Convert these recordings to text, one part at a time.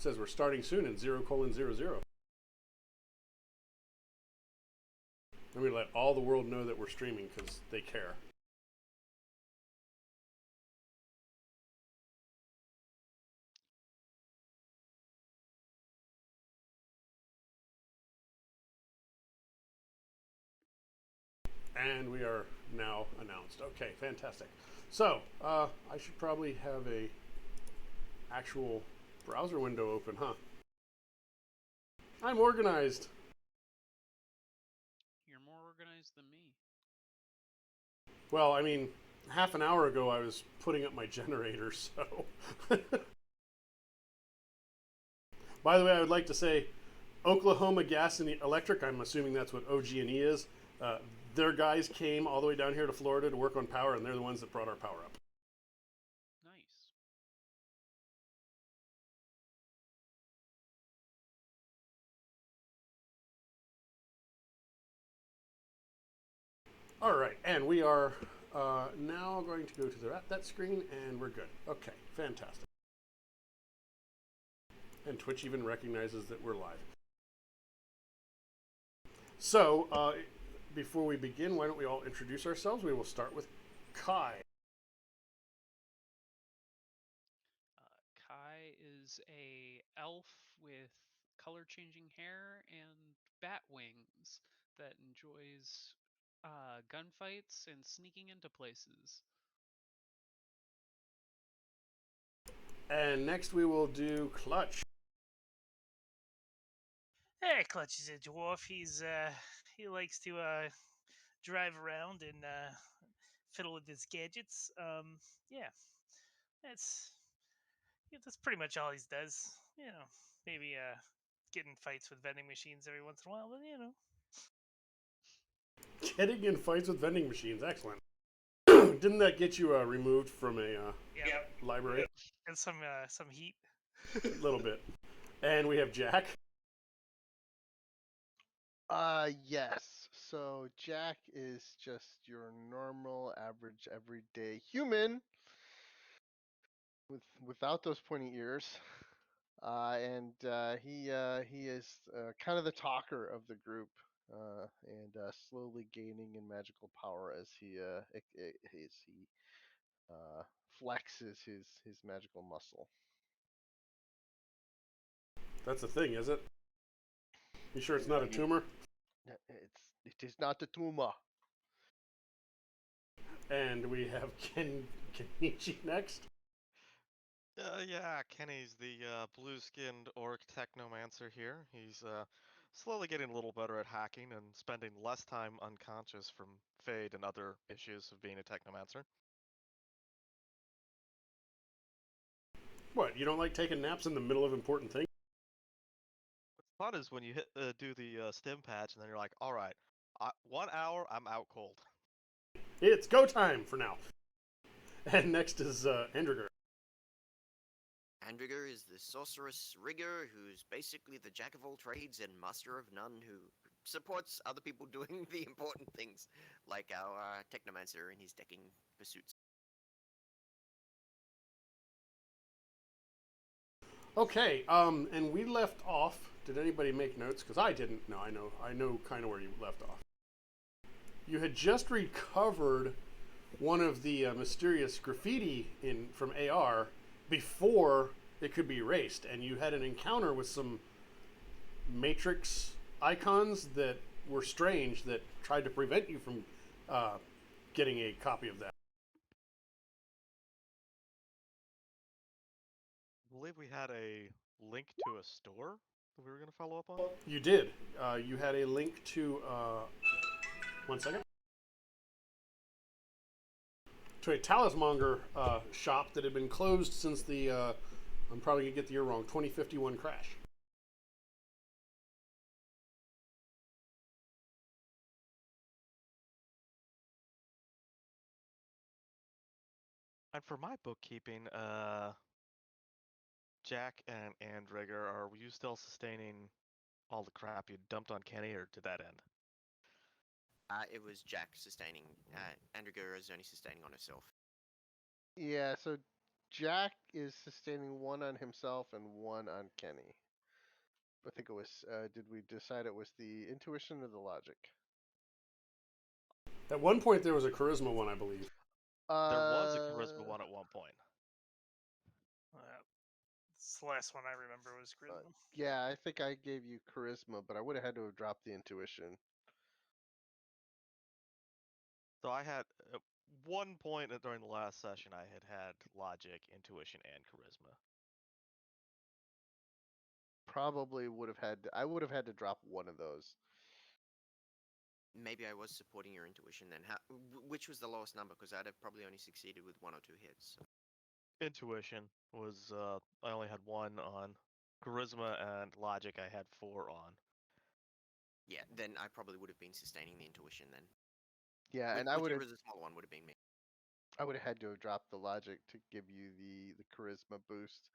says we're starting soon in 0:00. And we let all the world know that we're streaming because they care. And we are now announced. Okay, fantastic. So, I should probably have a actual browser window open, huh? I'm organized. You're more organized than me. Well, I mean, half an hour ago I was putting up my generator, so. By the way, I would like to say Oklahoma Gas and Electric, I'm assuming that's what OG&E is. Uh, their guys came all the way down here to Florida to work on power, and they're the ones that brought our power up. Nice. All right, and we are now going to go to that screen, and we're good. Okay, fantastic. And Twitch even recognizes that we're live. So, before we begin, why don't we all introduce ourselves? We will start with Kai. Kai is a elf with color-changing hair and bat wings that enjoys gunfights and sneaking into places. And next we will do Clutch. Hey, Clutch is a dwarf. He likes to drive around and fiddle with his gadgets. Yeah, that's that's pretty much all he does. Maybe get in fights with vending machines every once in a while, but Getting in fights with vending machines, excellent. Didn't that get you removed from a library? And some heat. A little bit. And we have Jack. Yes. So Jack is just your normal, average, everyday human without those pointy ears. And he is kind of the talker of the group, and slowly gaining in magical power as he flexes his magical muscle. That's a thing, is it? You sure it's not a tumor? It is not a tumor. And we have Kenichi next. Yeah, Kenny's the blue-skinned orc technomancer here. He's slowly getting a little better at hacking and spending less time unconscious from fade and other issues of being a technomancer. What, you don't like taking naps in the middle of important things? What's fun is when you do the stim patch and then you're like, all right, 1 hour, I'm out cold. It's go time for now. And next is Andriger. Andriger is the sorceress rigger who's basically the jack of all trades and master of none who supports other people doing the important things, like our technomancer in his decking pursuits. Okay, and we left off. Did anybody make notes? Because I didn't. No, I know kind of where you left off. You had just recovered one of the mysterious graffiti from AR before it could be erased, and you had an encounter with some matrix icons that were strange that tried to prevent you from getting a copy of that. I believe we had a link to a store that we were going to follow up on. You did. You had a link to, 1 second, to a talismonger shop that had been closed since the, I'm probably going to get the year wrong, 2051 crash. And for my bookkeeping, Jack and Andriger, are you still sustaining all the crap you dumped on Kenny, or did that end? It was Jack sustaining. Andriger is only sustaining on herself. Yeah. So Jack is sustaining one on himself and one on Kenny. I think it was. Did we decide it was the intuition or the logic? At one point, there was a charisma one, I believe. There was a charisma one at one point. It's the last one I remember was charisma. Yeah, I think I gave you charisma, but I would have had to have dropped the intuition. So I had at one point during the last session, I had logic, intuition, and charisma. Probably would have had. I would have had to drop one of those. Maybe I was supporting your intuition then. Which was the lowest number? Because I'd have probably only succeeded with 1 or 2 hits. So. Intuition was I only had 1 on. Charisma and logic I had 4 on. Yeah, then I probably would have been sustaining the intuition then. Yeah, and I would have. Whichever is the small one would have been me. I would have had to have dropped the logic to give you the charisma boost.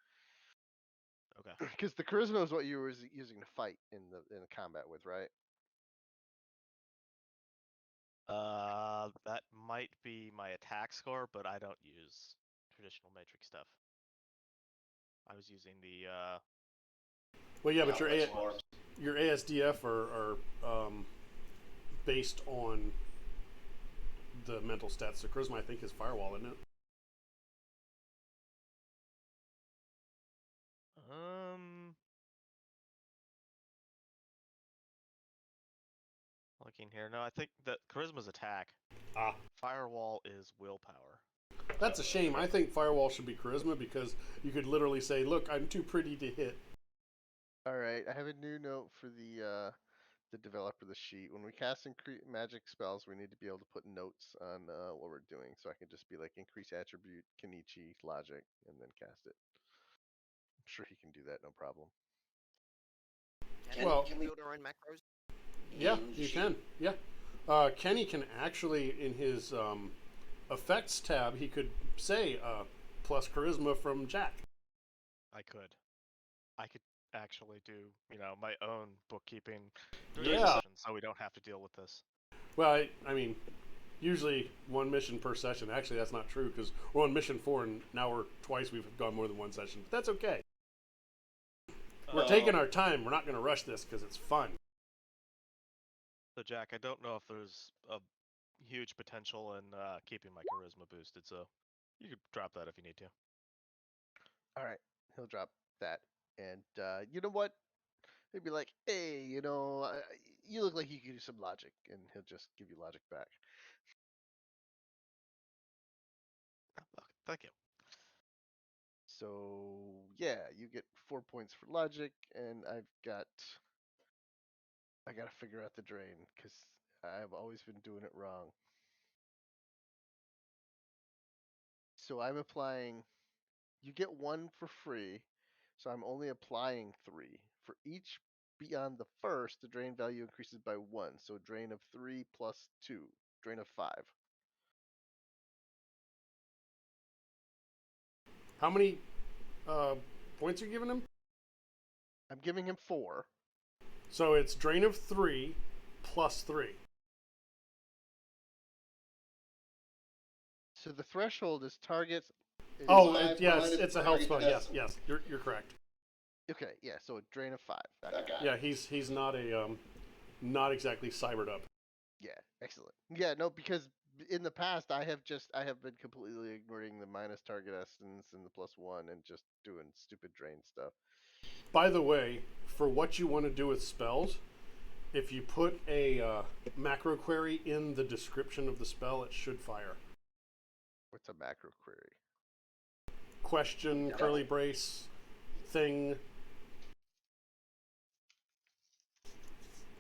Okay. Because the charisma is what you were using to fight in the combat with, right? That might be my attack score, but I don't use traditional matrix stuff. I was using the Well, yeah, but your ASDF are based on the mental stats. So charisma, I think, is firewall, isn't it? Looking here. No, I think that charisma's attack. Ah. Firewall is willpower. That's a shame. I think firewall should be charisma because you could literally say, "Look, I'm too pretty to hit." All right, I have a new note for the developer of the sheet. When we cast magic spells, we need to be able to put notes on what we're doing. So I can just be like increase attribute, Kenichi, logic, and then cast it. I'm sure he can do that, no problem. Can we build our own macros? Yeah, you can. Yeah. Kenny can actually, in his effects tab, he could say plus charisma from Jack. I could actually do, my own bookkeeping Yeah. so we don't have to deal with this. Well, I mean, usually one mission per session. Actually, that's not true because we're on mission 4 and now we've gone more than one session. But that's okay. We're taking our time. We're not going to rush this because it's fun. So Jack, I don't know if there's a huge potential in keeping my charisma boosted, so you could drop that if you need to. All right, he'll drop that, and you know what? He'd be like, "Hey, you look like you could use some logic," and he'll just give you logic back. Oh, thank you. So yeah, you get 4 points for logic, and I got to figure out the drain because I've always been doing it wrong. So I'm applying. You get 1 for free, so I'm only applying 3 for each. Beyond the first, the drain value increases by 1, so drain of 3 plus 2, drain of 5. How many points are you giving him? I'm giving him 4. So it's drain of 3 plus 3. So the threshold is targets. It's a health spell. Yes, you're correct. Okay, yeah. So a drain of 5. Yeah, he's not not exactly cybered up. Yeah, excellent. Yeah, no, because in the past I have been completely ignoring the minus target essence and the +1 and just doing stupid drain stuff. By the way, for what you want to do with spells, if you put a macro query in the description of the spell, it should fire. What's a macro query? Question, curly brace, thing.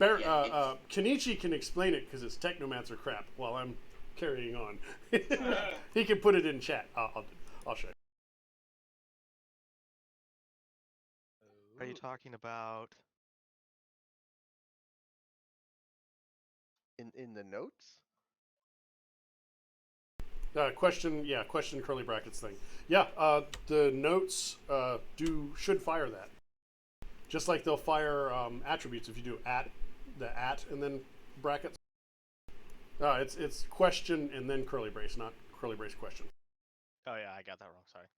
Kenichi can explain it because it's technomancer crap while I'm carrying on. He can put it in chat. I'll show you. Are you talking about in the notes? Question curly brackets thing. Yeah, the notes should fire that. Just like they'll fire attributes if you do at and then brackets. It's question and then curly brace, not curly brace question. Oh yeah, I got that wrong. Sorry.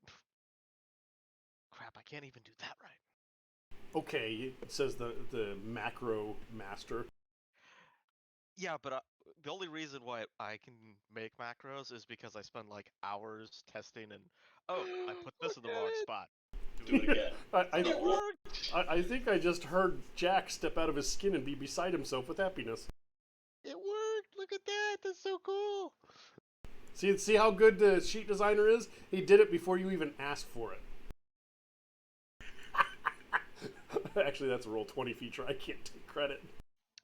crap, I can't even do that right. Okay, it says the macro master. Yeah, but the only reason why I can make macros is because I spend like hours testing and I put this in the wrong spot. Do it again. It worked. I think I just heard Jack step out of his skin and be beside himself with happiness. It worked. Look at that. That's so cool. See how good the sheet designer is? He did it before you even asked for it. Actually, that's a roll 20 feature. I can't take credit.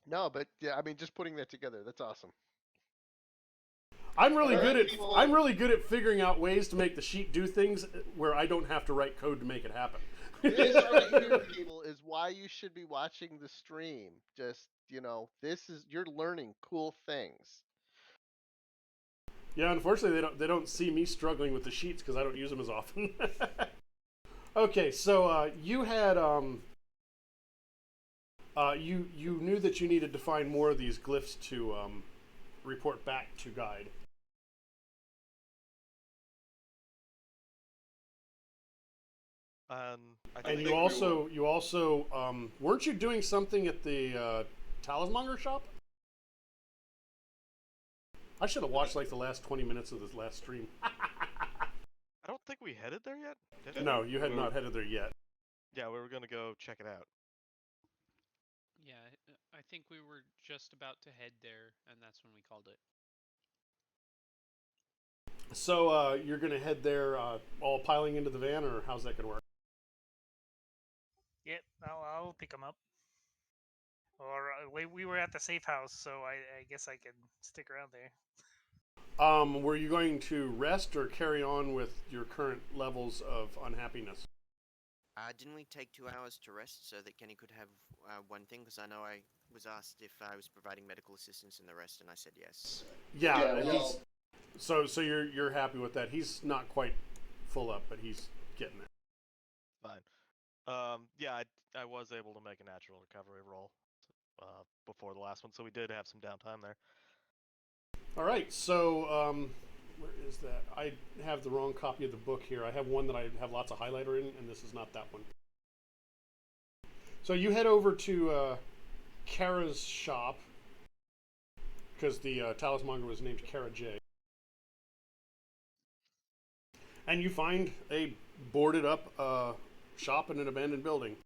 No, but yeah, I mean, just putting that together, that's awesome. I'm really Alright, good at people. I'm really good at figuring out ways to make the sheet do things where I don't have to write code to make it happen. This right here, People, is why you should be watching the stream. Just, you're learning cool things. Yeah, unfortunately they don't see me struggling with the sheets because I don't use them as often. Okay, so you had you knew that you needed to find more of these glyphs to report back to guide. I And think you also weren't you doing something at the Talismonger shop? I should have watched like the last 20 minutes of this last stream. I don't think we headed there yet. Did we? No, you had not headed there yet. Yeah, we were gonna go check it out. Yeah, I think we were just about to head there, and that's when we called it. So you're gonna head there all piling into the van, or how's that gonna work? Yep, I'll pick them up. Or we were at the safe house, so I guess I can stick around there. Were you going to rest or carry on with your current levels of unhappiness? Didn't we take 2 hours to rest so that Kenny could have one thing? Because I know I was asked if I was providing medical assistance in the rest, and I said yes. Yeah, Yeah, well- so you're happy with that. He's not quite full up, but he's getting there. Fine. Yeah, I was able to make a natural recovery roll before the last one, so we did have some downtime there. All right, so where is that? I have the wrong copy of the book here. I have one that I have lots of highlighter in, and this is not that one. So you head over to Kara's shop, because the Talismonger was named Kara J. And you find a boarded up shop in an abandoned building.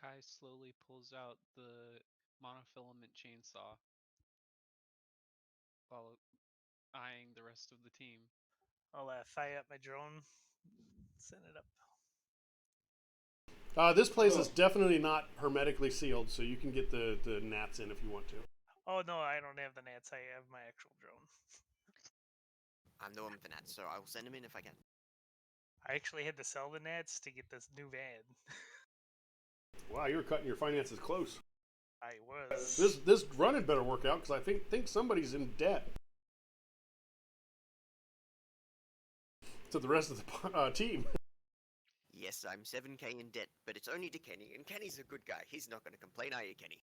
Kai slowly pulls out the monofilament chainsaw while eyeing the rest of the team. I'll fire up my drone, send it up. This place is definitely not hermetically sealed, so you can get the gnats in if you want to. Oh no, I don't have the nets. I have my actual drone. I'm the one with the gnats, so I will send him in if I can. I actually had to sell the nets to get this new van. Wow, you're cutting your finances close. I was. This run had better work out because I think somebody's in debt to the rest of the team. Yes, I'm 7k in debt, but it's only to Kenny, and Kenny's a good guy. He's not going to complain, are you, Kenny?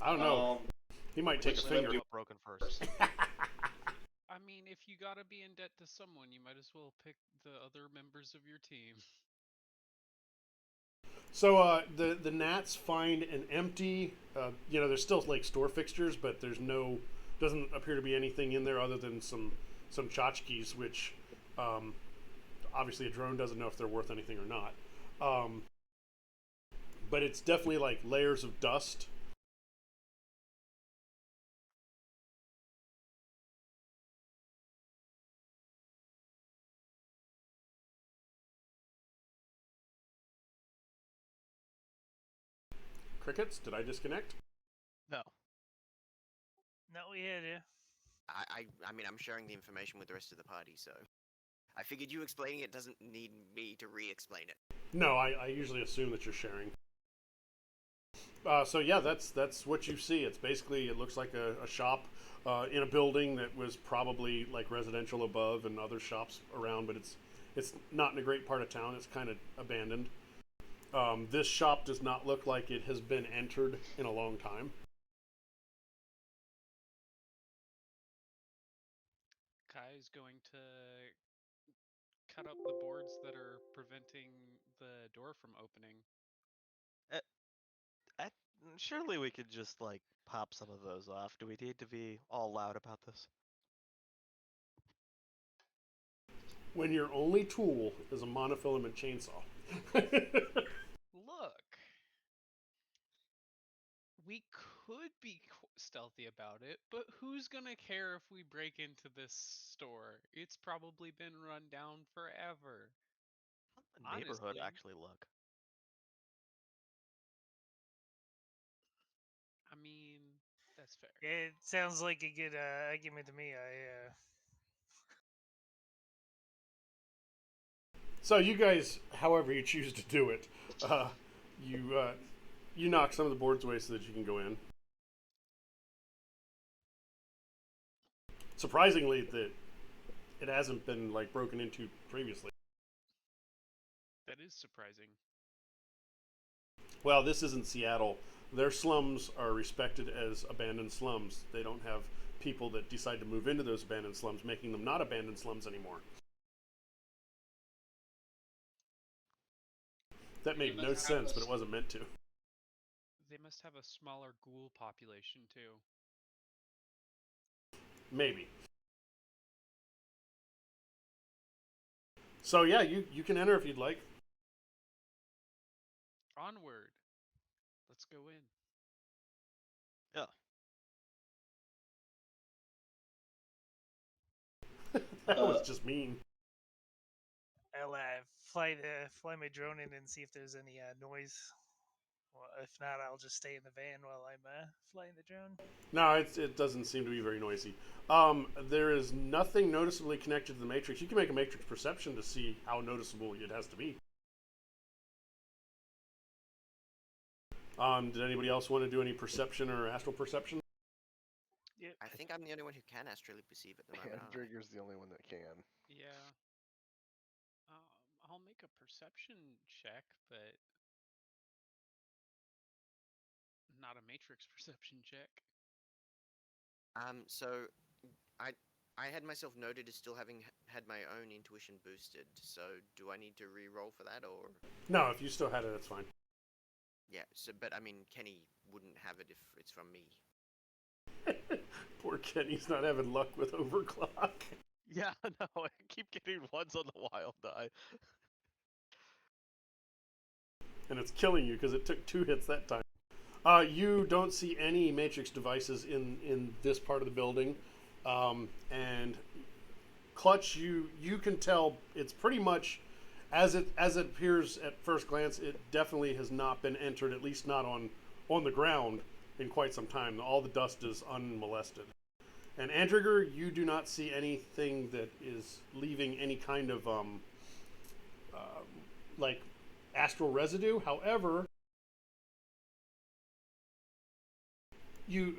I don't know. He might take a which finger. level Broken first. I mean, if you gotta be in debt to someone, you might as well pick the other members of your team. So the gnats find an empty. There's still like store fixtures, but doesn't appear to be anything in there other than some tchotchkes, which obviously a drone doesn't know if they're worth anything or not. But it's definitely like layers of dust. Crickets? Did I disconnect? No. No, yeah. I mean, I'm sharing the information with the rest of the party, so I figured you explaining it doesn't need me to re-explain it. No, I usually assume that you're sharing. So yeah, that's what you see. It's basically, it looks like a shop in a building that was probably like residential above and other shops around, but it's not in a great part of town. It's kind of abandoned. This shop does not look like it has been entered in a long time. going to cut up the boards that are preventing the door from opening. Uh, I, surely we could just like pop some of those off. Do we need to be all loud about this? When your only tool is a monofilament chainsaw. Look, we could be stealthy about it, but who's gonna care if we break into this store? It's probably been run down forever. The neighborhood Honestly. actually look. I mean, that's fair. It sounds like a good argument to me. I So you guys, however you choose to do it, you you knock some of the boards away so that you can go in. Surprisingly, that it hasn't been like broken into previously. That is surprising. Well, this isn't Seattle. Their slums are respected as abandoned slums. They don't have people that decide to move into those abandoned slums, making them not abandoned slums anymore. That made no sense, but it wasn't meant to. They must have a smaller ghoul population too. Maybe. So yeah, you can enter if you'd like. Onward. Let's go in. Yeah. That was just mean. I'll fly my drone in and see if there's any noise. Well, if not, I'll just stay in the van while I'm flying the drone. No, it doesn't seem to be very noisy. There is nothing noticeably connected to the matrix. You can make a matrix perception to see how noticeable it has to be. Did anybody else want to do any perception or astral perception? Yep. I think I'm the only one who can astrally perceive at the moment. And aren't I? Drigger's the only one that can. Yeah. I'll make a perception check, but not a matrix perception check. So I had myself noted as still having had my own intuition boosted. So do I need to re-roll for that, or No, if you still had it, that's fine. yeah? So, but I mean, Kenny wouldn't have it if it's from me. Poor Kenny's not having luck with overclock. Yeah, no, I keep getting ones on the wild die. And it's killing you because it took 2 hits that time. You don't see any matrix devices in this part of the building. And Clutch, you can tell it's pretty much as it appears at first glance. It definitely has not been entered, at least not on the ground, in quite some time. All the dust is unmolested. And Andriger, you do not see anything that is leaving any kind of like astral residue. However, you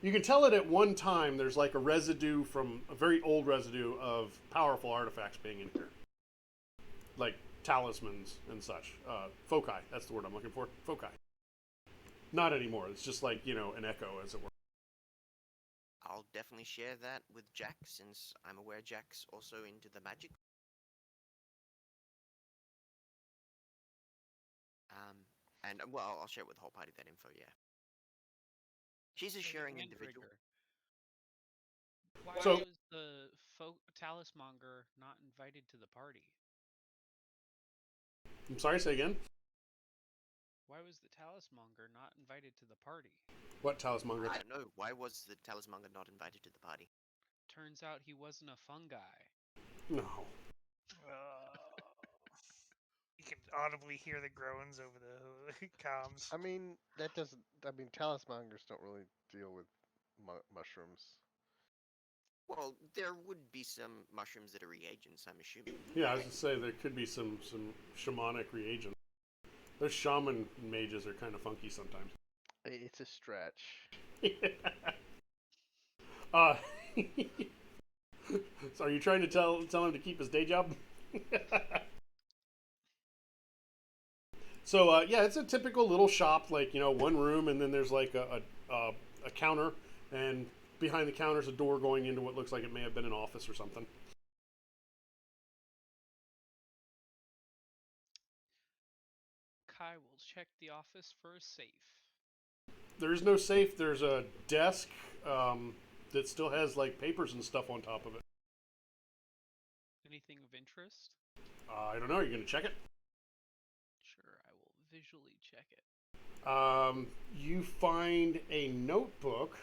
can tell that at one time there's like a residue from a very old residue of powerful artifacts being in here, like talismans and such. Foci, that's the word I'm looking for. Foci. Not anymore. It's just like, an echo, as it were. I'll definitely share that with Jack, since I'm aware Jack's also into the magic. And well, I'll share it with the whole party, that info. Yeah. She's a sharing And individual. Rigger. Why So- was the talismonger not invited to the party? I'm sorry, say again? Why was the talismonger not invited to the party? What talismonger? I don't know. Why was the talismonger not invited to the party? Turns out he wasn't a fungi. No. You can audibly hear the groans over the comms. I mean, that doesn't. I mean, talismongers don't really deal with mushrooms. Well, there would be some mushrooms that are reagents, I'm assuming. Yeah, I was going to say there could be some shamanic reagents. Those shaman mages are kind of funky sometimes. It's a stretch. uh, so are you trying to tell him to keep his day job? So yeah, it's a typical little shop, like one room, and then there's like a counter, and behind the counter is a door going into what looks like it may have been an office or something. Kai will check the office for a safe. There's no safe. There's a desk that still has like papers and stuff on top of it. Anything of interest? I don't know. You're gonna check it. Sure, I will visually check it. You find a notebook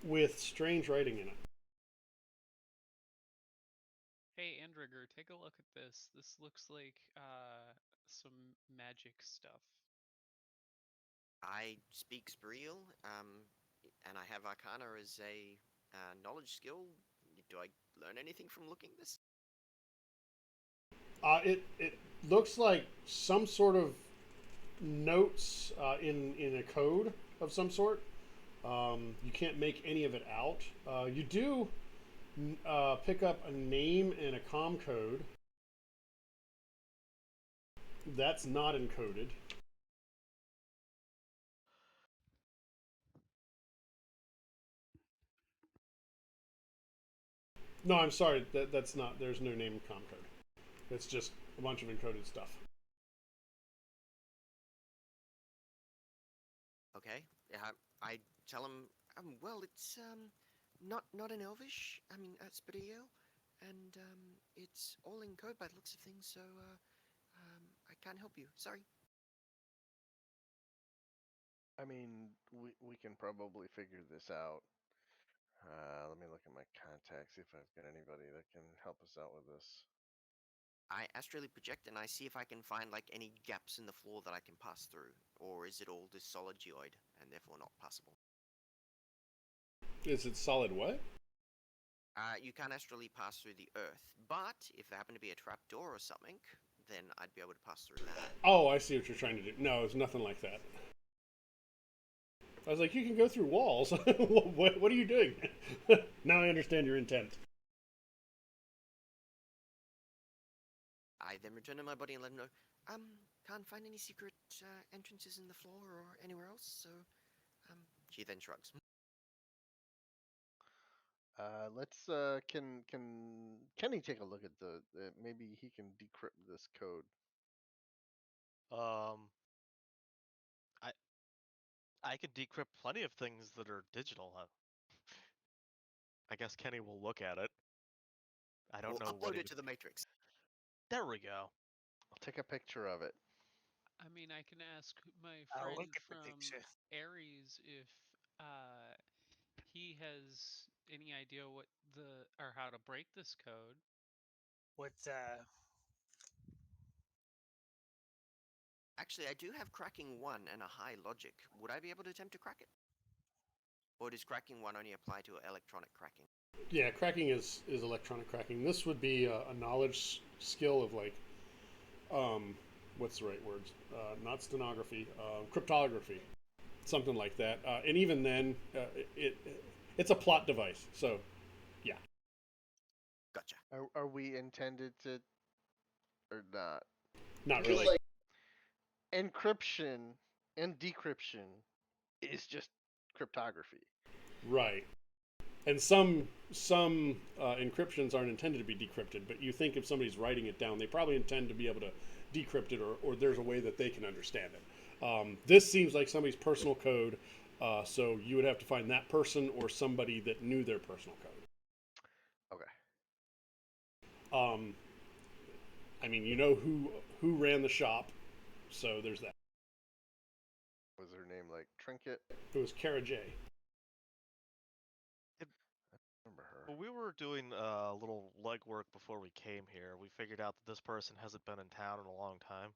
with strange writing in it. Hey, Andrigger, take a look at this. This looks like some magic stuff. I speak Spriel, and I have Arcana as a knowledge skill. Do I learn anything from looking at this? It looks like some sort of notes in a code of some sort. You can't make any of it out. You do pick up a name and a com code. That's not encoded. No, I'm sorry. That's not. There's no name and com code. It's just a bunch of encoded stuff. Okay. Yeah, I tell him. Well, it's not in Elvish. I mean, Spriel, and it's all in code by the looks of things. So I can't help you. Sorry. I mean, we can probably figure this out. Let me look at my contacts, see if I've got anybody that can help us out with this. I astrally project and I see if I can find like any gaps in the floor that I can pass through, or is it all just solid geoid and therefore not passable? Is it solid what? You can astrally pass through the earth, but if there happened to be a trap door or something, then I'd be able to pass through that. Oh, I see what you're trying to do. No, it's nothing like that. I was like, you can go through walls. What are you doing? Now I understand your intent. I then return to my body and let him know, can't find any secret entrances in the floor or anywhere else, so, she then shrugs. Let's can Kenny take a look at the maybe he can decrypt this code. Um, I could decrypt plenty of things that are digital. I guess Kenny will look at it. I don't We'll know what upload he it would. to the Matrix. There we go. I'll take a picture of it. I mean, I can ask my I'll friend look at the from picture. Ares if he has any idea what the or how to break this code. What Actually, I do have cracking 1 and a high logic. Would I be able to attempt to crack it? Or does cracking 1 only apply to electronic cracking? Yeah, cracking is electronic cracking. This would be a knowledge skill of like, what's the right words? Not stenography, cryptography, something like that. And even then, it's a plot device. So, yeah. Gotcha. Are we intended to or not? Not Because really. encryption and decryption is just cryptography. Right. And some encryptions aren't intended to be decrypted, but you think if somebody's writing it down, they probably intend to be able to decrypt it, or there's a way that they can understand it. This seems like somebody's personal code, so you would have to find that person or somebody that knew their personal code. Okay. I mean, you know who ran the shop, so there's that. Was her name like Trinket? It was Kara J. Remember her? Well, we were doing a little legwork before we came here. We figured out that this person hasn't been in town in a long time.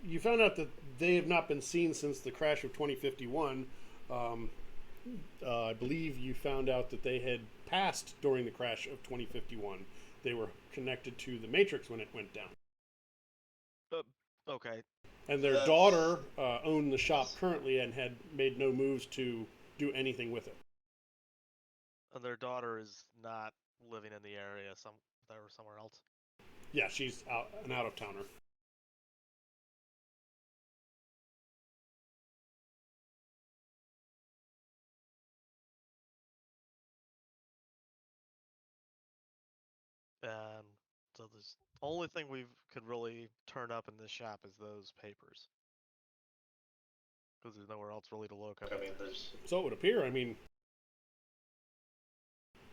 You found out that they have not been seen since the crash of 2051. I believe you found out that they had passed during the crash of 2051. They were connected to the Matrix when it went down. Okay. And their daughter owned the shop currently and had made no moves to do anything with it. And their daughter is not living in the area. They were somewhere else. Yeah, she's an out-of-towner. And so the only thing we could really turn up in this shop is those papers. Because there's nowhere else really to look. I mean, there's. So it would appear. I mean,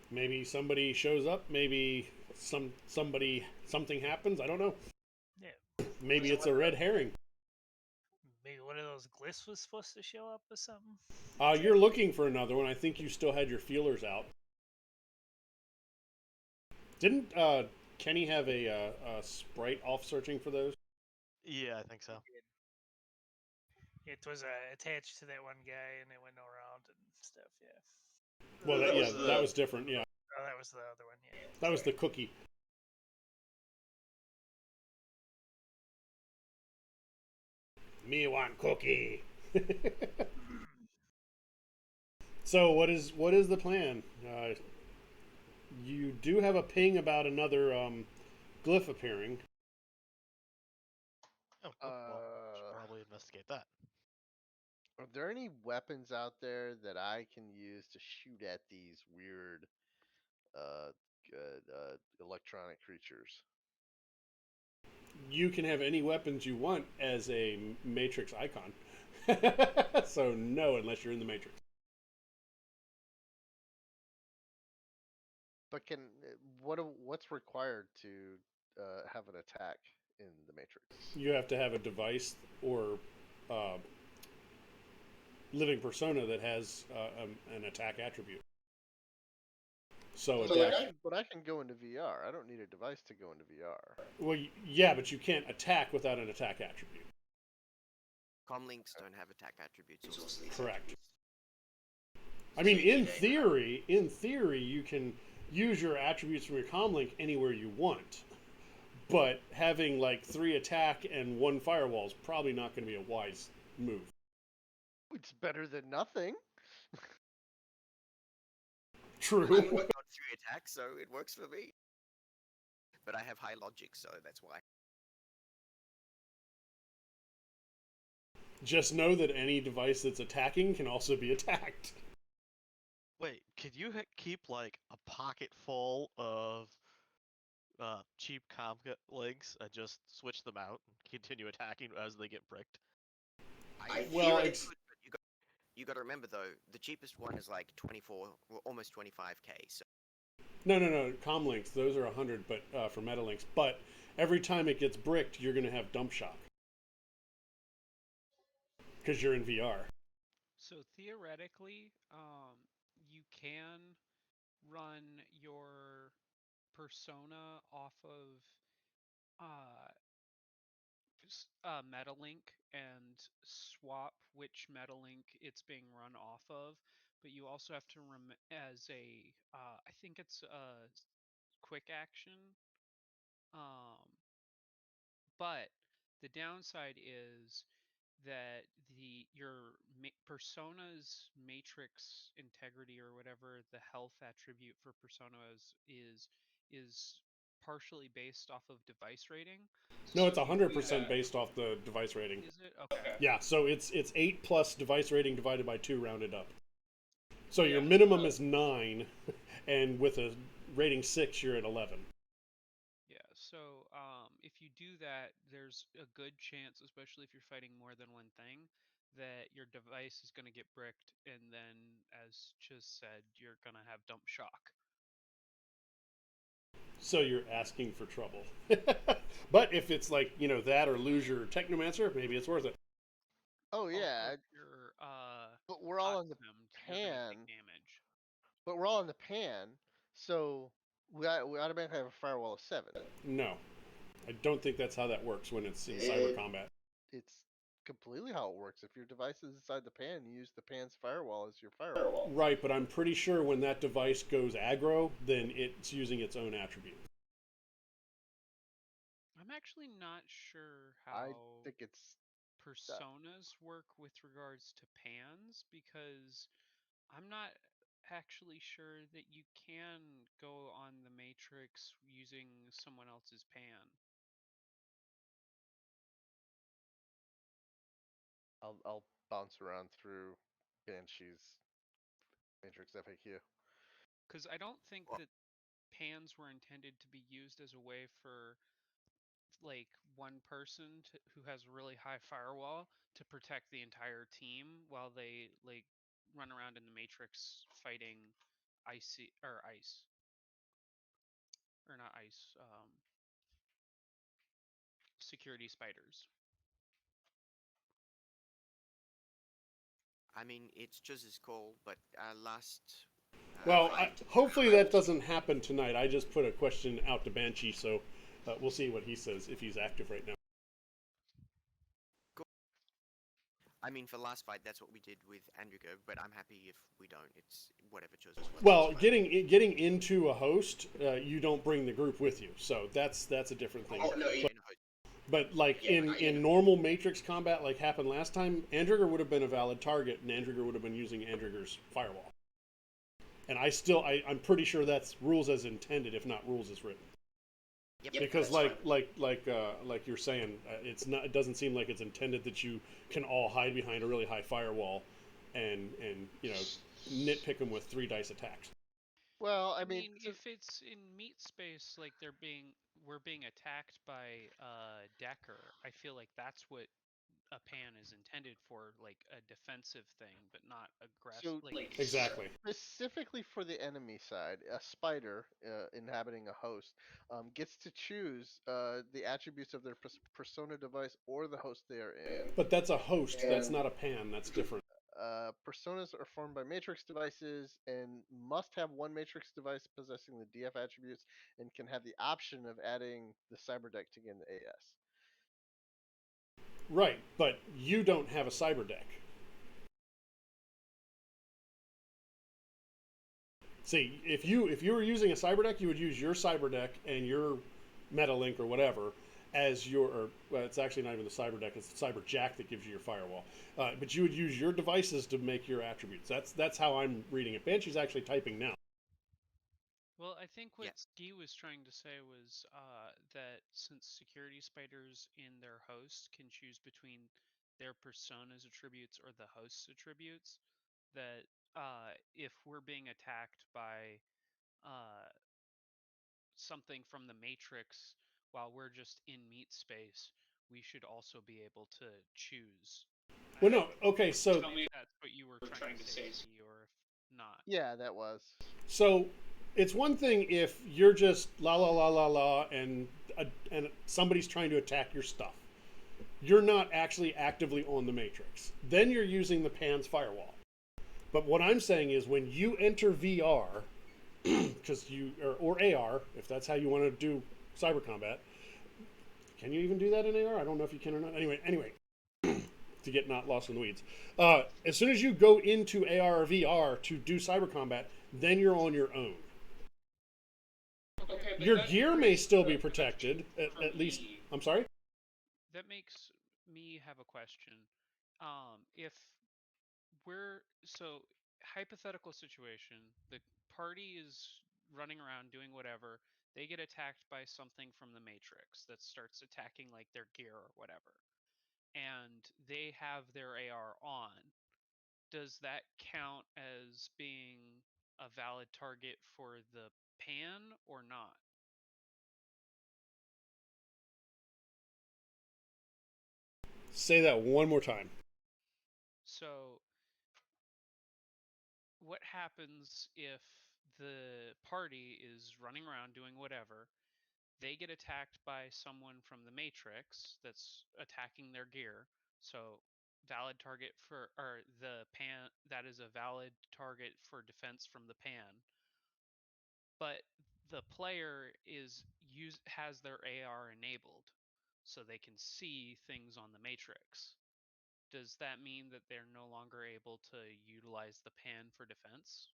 maybe somebody shows up. Maybe something happens. I don't know. Yeah, Maybe it's a red herring. maybe one of those glyphs was supposed to show up or something. You're looking for another one. I think you still had your feelers out. Didn't Kenny have a sprite off searching for those? Yeah, I think so. It was attached to that one guy, and it went around and stuff. Yeah. Well, That that was different. Yeah, Oh, that was the other one. Yeah. that was the cookie. Me want cookie. So what is the plan? You do have a ping about another glyph appearing. Oh, well, should probably investigate that. Are there any weapons out there that I can use to shoot at these weird uh, electronic creatures? You can have any weapons you want as a matrix icon. So no, unless you're in the matrix. But what's required to have an attack in the Matrix? You have to have a device or uh, living persona that has an attack attribute. So a So, dash. But I can go into VR. I don't need a device to go into VR. Well, yeah, but you can't attack without an attack attribute. Comlinks don't have attack attributes. Correct. I mean, in theory, you can use your attributes from your comlink anywhere you want. But having like 3 attack and 1 firewall is probably not going to be a wise move. It's better than nothing. True. I've got 3 attacks, so it works for me. But I have high logic, so that's why. Just know that any device that's attacking can also be attacked. Wait, could you keep like a pocket full of cheap combat links and just switch them out and continue attacking as they get bricked? I Well, theoretically could, but you got to remember though, the cheapest one is like 24, well, almost 25k. So No. Comlinks, those are 100, but for metalinks. But every time it gets bricked, you're going to have dump shock because you're in VR. So theoretically, you can run your persona off of uh, Metalink and swap which Metalink it's being run off of. But you also have to as a I think it's a quick action. Um, but the downside is that your persona's matrix integrity or whatever the health attribute for personas is partially based off of device rating. No, So it's if you 100% based off the device rating. is it okay? Yeah, so it's 8 plus device rating divided by 2 rounded up. So your Yeah. minimum is 9, and with a rating 6, you're at 11. Yeah, so if you do that, there's a good chance, especially if you're fighting more than one thing, that your device is going to get bricked, and then, as Chiz said, you're going to have dump shock. So you're asking for trouble. But if it's like, that or lose your Technomancer, maybe it's worth it. Oh Also, yeah, if you're but we're all hot on the stemmed, you're going to pan. take damage. But we're all in the pan, so we automatically have a firewall of 7. No. I don't think that's how that works when it's in cyber combat. It's completely how it works. If your device is inside the pan, you use the pan's firewall as your firewall. Right, but I'm pretty sure when that device goes aggro, then it's using its own attribute. I'm actually not sure I how think it's personas work with regards to pans because I'm not actually sure that you can go on the matrix using someone else's pan. I'll bounce around through Banshee's Matrix FAQ. Because I don't think Well, that pans were intended to be used as a way for like one person who has a really high firewall to protect the entire team while they like run around in the matrix fighting ice or not ice security spiders. I mean, it's just as cool, but last Well, fight, hopefully that doesn't happen tonight. I just put a question out to Banshee, so we'll see what he says if he's active right now. I mean, for last fight, that's what we did with Andrigo, but I'm happy if we don't. It's whatever choices. Well, getting into a host, you don't bring the group with you, so that's a different thing. Oh, no, But like Yeah, in normal Matrix combat, like happened last time, Andrigger would have been a valid target, and Andrigger would have been using Andrigger's firewall. And I'm pretty sure that's rules as intended, if not rules as written. Yep, Because like you're saying, it doesn't seem like it's intended that you can all hide behind a really high firewall, and nitpick them with 3 dice attacks. Well, I mean, if it's in meat space, like we're being attacked by Decker, I feel like that's what a pan is intended for, like a defensive thing, but not aggressive. So, Exactly. specifically for the enemy side, a spider inhabiting a host gets to choose the attributes of their persona device or the host they are in. But that's a host. That's not a pan. That's different. Personas are formed by matrix devices and must have one matrix device possessing the DF attributes and can have the option of adding the cyber deck to gain the AS. Right, but you don't have a cyber deck. See, if you were using a cyber deck, you would use your cyber deck and your MetaLink or whatever as well, it's actually not even the cyber deck; it's the cyber jack that gives you your firewall. But you would use your devices to make your attributes. That's how I'm reading it. Banshee's actually typing now. Well, I think what Yeah. Ski was trying to say was that since security spiders in their host can choose between their persona's attributes or the host's attributes, that if we're being attacked by something from the Matrix while we're just in meat space, we should also be able to choose. Well, no, okay, so Tell me if that's what you were trying to say, Ski, or if not. Yeah, that was. So it's one thing if you're just la la la la la and somebody's trying to attack your stuff. You're not actually actively on the matrix. Then you're using the PAN's firewall. But what I'm saying is when you enter VR, because or AR, if that's how you want to do cyber combat, can you even do that in AR? I don't know if you can or not. Anyway, to get not lost in the weeds. As soon as you go into AR or VR to do cyber combat, then you're on your own. Okay, your gear may still be protected, at least. I'm sorry? That makes me have a question. If hypothetical situation, the party is running around doing whatever, they get attacked by something from the Matrix that starts attacking like their gear or whatever, and they have their AR on. Does that count as being a valid target for the pan or not? Say that one more time. So, what happens if the party is running around doing whatever? They get attacked by someone from the Matrix that's attacking their gear. So, valid target or the pan, that is a valid target for defense from the pan. But the player has their AR enabled so they can see things on the Matrix. Does that mean that they're no longer able to utilize the pan for defense?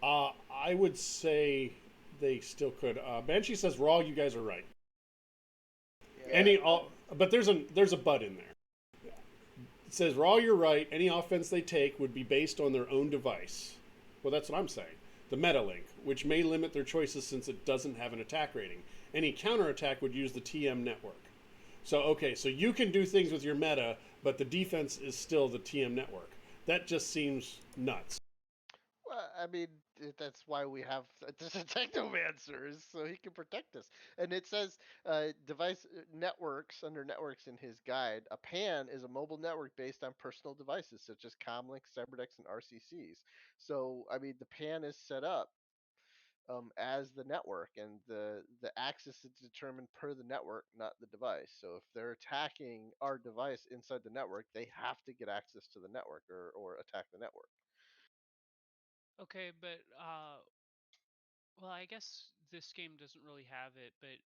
I would say they still could. Banshee says, "Raw, you guys are right." Yeah. But there's a but in there. It says, "Raw, you're right. Any offense they take would be based on their own device." Well, that's what I'm saying. The MetaLink, which may limit their choices since it doesn't have an attack rating. Any counterattack would use the TM network. So you can do things with your meta, but the defense is still the TM network. That just seems nuts. Well, I mean, that's why we have this technomancer, is so he can protect us. And it says device networks under networks in his guide. A PAN is a mobile network based on personal devices such as comlinks, cyberdecks, and RCCs. So I mean, the PAN is set up as the network, and the access is determined per the network, not the device. So if they're attacking our device inside the network, they have to get access to the network, or attack the network. Okay, but well, I guess this game doesn't really have it, but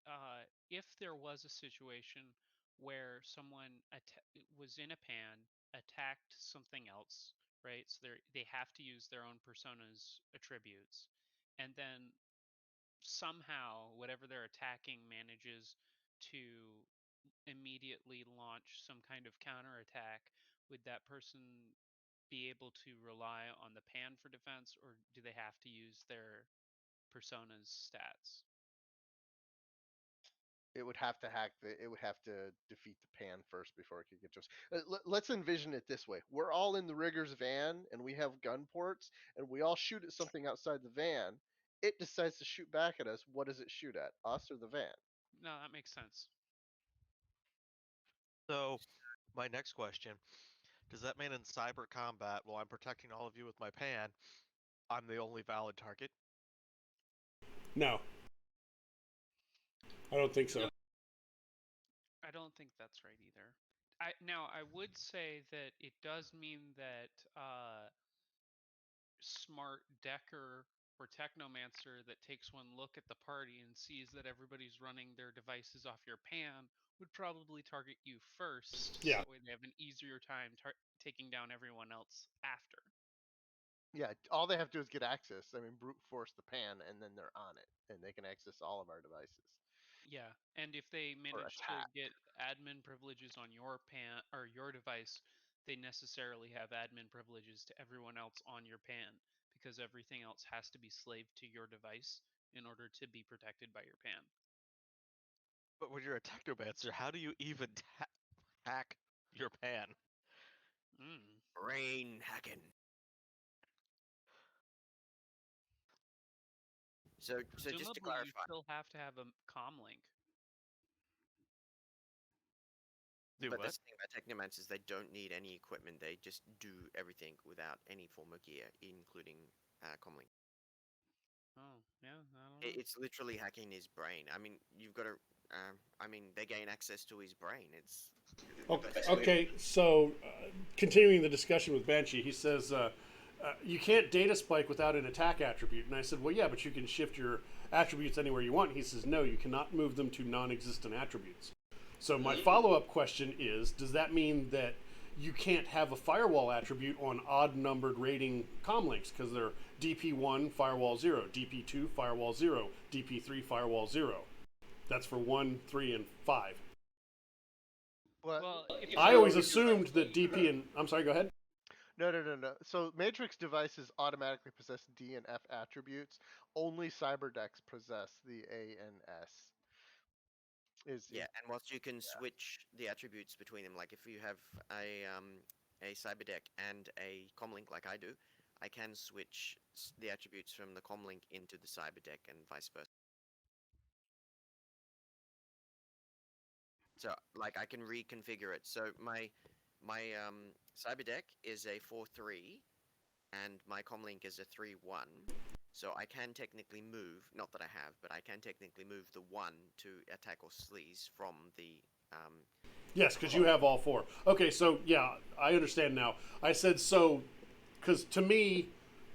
if there was a situation where someone was in a pan, attacked something else, right? So they have to use their own persona's attributes, and then somehow whatever they're attacking manages to immediately launch some kind of counterattack, would that person be able to rely on the pan for defense, or do they have to use their persona's stats? It would have to hack the. It would have to defeat the pan first before it could get to us. Let's envision it this way: we're all in the rigger's van, and we have gun ports, and we all shoot at something outside the van. It decides to shoot back at us. What does it shoot at? Us or the van? No, that makes sense. So, my next question: does that mean in cyber combat, while I'm protecting all of you with my pan, I'm the only valid target? No, I don't think so. I don't think that's right either. I would say that it does mean that smart decker or technomancer that takes one look at the party and sees that everybody's running their devices off your pan would probably target you first, so Yeah. that way they have an easier time taking down everyone else after. Yeah, all they have to do is get access. I mean, brute force the pan, and then they're on it, and they can access all of our devices Yeah, and if they or manage to attack. get admin privileges on your pan or your device, they necessarily have admin privileges to everyone else on your pan, because everything else has to be slaved to your device in order to be protected by your pan. But when you're a technomancer, how do you even hack your pan? Mm. Brain hacking. So just to Presumably, you clarify, still have to have a comm link. Do but what? that's the thing about Technomancers, they don't need any equipment. They just do everything without any form of gear, including comlink. Oh, yeah, I don't know. It's literally hacking his brain. I mean, you've got to. I mean, they gain access to his brain. It's Okay, so continuing the discussion with Banshee, he says you can't data spike without an attack attribute. And I said, well, yeah, but you can shift your attributes anywhere you want. He says, no, you cannot move them to non-existent attributes. So my follow-up question is, does that mean that you can't have a firewall attribute on odd-numbered rating comlinks because they're DP1 firewall 0, DP2 firewall 0, DP3 firewall 0? That's for 1, 3, and 5. Well, if I always assumed that DP and I'm sorry, go ahead. No. So Matrix devices automatically possess D and F attributes. Only cyberdecks possess the A and S. yeah. And whilst you can switch the attributes between them, like if you have a cyber deck and a comlink, like I do, I can switch the attributes from the comlink into the cyber deck and vice versa. So like I can reconfigure it. So my cyber deck is a 4-3, and my comlink is a 3-1. So I can technically move, not that I have, but I can technically move the 1 to attack or sleaze from the Yes, because you have all 4. Okay, so yeah, I understand now. I said so because to me,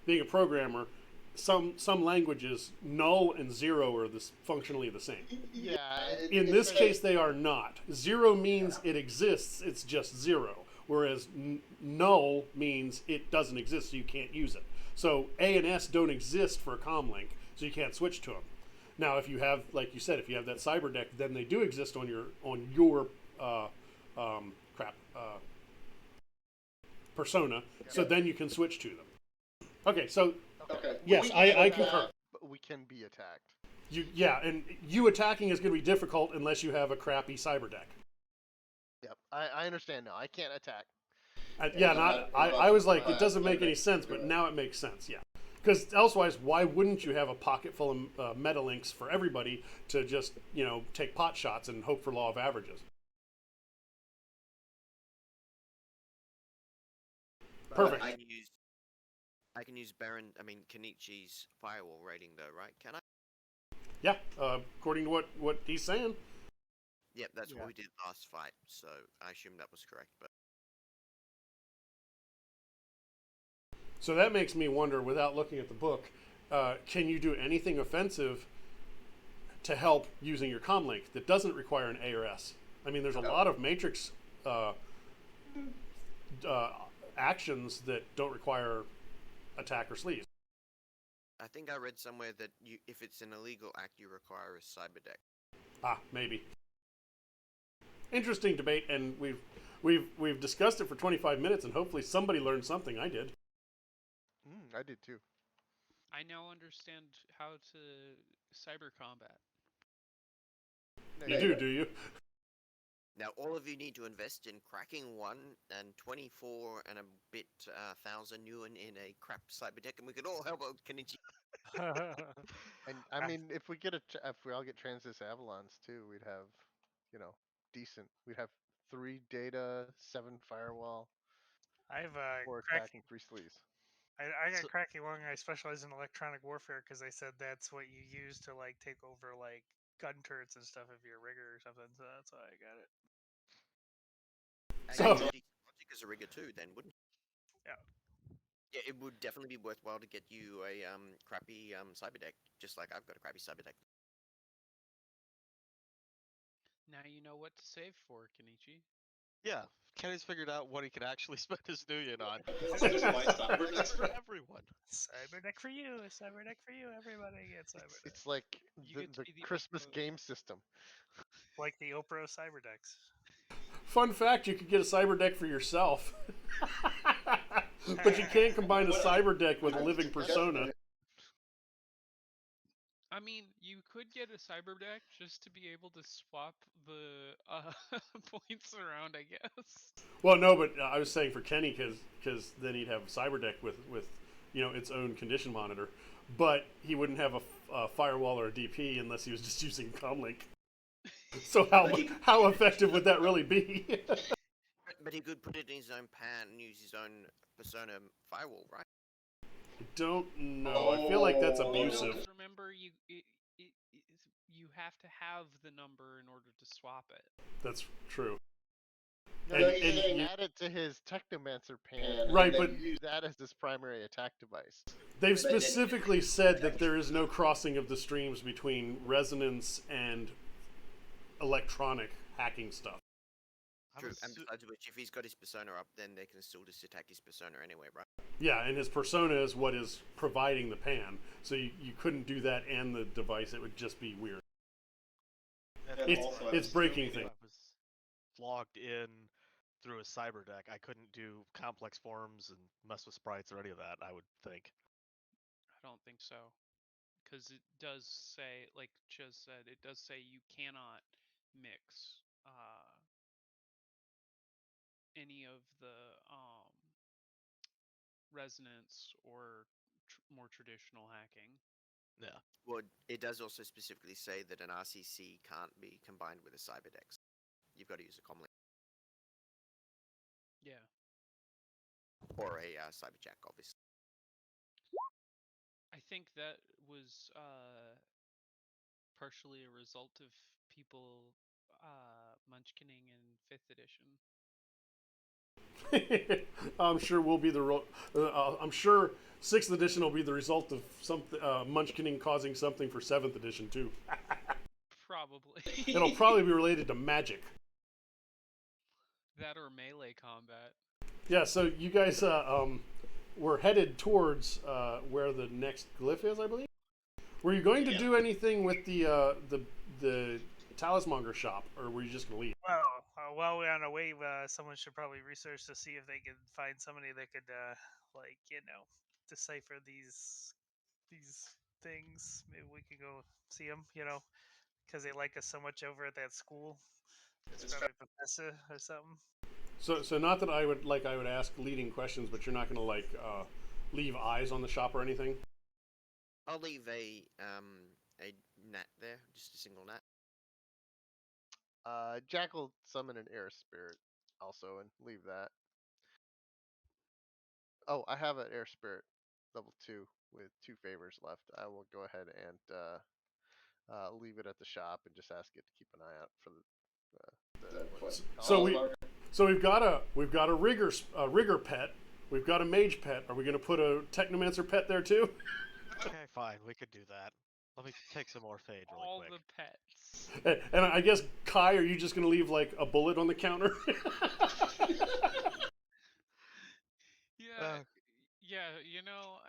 being a programmer, some languages null and 0 are functionally the same. Yeah. In this case, they are not. 0 means it exists; it's just 0. Whereas null means it doesn't exist, so you can't use it. So A and S don't exist for a comlink, so you can't switch to them. Now, if you have, like you said, if you have that cyber deck, then they do exist on your persona. So then you can switch to them. Okay, so yes, I concur. But we can be attacked. And you attacking is going to be difficult unless you have a crappy cyber deck. Yep, I understand now. I can't attack. I was like, it doesn't make any sense, but now it makes sense. Yeah, Because elsewise, why wouldn't you have a pocket full of metalinks for everybody to just take pot shots and hope for law of averages? Perfect. I can use Kenichi's firewall rating though, right? Can I? Yeah, according to what he's saying. Yep, that's Yeah. what we did last fight, so I assume that was correct. But So that makes me wonder, without looking at the book, can you do anything offensive to help using your comlink that doesn't require an A or S? I mean, there's a lot of matrix actions that don't require attack or sleaze. I think I read somewhere that if it's an illegal act, you require a cyber deck. Ah, maybe. Interesting debate, and we've discussed it for 25 minutes, and hopefully somebody learned something. I did. I did too. I now understand how to cyber combat. You do you? Now, all of you need to invest in cracking 1 and 24 and a bit thousand yuan in a crap cyber deck, and we could all help out Kenichi. And I mean, if we all get Transys Avalons too, we'd have, decent. We'd have 3 data, 7 firewall, I have 4 crack. attacking, 3 sleaze. I got So- cracky lung. I specialize in electronic warfare because they said that's what you use to like take over like gun turrets and stuff if you're a rigger or something. So that's why I got it. And So- you need logic as a rigger too, then, wouldn't you? Yeah. Yeah, it would definitely be worthwhile to get you a crappy cyber deck, just like I've got a crappy cyber deck. Now you know what to save for, Kenichi. Yeah, Kenny's figured out what he can actually spend his new yen on. So just buy cyber decks for for everyone. Cyber deck for you. A cyber deck for you. Everybody gets cyber deck. It's like You get to the be the Christmas Oprah. game system. Like the Oprah cyber decks. Fun fact: you could get a cyber deck for yourself, but you can't combine a cyber deck with a living persona. I mean, you could get a cyber deck just to be able to swap the points around, I guess. Well, no, but I was saying for Kenny because then he'd have a cyber deck with its own condition monitor, but he wouldn't have a firewall or a DP unless he was just using comlink. So how effective would that really be? But he could put it in his own pan and use his own persona firewall, right? I don't know. I feel like that's Oh, no, abusive. cause- Remember, you have to have the number in order to swap it. That's true. No, And- he's and saying you- add it to his Technomancer pan, Right, and then but- use that as his primary attack device. They've specifically said that there is no crossing of the streams between resonance and electronic hacking stuff. I'm True. And assu- besides which, if he's got his persona up, then they can still just attack his persona anyway, right? Yeah, and his persona is what is providing the pan. So you couldn't do that and the device. It would just be weird. and And It's- also, it's I'm breaking assuming things. if I was logged in through a cyber deck, I couldn't do complex forms and mess with sprites or any of that, I would think. I don't think so. Because it does say, like Chiz said, it does say you cannot mix any of the resonance or more traditional hacking. Yeah. Well, it does also specifically say that an RCC can't be combined with a cyber deck. You've got to use a comlink Yeah. or a cyberjack, obviously. I think that was partially a result of people munchkinning in 5th edition. I'm sure we'll be I'm sure 6th edition will be the result of some munchkinning causing something for 7th edition too. Probably. It'll probably be related to magic. That or melee combat. Yeah. So you guys we're headed towards where the next glyph is, I believe. Were you going to Yeah. do anything with the talismonger shop, or were you just gonna leave? Well, while we're on our way, someone should probably research to see if they can find somebody that could, decipher these things. Maybe we could go see them, because they like us so much over at that school. It's probably Professor or something. So not that I would ask leading questions, but you're not gonna leave eyes on the shop or anything. I'll leave a net there, just a single net. Jack will summon an air spirit also and leave that. Oh, I have an air spirit level 2 with 2 favors left. I will go ahead and leave it at the shop and just ask it to keep an eye out for So we've got a rigger pet. We've got a mage pet. Are we going to put a technomancer pet there too? Okay, fine, we could do that. Let me take some more fade really All quick. the pets. And I guess Kai, are you just going to leave like a bullet on the counter? Yeah, yeah. You know,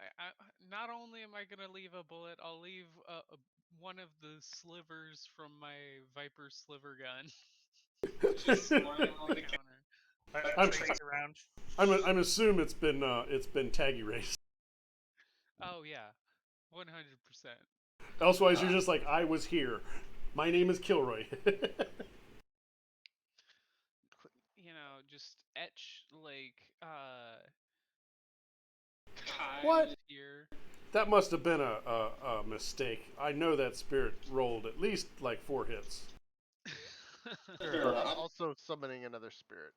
not only am I gonna leave a bullet, I'll leave one of the slivers from my Viper sliver gun. Just lying on the counter. I'm- Trace around. I'm assuming it's been taggy raced. Oh yeah, 100%. Elsewise, you're just like, I was here. My name is Kilroy. You know, just etch like What? Kai here. That must have been a mistake. I know that spirit rolled at least like 4 hits. Also summoning another spirit.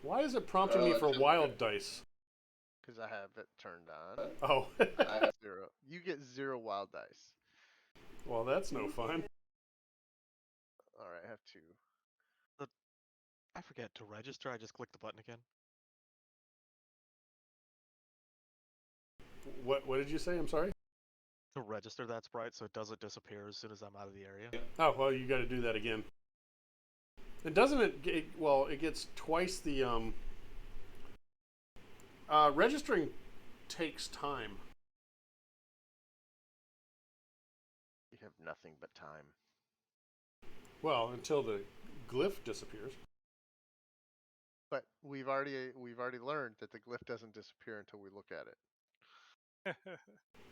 Why is it prompting me for wild dice? Because I have it turned on. Oh, I have 0. You get 0 wild dice. well, that's no fun. Alright, I have 2. I forget to register, I just click the button again. What did you say? I'm sorry. To register that sprite so it doesn't disappear as soon as I'm out of the area. Oh, well, you got to do that again. And doesn't it? Well, it gets twice the registering takes time. You have nothing but time. Well, until the glyph disappears. But we've already learned that the glyph doesn't disappear until we look at it.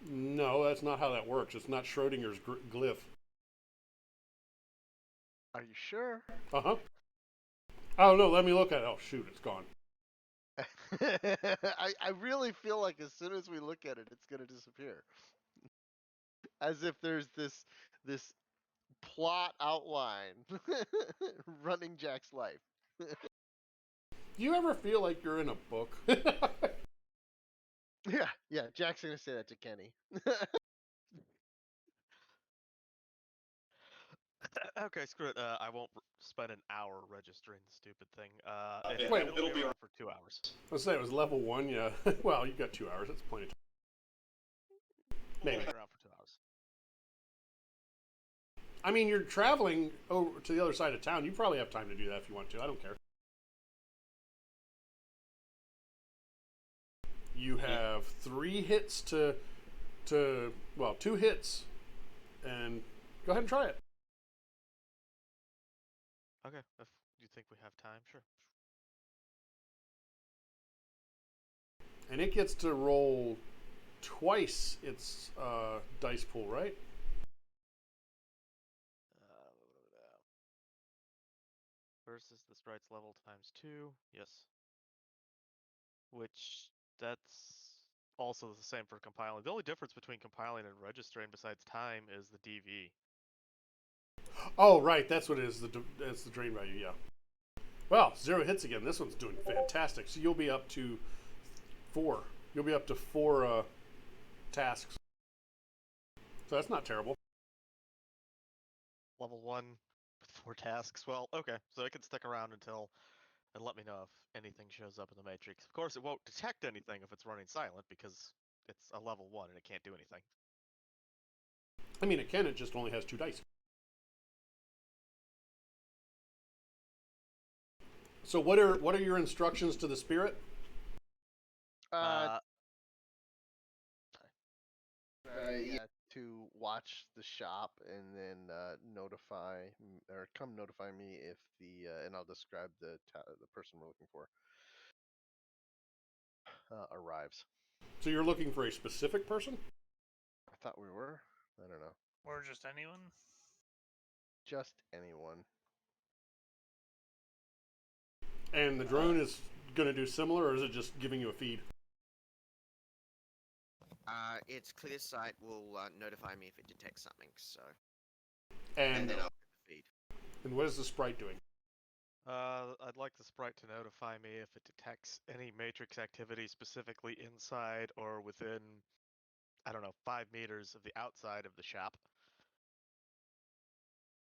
No, that's not how that works. It's not Schrodinger's glyph. Are you sure? Uh-huh. Oh, no, let me look at it. Oh, shoot, it's gone. I really feel like as soon as we look at it, it's going to disappear. As if there's this plot outline running Jack's life. Do you ever feel like you're in a book? Yeah, Jack's going to say that to Kenny. Okay, screw it. I won't spend an hour registering the stupid thing. Wait, it'll be around for 2 hours. Let's say it was level 1, yeah. Well, you got 2 hours. That's plenty of time. Maybe. It'll be around for 2 hours. I mean, you're traveling over to the other side of town. You probably have time to do that if you want to. I don't care. You have 3 hits well, 2 hits, and go ahead and try it. Okay, if you think we have time, sure. And it gets to roll twice its dice pool, right? Versus the sprite's level times 2, yes. Which, that's also the same for compiling. The only difference between compiling and registering besides time is the DV. Oh, right. That's what it is. That's the drain value, yeah. Well, 0 hits again. This one's doing fantastic. So you'll be up to 4. You'll be up to 4 tasks. So that's not terrible. Level 1 with 4 tasks. Well, okay, so it can stick around until and let me know if anything shows up in the matrix. Of course, it won't detect anything if it's running silent because it's a level 1 and it can't do anything. I mean, it can. It just only has 2 dice. So what are your instructions to the spirit? Yeah, to watch the shop and then come notify me if and I'll describe the person we're looking for arrives. So you're looking for a specific person? I thought we were. I don't know. Or just anyone? Just anyone. And the drone is going to do similar, or is it just giving you a feed? Its clear sight will notify me if it detects something. So, And then I'll feed. and what is the sprite doing? I'd like the sprite to notify me if it detects any matrix activity specifically inside or within, I don't know, 5 meters of the outside of the shop.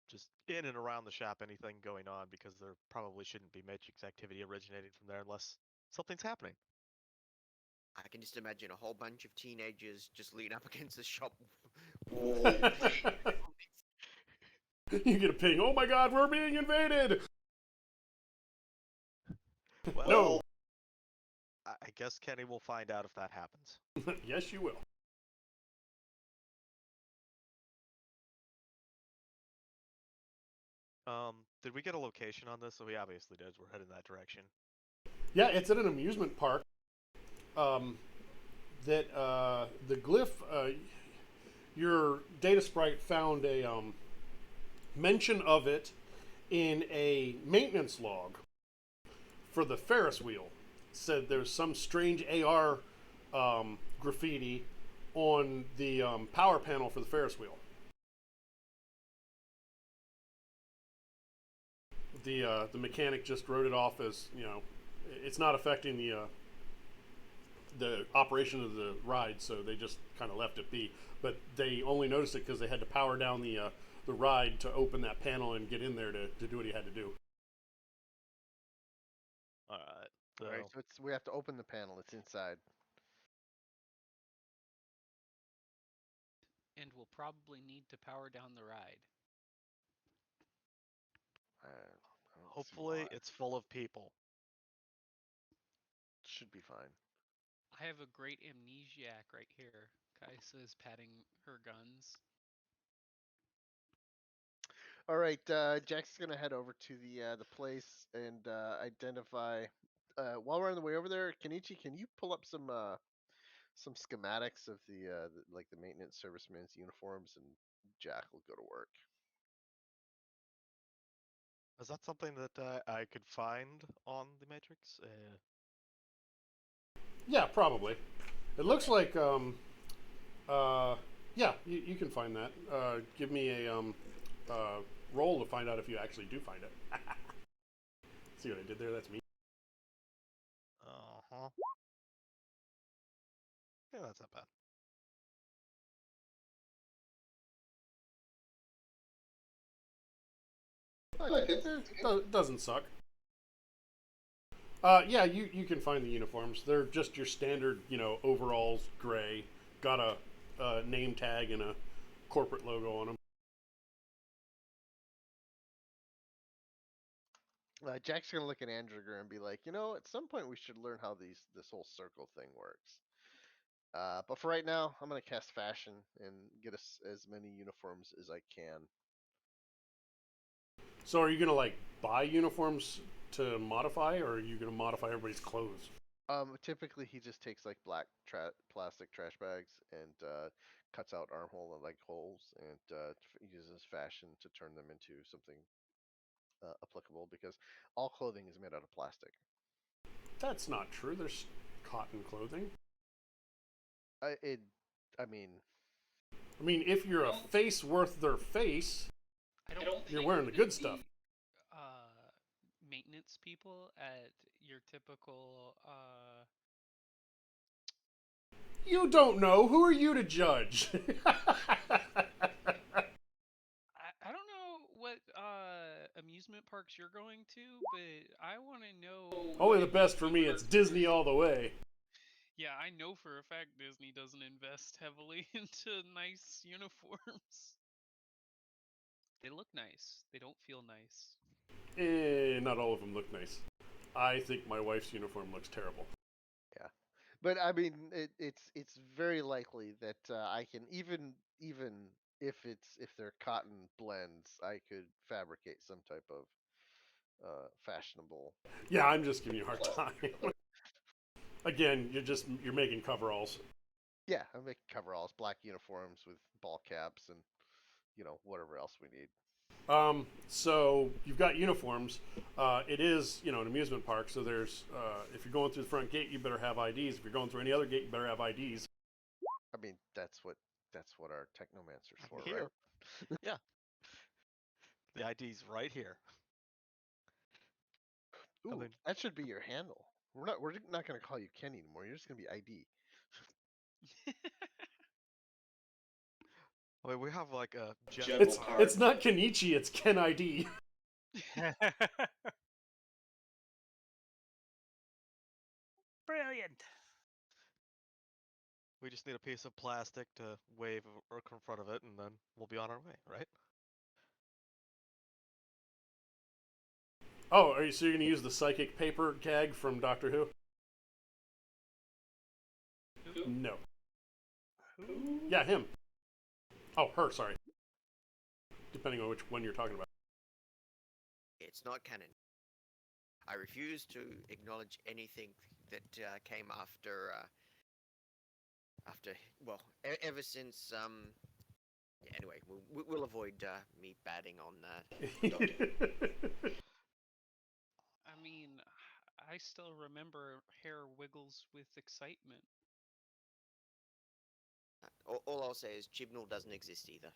Just in and around the shop, anything going on, because there probably shouldn't be matrix activity originating from there unless something's happening. I can just imagine a whole bunch of teenagers just lean up against the shop wall. You get a ping. Oh my God, we're being invaded. Well, No. I guess Kenny will find out if that happens. Yes, you will. Did we get a location on this? So we obviously did. We're heading that direction. Yeah, it's at an amusement park. That the glyph, your data sprite found a mention of it in a maintenance log for the Ferris wheel. Said there's some strange AR graffiti on the power panel for the Ferris wheel. The mechanic just wrote it off as, it's not affecting the operation of the ride, so they just kind of left it be. But they only noticed it because they had to power down the ride to open that panel and get in there to do what he had to do. All right. So, All right, so we have to open the panel. It's inside. And we'll probably need to power down the ride. I don't see hopefully why. it's full of people. Should be fine. I have a great amnesiac right here. Kaisa is patting her guns. All right, Jack's gonna head over to the place and identify. While we're on the way over there, Kenichi, can you pull up some schematics of like the maintenance servicemen's uniforms, and Jack will go to work. Is that something that I could find on the Matrix? Yeah, probably. It looks like yeah, you can find that. Give me a roll to find out if you actually do find it. See what I did there? That's me. Uh-huh. Yeah, that's not bad. It doesn't suck. Yeah, you can find the uniforms. They're just your standard, overalls, gray. Got a name tag and a corporate logo on them. Jack's gonna look at Andriger and be like, at some point we should learn how this whole circle thing works. But for right now, I'm gonna cast fashion and get us as many uniforms as I can. So are you gonna buy uniforms to modify, or are you gonna modify everybody's clothes? Typically he just takes like black plastic trash bags and cuts out armhole and leg holes and uses fashion to turn them into something applicable because all clothing is made out of plastic. That's not true. There's cotton clothing. I it, I mean, if you're a face worth their face, I don't you're think wearing the good stuff. Maintenance people at your typical You don't know. Who are you to judge? I don't know what amusement parks you're going to, but I want to know. Only the best for me. It's Disney all the way. Yeah, I know for a fact Disney doesn't invest heavily into nice uniforms. They look nice. They don't feel nice. Not all of them look nice. I think my wife's uniform looks terrible. yeah. But I mean, it's very likely that I can even if they're cotton blends, I could fabricate some type of fashionable. Yeah, I'm just giving you a hard time. Again, you're making coveralls. Yeah, I'm making coveralls, black uniforms with ball caps, and whatever else we need. So you've got uniforms. It is, an amusement park. So there's, if you're going through the front gate, you better have IDs. If you're going through any other gate, you better have IDs. I mean, that's what our technomancer's I'm for, here. right? Yeah. The ID's right here. I Ooh, mean, that should be your handle. We're not gonna call you Kenny anymore. You're just gonna be ID. we have like a general General It's card. it's not Kenichi, it's Ken ID. Brilliant. We just need a piece of plastic to wave or in front of it, and then we'll be on our way, right? Oh, so you're gonna use the psychic paper gag from Doctor Who? Who? No. Who? Yeah, him. Oh, her. Sorry. Depending on which one you're talking about. It's not canon. I refuse to acknowledge anything that came after well, ever since yeah, anyway, we'll avoid me batting on I mean, I still remember hair wiggles with excitement. all I'll say is Chibnall doesn't exist either.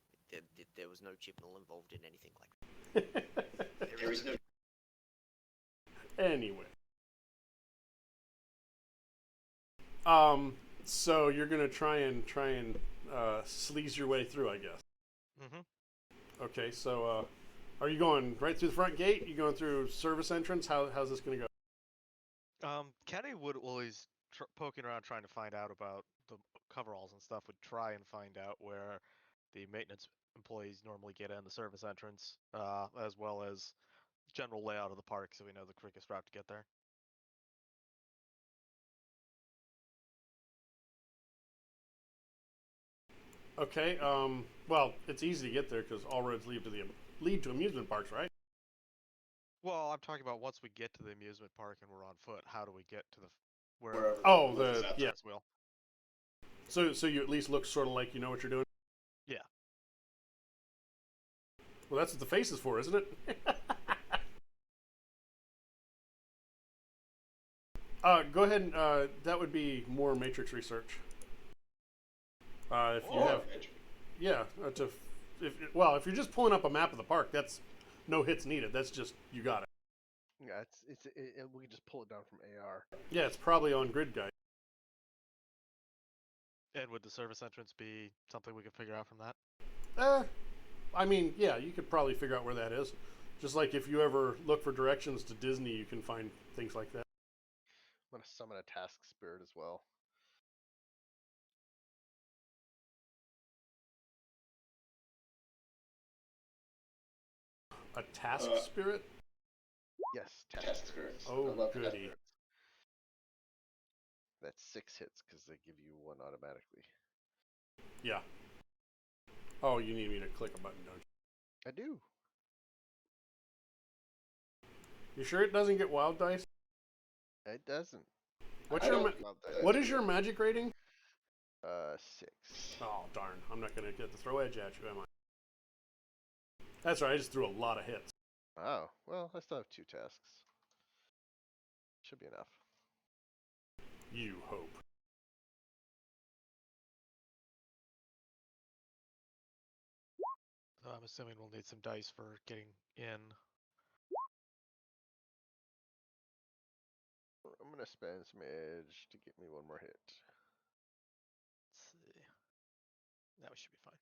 There was no Chibnall involved in anything like that. There is no. Anyway. So you're gonna try and sleaze your way through, I guess. Mm-hmm. Okay, so are you going right through the front gate? You going through service entrance? How's this gonna go? Kenny would always poking around trying to find out about the coveralls and stuff. Would try and find out where the maintenance employees normally get in the service entrance, as well as general layout of the park, so we know the quickest route to get there. Okay. Well, it's easy to get there because all roads lead to amusement parks, right? Well, I'm talking about once we get to the amusement park and we're on foot. How do we get to the Wherever. Oh, the yeah. Ferris wheel? So you at least look sort of like you know what you're doing. Yeah. Well, that's what the face is for, isn't it? Go ahead and that would be more matrix research. If you have, yeah, if you're just pulling up a map of the park, that's no hits needed. That's just you got it. Yeah, we can just pull it down from AR. Yeah, it's probably on Grid Guide. And would the service entrance be something we could figure out from that? I mean, yeah, you could probably figure out where that is. Just like if you ever look for directions to Disney, you can find things like that. I'm gonna summon a task spirit as well. A task spirit? Yes, Task spirits. I Oh, love task goody. spirits. That's 6 hits because they give you 1 automatically. Yeah. Oh, you need me to click a button, don't you? I do. You sure it doesn't get wild dice? It doesn't. What's I your don't- what is your magic rating? 6. Oh, darn. I'm not going to get the throw edge at you, am I? That's right. I just threw a lot of hits. Oh, well, I still have 2 tasks. Should be enough. You hope. So I'm assuming we'll need some dice for getting in. I'm gonna spend some edge to get me 1 more hit. Let's see. That should be fine.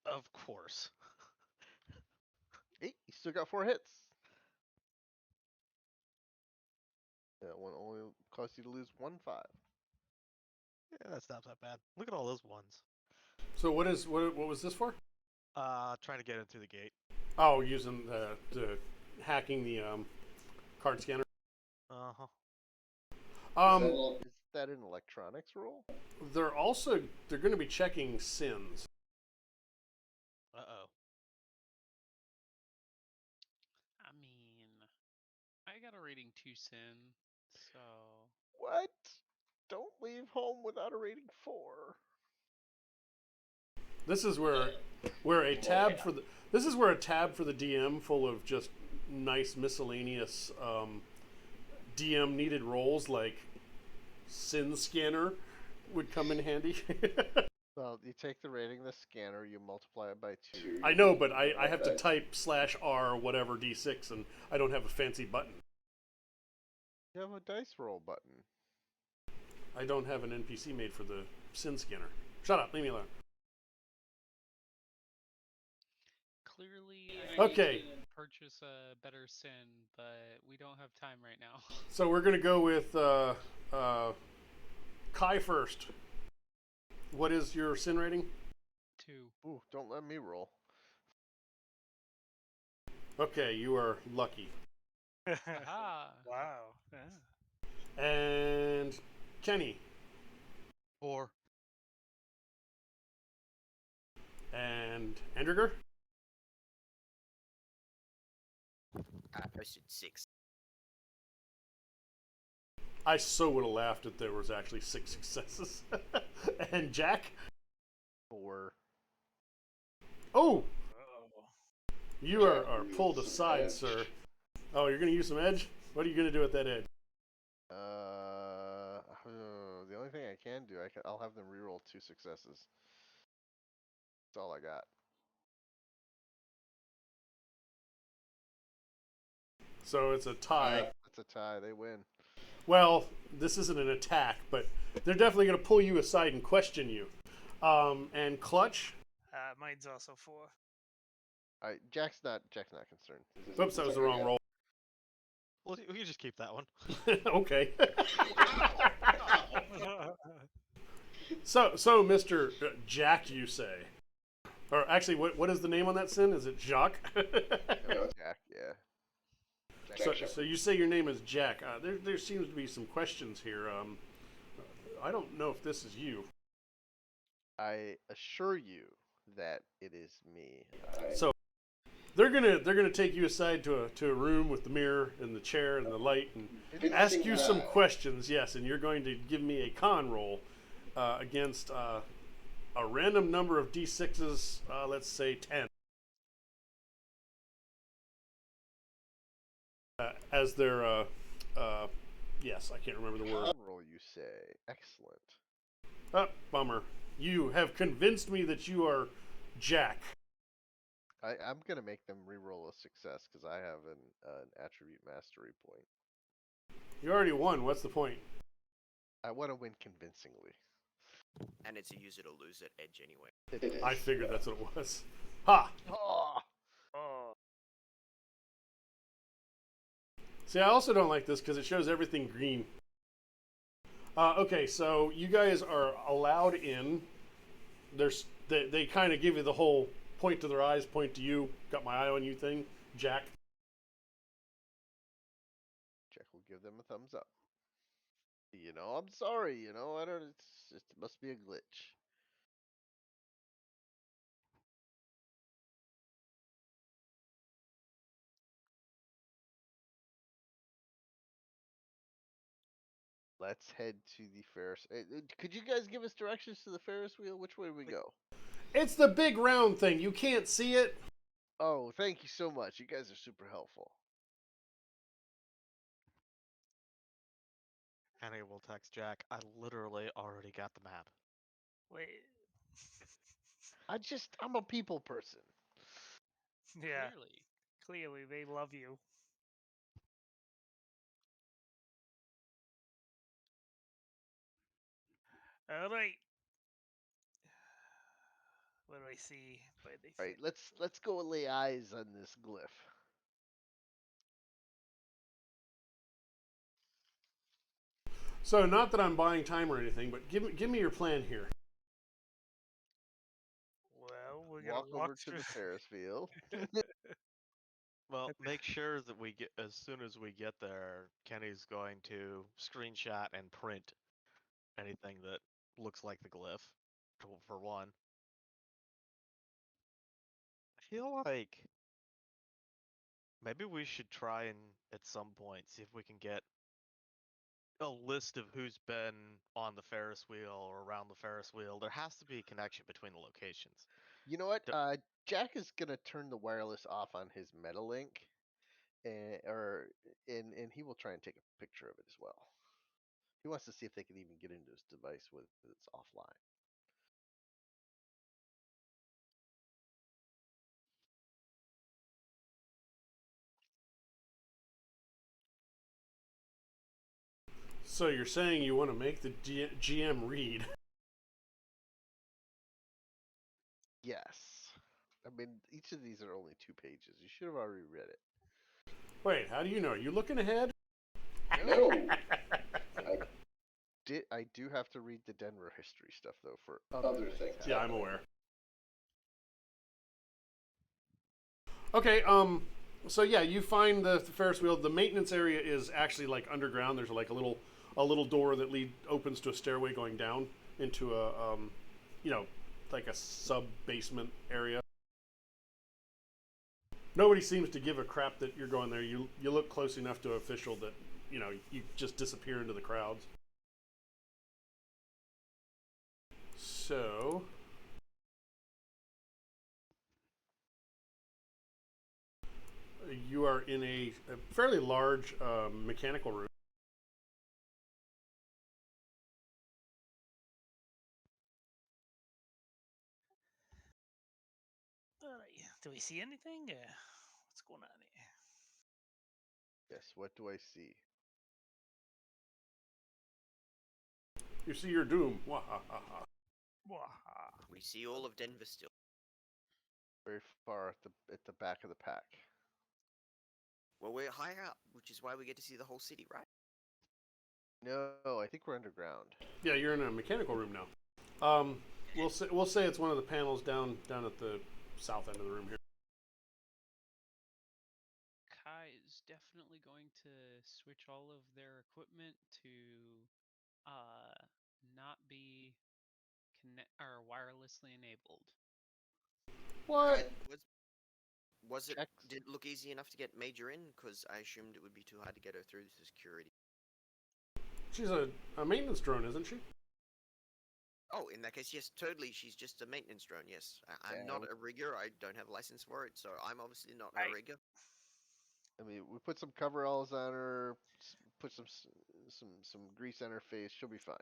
Of course. Hey, you still got 4 hits. That one only costs you to lose 1/5. Yeah, that's not that bad. Look at all those ones. So what was this for? Trying to get in through the gate. Oh, using the hacking the card scanner. Uh-huh. Um, Is that an electronics roll? they're going to be checking sins. Uh-oh. I mean, I got a rating 2 sin, so What? Don't leave home without a rating 4. This is where where a tab for the this is where a tab for the DM full of just nice miscellaneous DM needed roles like Sin Scanner would come in handy. Well, you take the rating of the scanner, you multiply it by 2. I know, but I have to type /R whatever D6, and I don't have a fancy button. You have a dice roll button. I don't have an NPC made for the Sin Scanner. Shut up, leave me alone. Clearly, I Okay. need to purchase a better sin, but we don't have time right now. So we're gonna go with Kai first. What is your sin rating? 2. Ooh, don't let me roll. Okay, you are lucky. Aha! Wow. Yeah. And Kenny 4. and Andriger. I posted 6. I so would have laughed if there was actually 6 successes. And Jack. 4. Oh, Oh. you are pulled aside, sir. Oh, you're gonna use some edge. What are you gonna do with that edge? The only thing I can do, I'll have them reroll 2 successes. That's all I got. So it's a tie. That's a tie. They win. Well, this isn't an attack, but they're definitely gonna pull you aside and question you. And Clutch. Mine's also 4. All right, Jack's not concerned. Oops, that was the wrong roll. Well, we can just keep that one. Okay. So, Mr. Jack, you say, or actually, what is the name on that sin? Is it Jacques? Jack, yeah. So you say your name is Jack. There seems to be some questions here. I don't know if this is you. I assure you that it is me. So they're gonna take you aside to a room with the mirror and the chair and the light and ask you some questions. Yes, and you're going to give me a con roll against a random number of d6s. Let's say 10. As their yes, I can't remember the word. Roll, you say. Excellent. Bummer. You have convinced me that you are Jack. I'm gonna make them re-roll a success because I have an attribute mastery point. You already won. What's the point? I want to win convincingly. And it's a use it or lose it edge anyway. I figured that's what it was. Ha! Oh, Oh. See, I also don't like this because it shows everything green. Okay, so you guys are allowed in. They kind of give you the whole point to their eyes, point to you, got my eye on you thing, Jack. Jack will give them a thumbs up. I'm sorry. I don't. It must be a glitch. Let's head to the Ferris. Could you guys give us directions to the Ferris wheel? Which way do we go? It's the big round thing. You can't see it. Oh, thank you so much. You guys are super helpful. Kenny will text Jack. I literally already got the map. Wait. I'm a people person. Yeah. Clearly. Clearly, they love you. All right. What do I see? All right, let's go and lay eyes on this glyph. So, not that I'm buying time or anything, but give me your plan here. Well, we're gonna Walk over to the Ferris wheel. Well, make sure that we get as soon as we get there, Kenny's going to screenshot and print anything that looks like the glyph, for one. I feel like maybe we should try and at some point see if we can get a list of who's been on the Ferris wheel or around the Ferris wheel. There has to be a connection between the locations. You know what? D- Jack is gonna turn the wireless off on his Metalink, and he will try and take a picture of it as well. He wants to see if they can even get into his device with it's offline. So you're saying you want to make the GM read? Yes. I mean, each of these are only 2 pages. You should have already read it. Wait, how do you know? You looking ahead? No. I do have to read the Denver history stuff though for Other things. Yeah, I'm aware. Okay, so yeah, you find the Ferris wheel. The maintenance area is actually like underground. There's like a little door that opens to a stairway going down into a you know, like a sub basement area. Nobody seems to give a crap that you're going there. You look close enough to an official that you just disappear into the crowds. So you are in a fairly large mechanical room. Alright, do we see anything? What's going on here? Yes. What do I see? You see your doom. Wahahaha. Waha. We see all of Denver still. Very far at the back of the pack. Well, we're higher up, which is why we get to see the whole city, right? No, I think we're underground. Yeah, you're in a mechanical room now. We'll say it's one of the panels down at the south end of the room here. Kai is definitely going to switch all of their equipment to uh, not be or wirelessly enabled. What? Was it? Checks. Did it look easy enough to get Major in? Because I assumed it would be too hard to get her through the security. She's a maintenance drone, isn't she? Oh, in that case, yes, totally. She's just a maintenance drone. Yes, I'm Yeah, not a rigger. I don't have a license for it, so I'm obviously not her rigger. I mean, we put some coveralls on her, put some grease on her face. She'll be fine.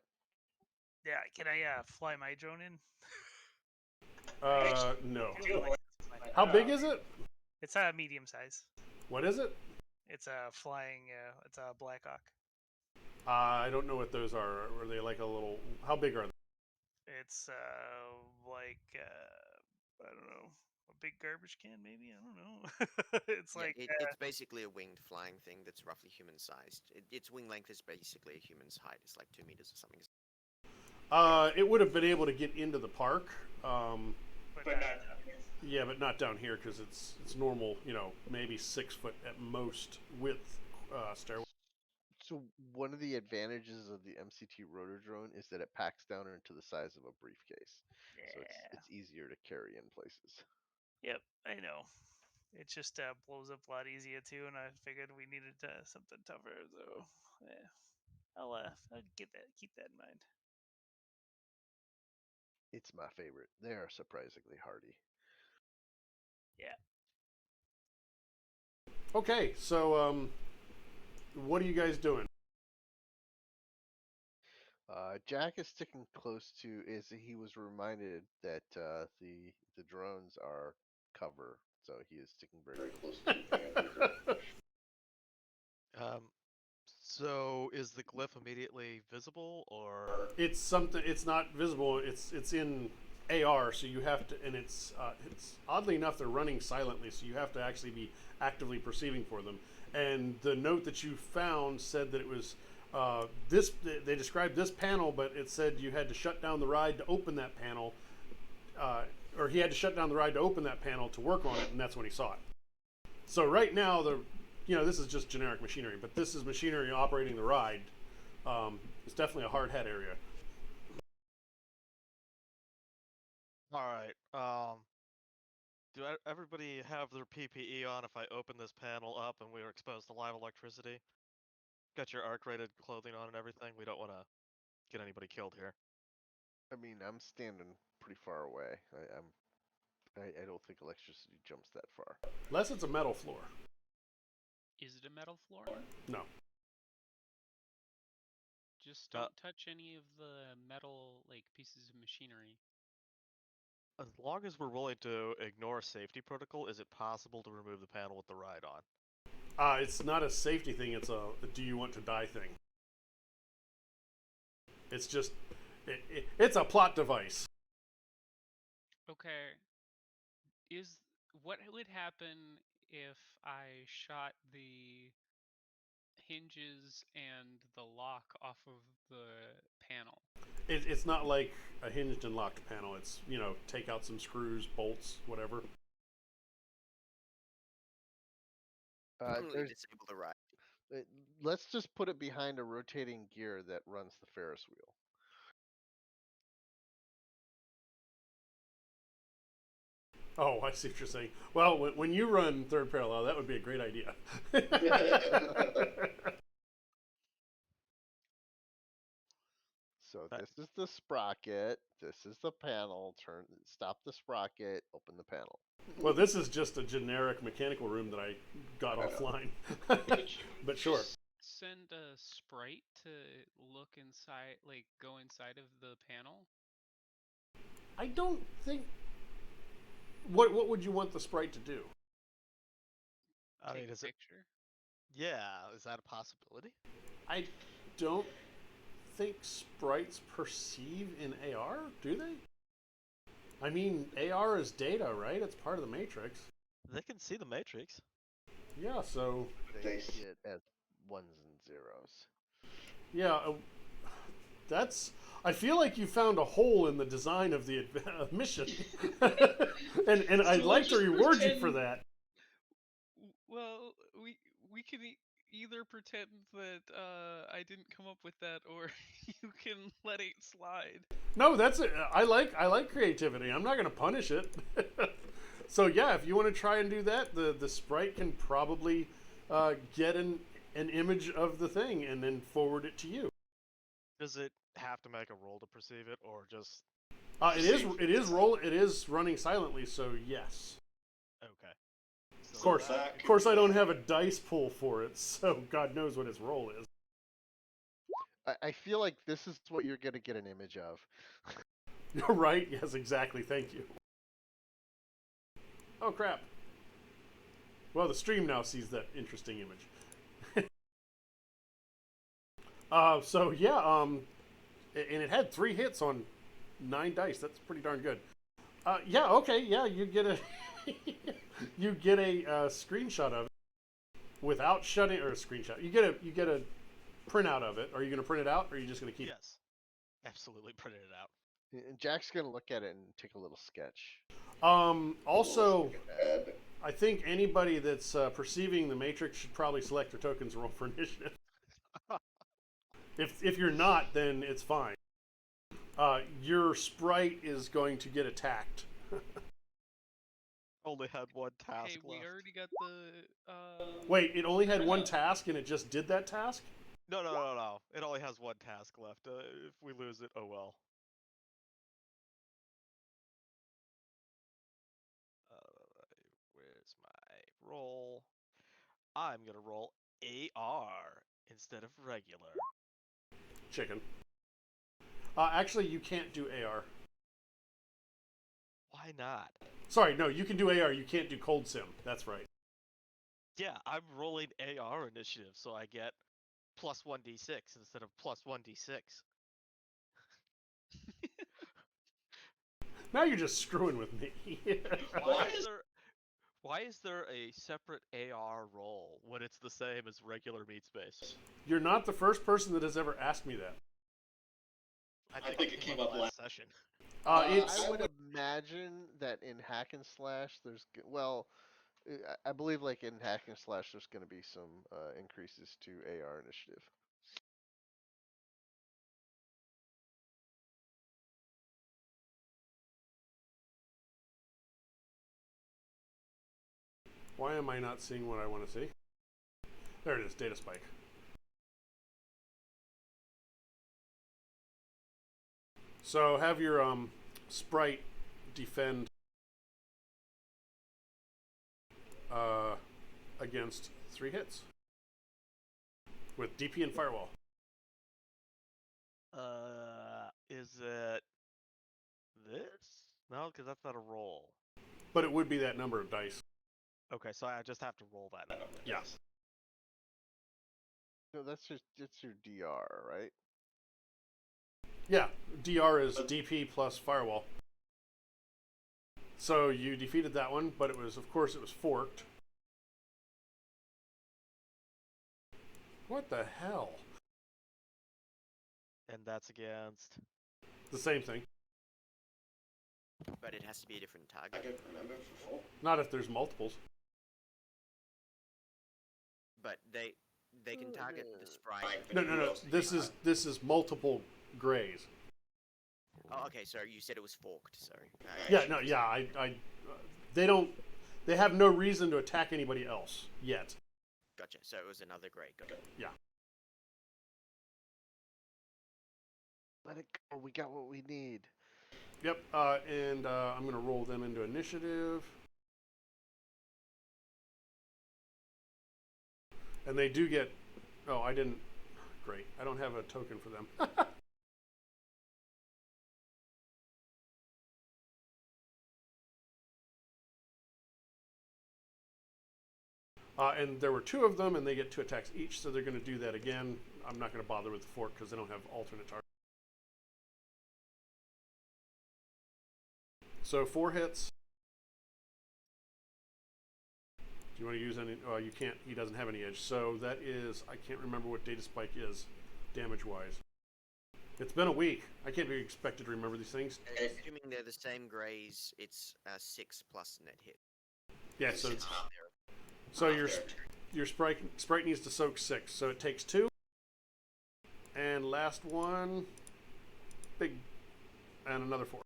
Yeah, can I fly my drone in? No. Fine. How big is it? It's a medium size. What is it? It's a flying. It's a Blackhawk. I don't know what those are. Are they like a little? How big are they? It's like I don't know, a big garbage can maybe. I don't know. It's Yeah, like it's basically a winged flying thing that's roughly human sized. Its wing length is basically a human's height. It's like 2 meters or something. It would have been able to get into the park. but But not not down here. Yeah, but not down here because it's normal. Maybe 6 foot at most width stairway. So one of the advantages of the MCT rotor drone is that it packs down into the size of a briefcase, so yeah. it's easier to carry in places. Yep, I know. It just blows up a lot easier too, and I figured we needed something tougher. So yeah, I'll get that. Keep that in mind. It's my favorite. They are surprisingly hardy. Yeah. Okay, so what are you guys doing? Jack is sticking close to. Is he was reminded that the drones are cover, so he is sticking very Very close. close to Um, so is the glyph immediately visible, or It's something. It's not visible. It's in AR, so you have to, and it's oddly enough they're running silently, so you have to actually be actively perceiving for them. And the note that you found said that it was this. They described this panel, but it said you had to shut down the ride to open that panel, or he had to shut down the ride to open that panel to work on it, and that's when he saw it. So right now this is just generic machinery, but this is machinery operating the ride. It's definitely a hard hat area. all right? Do everybody have their PPE on if I open this panel up and we are exposed to live electricity? Got your arc-rated clothing on and everything. We don't want to get anybody killed here. I mean, I'm standing pretty far away. I'm I don't think electricity jumps that far. Unless it's a metal floor. Is it a metal floor? No. Just don't touch any of the metal like pieces of machinery. As long as we're willing to ignore safety protocol, is it possible to remove the panel with the ride on? It's not a safety thing. It's a do you want to die thing. It's just it's a plot device. Okay. What would happen if I shot the hinges and the lock off of the panel? It's not like a hinged and locked panel. It's, take out some screws, bolts, whatever. Permanently There's, disable the ride. let's just put it behind a rotating gear that runs the Ferris wheel. Oh, I see what you're saying. Well, when you run third parallel, that would be a great idea. So this is the sprocket. This is the panel. Stop the sprocket. Open the panel. Well, this is just a generic mechanical room that I got offline. But sure. Send a sprite to look inside, like go inside of the panel. I don't think. What would you want the sprite to do? I Take mean, a is it? picture. Yeah, is that a possibility? I don't think sprites perceive in AR, do they? I mean, AR is data, right? It's part of the matrix. They can see the matrix. Yeah, so They see it as ones and zeros. yeah, that's. I feel like you found a hole in the design of the mission, and I'd So like to just reward you pretend- for that. Well, we can either pretend that I didn't come up with that, or you can let it slide. No, that's it. I like creativity. I'm not going to punish it. So yeah, if you want to try and do that, the sprite can probably get an image of the thing and then forward it to you. Does it have to make a roll to perceive it, or just It is running silently. So yes. okay? Of course, I don't have a dice pool for it, so God knows what its roll is. I feel like this is what you're gonna get an image of. Right? Yes, exactly. Thank you. Oh crap. Well, the stream now sees that interesting image. So yeah, and it had 3 hits on 9 dice. That's pretty darn good. Yeah, okay, yeah, you get a you get a screenshot of it without shutting, or a screenshot. You get a printout of it. Are you going to print it out, or are you just going to keep Yes, absolutely printed it out. And Jack's gonna look at it and take a little sketch. it? Also, I think anybody that's perceiving the matrix should probably select their tokens and roll for initiative. If you're not, then it's fine. Your sprite is going to get attacked. Only had one task Hey, we left. already got the. Wait, it only had one task and it just did that task? No. It only has one task left. If we lose it, oh well. Where's my roll? I'm gonna roll AR instead of regular. Chicken. Actually, you can't do AR. Why not? Sorry, no, you can do AR. You can't do cold sim. That's right. Yeah, I'm rolling AR initiative, so I get plus 1d6 instead of plus 1d6. Now you're just screwing with me. Why is there a separate AR roll when it's the same as regular meat space? You're not the first person that has ever asked me that. I think it came up last session. It's I would imagine that in hack and slash, I believe like in hack and slash, there's going to be some increases to AR initiative. Why am I not seeing what I want to see? There it is, data spike. So have your sprite defend against 3 hits with DP and Firewall. Is it this? No, because that's not a roll. But it would be that number of dice. Okay, so I just have to roll that number. Yeah. No, that's your DR, right? Yeah, DR is DP plus Firewall. So you defeated that one, but it was, of course, it was forked. What the hell? And that's against. The same thing. But it has to be a different I target. don't remember before. Not if there's multiples. But they can target the sprite. No. This is multiple grays. Oh, okay. So you said it was forked. Sorry. Yeah, no, yeah. They don't. They have no reason to attack anybody else yet. Gotcha. So it was another gray. Got it. Yeah. Let it go. We got what we need. Yep. And I'm gonna roll them into initiative. And they do get. Oh, I didn't. Great. I don't have a token for them. And there were 2 of them, and they get 2 attacks each, so they're going to do that again. I'm not going to bother with the fork because they don't have alternate targets. So 4 hits. Do you want to use any? Oh, you can't. He doesn't have any edge. So that is. I can't remember what Data Spike is, damage-wise. It's been a week. I can't be expected to remember these things. Assuming they're the same grays, it's 6 plus net hit. Yeah. So It's not there. so your sprite needs to soak 6. So it takes 2. And last one, big, and another 4.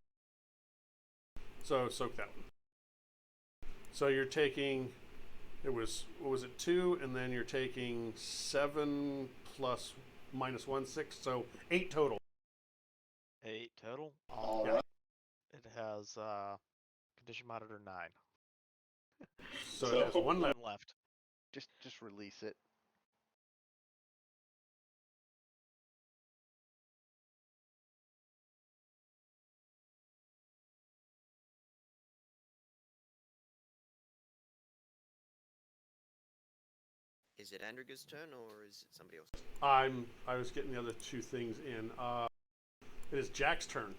So soak that one. So you're taking. It was, what was it, 2, and then you're taking 7 plus minus 1, 6, so 8 total. 8 total. All Yeah. right. It has condition monitor 9. So it has 1 One left. left. Just release it. Is it Andriga's turn or is it somebody else? I was getting the other 2 things in. It is Jack's turn.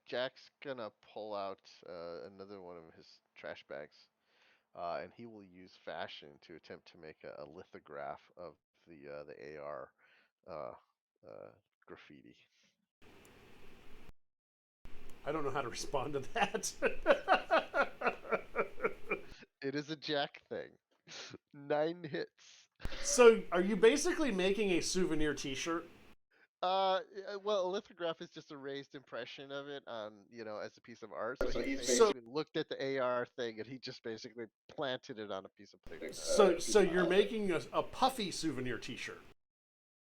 Jack's gonna pull out another one of his trash bags, and he will use fashion to attempt to make a lithograph of the AR graffiti. I don't know how to respond to that. It is a Jack thing. 9 hits. So are you basically making a souvenir T-shirt? Well, a lithograph is just a raised impression of it on, as a piece of art. So So he he's basically looked at the AR thing and he just basically planted it on a piece of paper. So you're making a puffy souvenir T-shirt.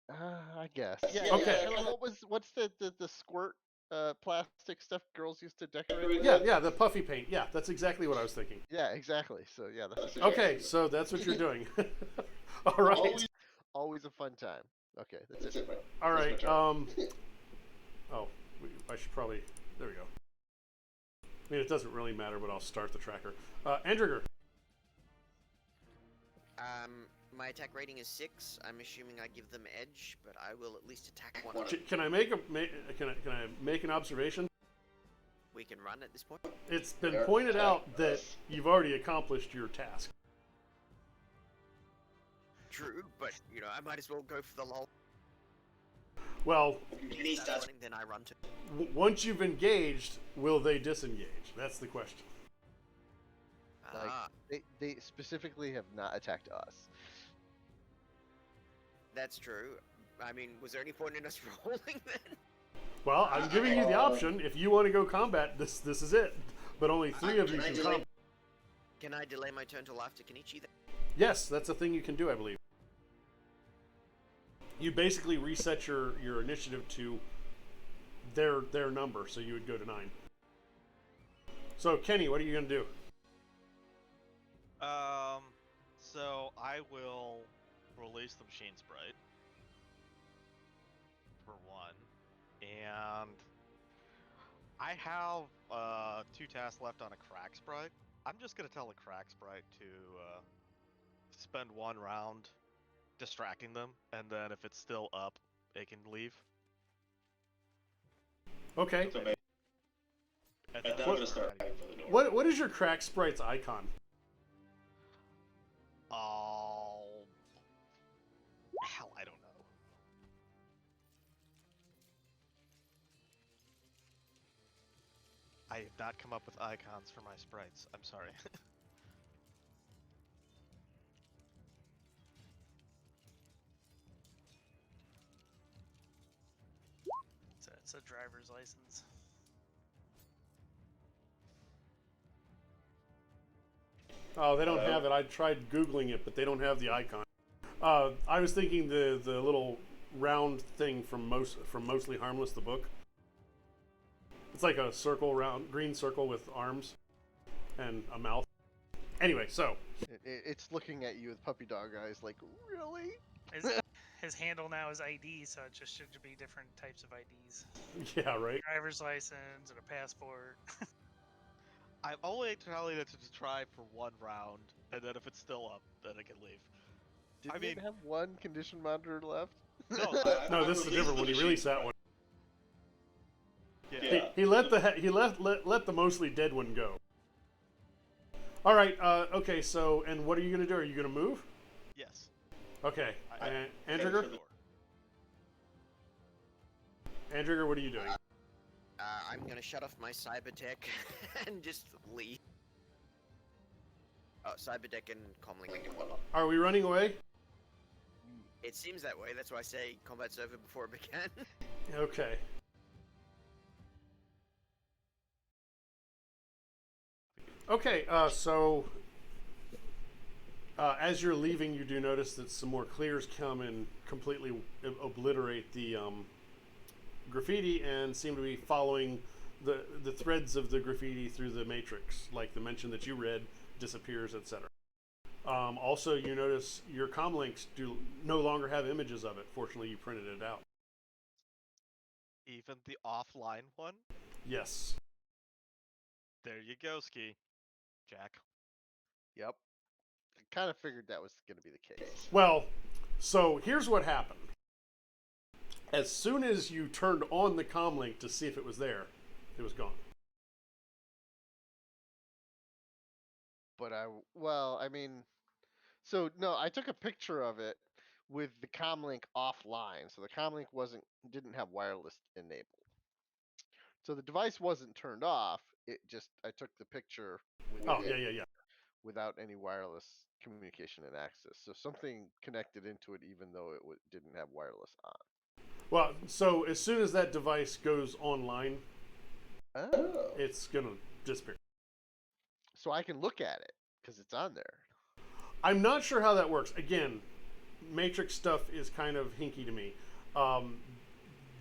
I guess. Yeah. Okay. Yeah. What's the squirt plastic stuff girls used to decorate with? Yeah, the puffy paint. Yeah, that's exactly what I was thinking. Yeah, exactly. So yeah, that's Okay, so that's what you're doing. All right. always a fun time. Okay, that's it. All right. I should probably. There we go. I mean, it doesn't really matter, but I'll start the tracker. Andriger. My attack rating is 6. I'm assuming I give them edge, but I will at least attack one of them. Can I make an observation? We can run at this point. It's been pointed out that you've already accomplished your task. True, but I might as well go for the lull. Well, He's That's done. running, then I run to. once you've engaged, will they disengage? That's the question. Ah, They specifically have not attacked us. that's true. I mean, was there any point in us rolling then? Well, I'm giving you the option. If you want to go combat, this is it. But only 3 of you Can I can delay- combat. Can I delay my turn till after Kenichi then? Yes, that's a thing you can do, I believe. You basically reset your initiative to their number, so you would go to 9. So, Kenny, what are you going to do? So I will release the machine sprite for one, and I have 2 tasks left on a crack sprite. I'm just gonna tell the crack sprite to spend 1 round distracting them, and then if it's still up, it can leave. Okay. So maybe, And and then I'm gonna start heading for the door. What is your crack sprite's icon? Oh, hell, I don't know. I have not come up with icons for my sprites. I'm sorry. It's a driver's license. Oh, they don't have it. I tried Googling it, but they don't have the icon. I was thinking the little round thing from Mostly Harmless, the book. It's like a circle, green circle with arms and a mouth. Anyway, so It's looking at you with puppy dog eyes, like, really? His handle now is ID, so it just should be different types of IDs. yeah, right. Driver's license and a passport. I'm only telling it to try for 1 round, and then if it's still up, then it can leave. Didn't I mean- it have one condition monitor left? No, No, this is a different one. He released that one. yeah. He let the mostly dead one go. All right. Okay. So, and what are you gonna do? Are you gonna move? Yes. Okay. I- Andriger? the- Andriger, what are you doing? I'm gonna shut off my cyber tech and just leave. Oh, cyber tech and comlink and whatnot. Are we running away? It seems that way. That's why I say combat's over before it began. Okay. Okay, so as you're leaving, you do notice that some more clears come and completely obliterate the graffiti and seem to be following the threads of the graffiti through the matrix, like the mention that you read disappears, etc. Also, you notice your comlinks do no longer have images of it. Fortunately, you printed it out. Even the offline one? Yes. There you go, Ski. Jack. Yep. I kind of figured that was going to be the case. Well, so here's what happened. As soon as you turned on the comlink to see if it was there, it was gone. But I mean, so no, I took a picture of it with the comlink offline, so the comlink didn't have wireless enabled. So the device wasn't turned off. I took the picture with Oh, yeah. without any wireless communication and access. So something connected into it, even though it didn't have wireless on. Well, so as soon as that device goes online, Oh. it's gonna disappear. So I can look at it because it's on there. I'm not sure how that works. Again, Matrix stuff is kind of hinky to me.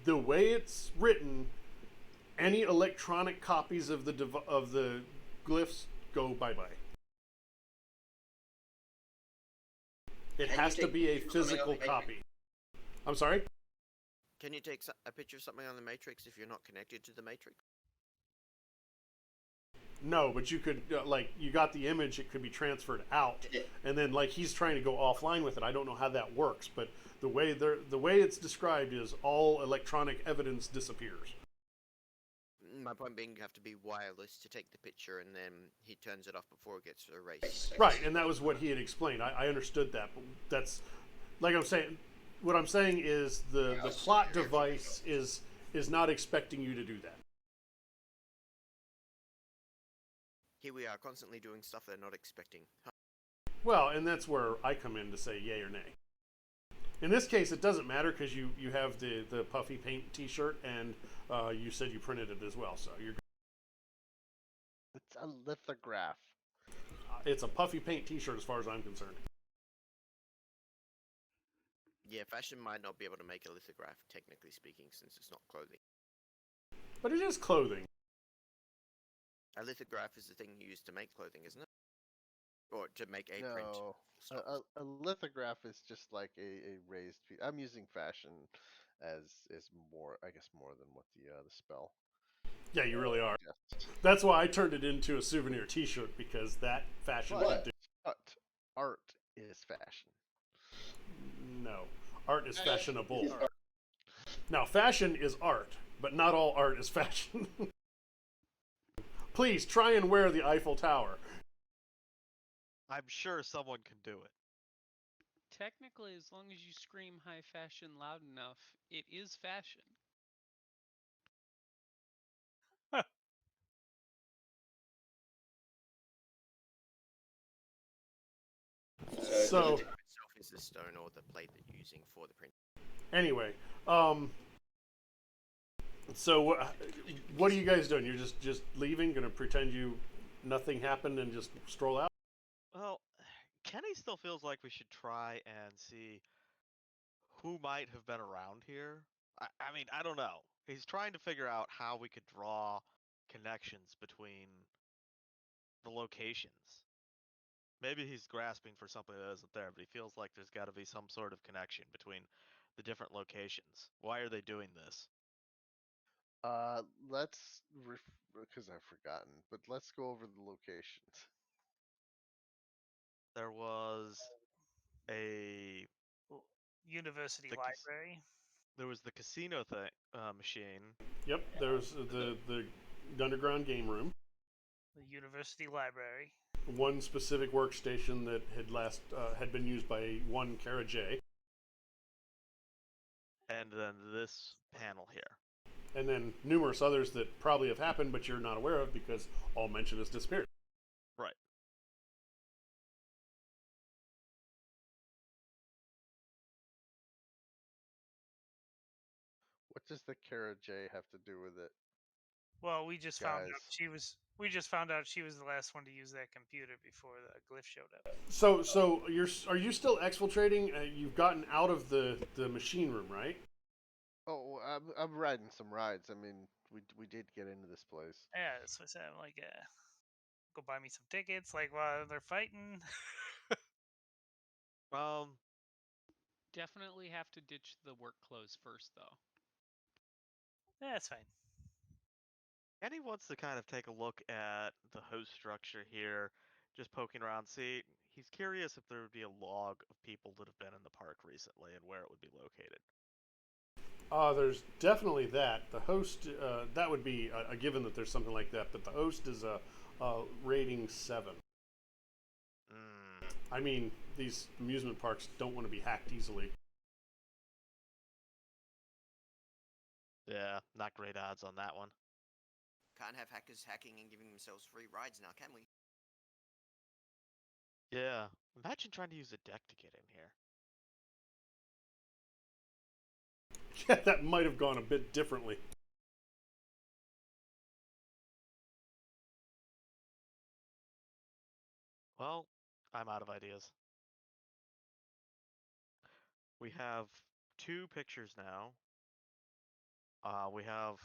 The way it's written, any electronic copies of the glyphs go bye-bye. It Can you has to take be a pictures of something physical on the copy. I'm sorry? Can you take a picture of something on the Matrix if you're not connected to the Matrix? No, but you could, you got the image, it could be transferred out. Yeah. And then, he's trying to go offline with it. I don't know how that works, but the way it's described is all electronic evidence disappears. My point being, you have to be wireless to take the picture, and then he turns it off before it gets erased. Right, and that was what he had explained. I understood that, but that's, like I'm saying, what I'm saying is the plot device is not expecting you to do that. Here we are, constantly doing stuff they're not expecting. Well, and that's where I come in to say yay or nay. In this case, it doesn't matter because you have the puffy paint T-shirt, and you said you printed it as well, so you're. It's a lithograph. It's a puffy paint T-shirt as far as I'm concerned. Yeah, fashion might not be able to make a lithograph, technically speaking, since it's not clothing. But it is clothing. A lithograph is the thing you use to make clothing, isn't it? or to make a print. No, Stop. a lithograph is just like a raised piece. I'm using fashion as is more, I guess, more than what the spell. Yeah, you really are. Yes. That's why I turned it into a souvenir T-shirt because that fashion can But do. but art is fashion. No, art is fashionable. Is art. Now, fashion is art, but not all art is fashion. Please try and wear the Eiffel Tower. I'm sure someone can do it. Technically, as long as you scream high fashion loud enough, it is fashion. So The itself is the stone or the plate that you're using for the print. anyway, so what are you guys doing? You're just leaving, gonna pretend you nothing happened and just stroll out? Well, Kenny still feels like we should try and see who might have been around here. I mean, I don't know. He's trying to figure out how we could draw connections between the locations. Maybe he's grasping for something that isn't there, but he feels like there's got to be some sort of connection between the different locations. Why are they doing this? Let's because I've forgotten, but let's go over the locations. There was a University the library. there was the casino thing machine, Yep, there's the underground game room. The university library. One specific workstation that had been used by one Kara J, and then this panel here. and then numerous others that probably have happened but you're not aware of because all mention has disappeared. Right. What does the Kara J have to do with it? Well, we just found out Guys. she was. We just found out she was the last one to use that computer before the glyph showed up. So are you still exfiltrating? You've gotten out of the machine room, right? Oh, I'm riding some rides. I mean, we did get into this place. Yeah, that's what I said. I'm like, go buy me some tickets. Like while they're fighting. Um, Definitely have to ditch the work clothes first, though. Yeah, that's fine. Kenny wants to kind of take a look at the host structure here, just poking around, see. He's curious if there would be a log of people that have been in the park recently and where it would be located. There's definitely that. The host, that would be a given that there's something like that, but the host is a rating 7. Mm, I mean, these amusement parks don't want to be hacked easily. yeah, not great odds on that one. Can't have hackers hacking and giving themselves free rides now, can we? Yeah, imagine trying to use a deck to get in here. Yeah, that might have gone a bit differently. Well, I'm out of ideas. We have 2 pictures now. We have.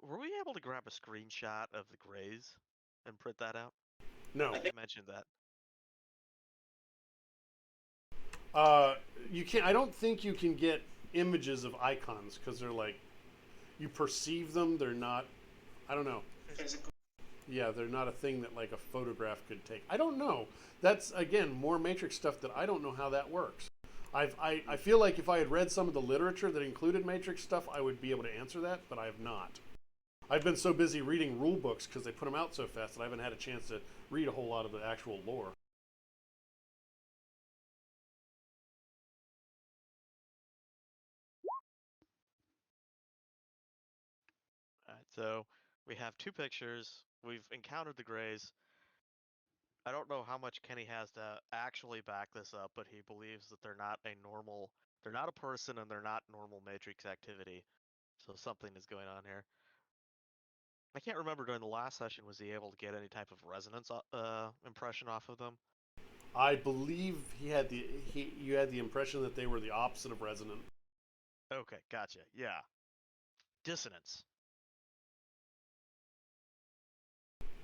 Were we able to grab a screenshot of the grays and print that out? No. I think you mentioned that. You can't. I don't think you can get images of icons because they're like, you perceive them. They're not. I don't know. Physical. Yeah, they're not a thing that like a photograph could take. I don't know. That's again more Matrix stuff that I don't know how that works. I feel like if I had read some of the literature that included Matrix stuff, I would be able to answer that, but I have not. I've been so busy reading rule books because they put them out so fast that I haven't had a chance to read a whole lot of the actual lore. Alright, so we have 2 pictures. We've encountered the grays. I don't know how much Kenny has to actually back this up, but he believes that they're not a person and they're not normal Matrix activity. So something is going on here. I can't remember during the last session, was he able to get any type of resonance impression off of them? I believe you had the impression that they were the opposite of resonant. Okay, gotcha. Yeah. Dissonance.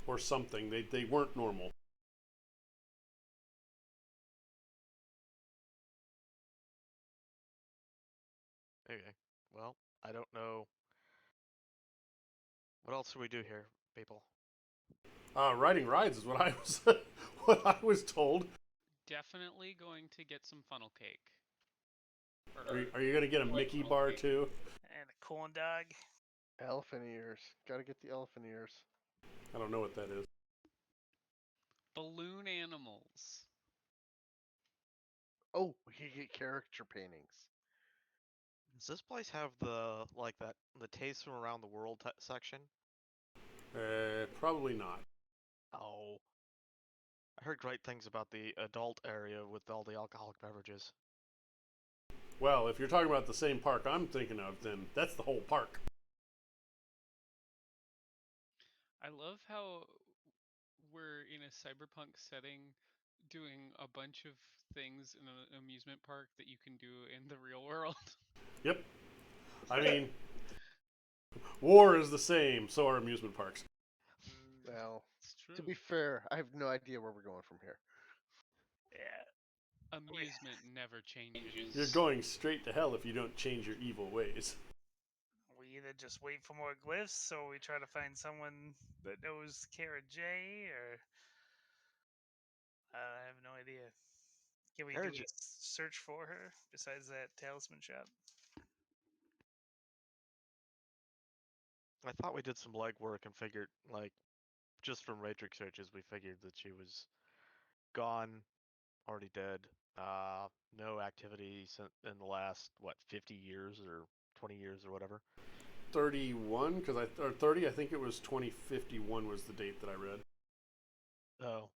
Or something. They weren't normal. I don't know. What else should we do here, people? Riding rides is what I was what I was told. Definitely going to get some funnel cake. Are you gonna get a Mickey bar too? And a corn dog. Elephant ears. Gotta get the elephant ears. I don't know what that is. Balloon animals. Oh, we can get character paintings. Does this place have the the taste from around the world section? Probably not. Oh, I heard great things about the adult area with all the alcoholic beverages. Well, if you're talking about the same park I'm thinking of, then that's the whole park. I love how we're in a cyberpunk setting doing a bunch of things in an amusement park that you can do in the real world. Yep. I mean, war is the same, so are amusement parks. Well, It's true. to be fair, I have no idea where we're going from here. Yeah. Amusement never changes. You're going straight to hell if you don't change your evil ways. We either just wait for more glyphs, or we try to find someone that knows Kara J, or I have no idea. Can we Kara do J- a search for her besides that talisman shop? I thought we did some legwork and figured, just from Matrix searches, we figured that she was gone, already dead. No activity in the last 50 years or 20 years or whatever. 31, or 30. I think it was 2051 was the date that I read. Oh.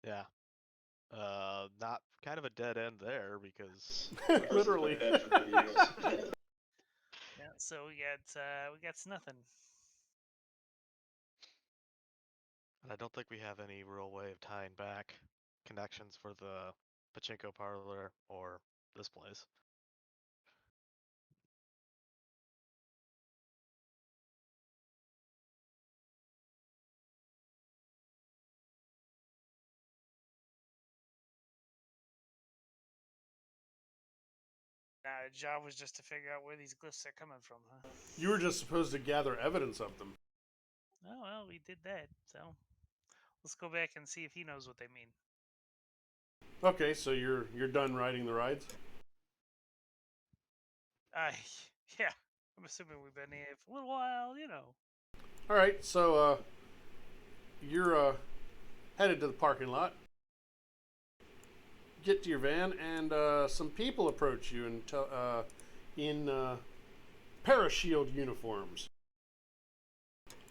Yeah. Not kind of a dead end there because Literally. Yeah. So we got nothing. and I don't think we have any real way of tying back connections for the pachinko parlor or this place. Our job was just to figure out where these glyphs are coming from, huh? You were just supposed to gather evidence of them. Oh well, we did that. So let's go back and see if he knows what they mean. Okay, so you're done riding the rides? Yeah. I'm assuming we've been here for a little while, you know. All right, so you're headed to the parking lot. Get to your van, and some people approach you and in parashield uniforms.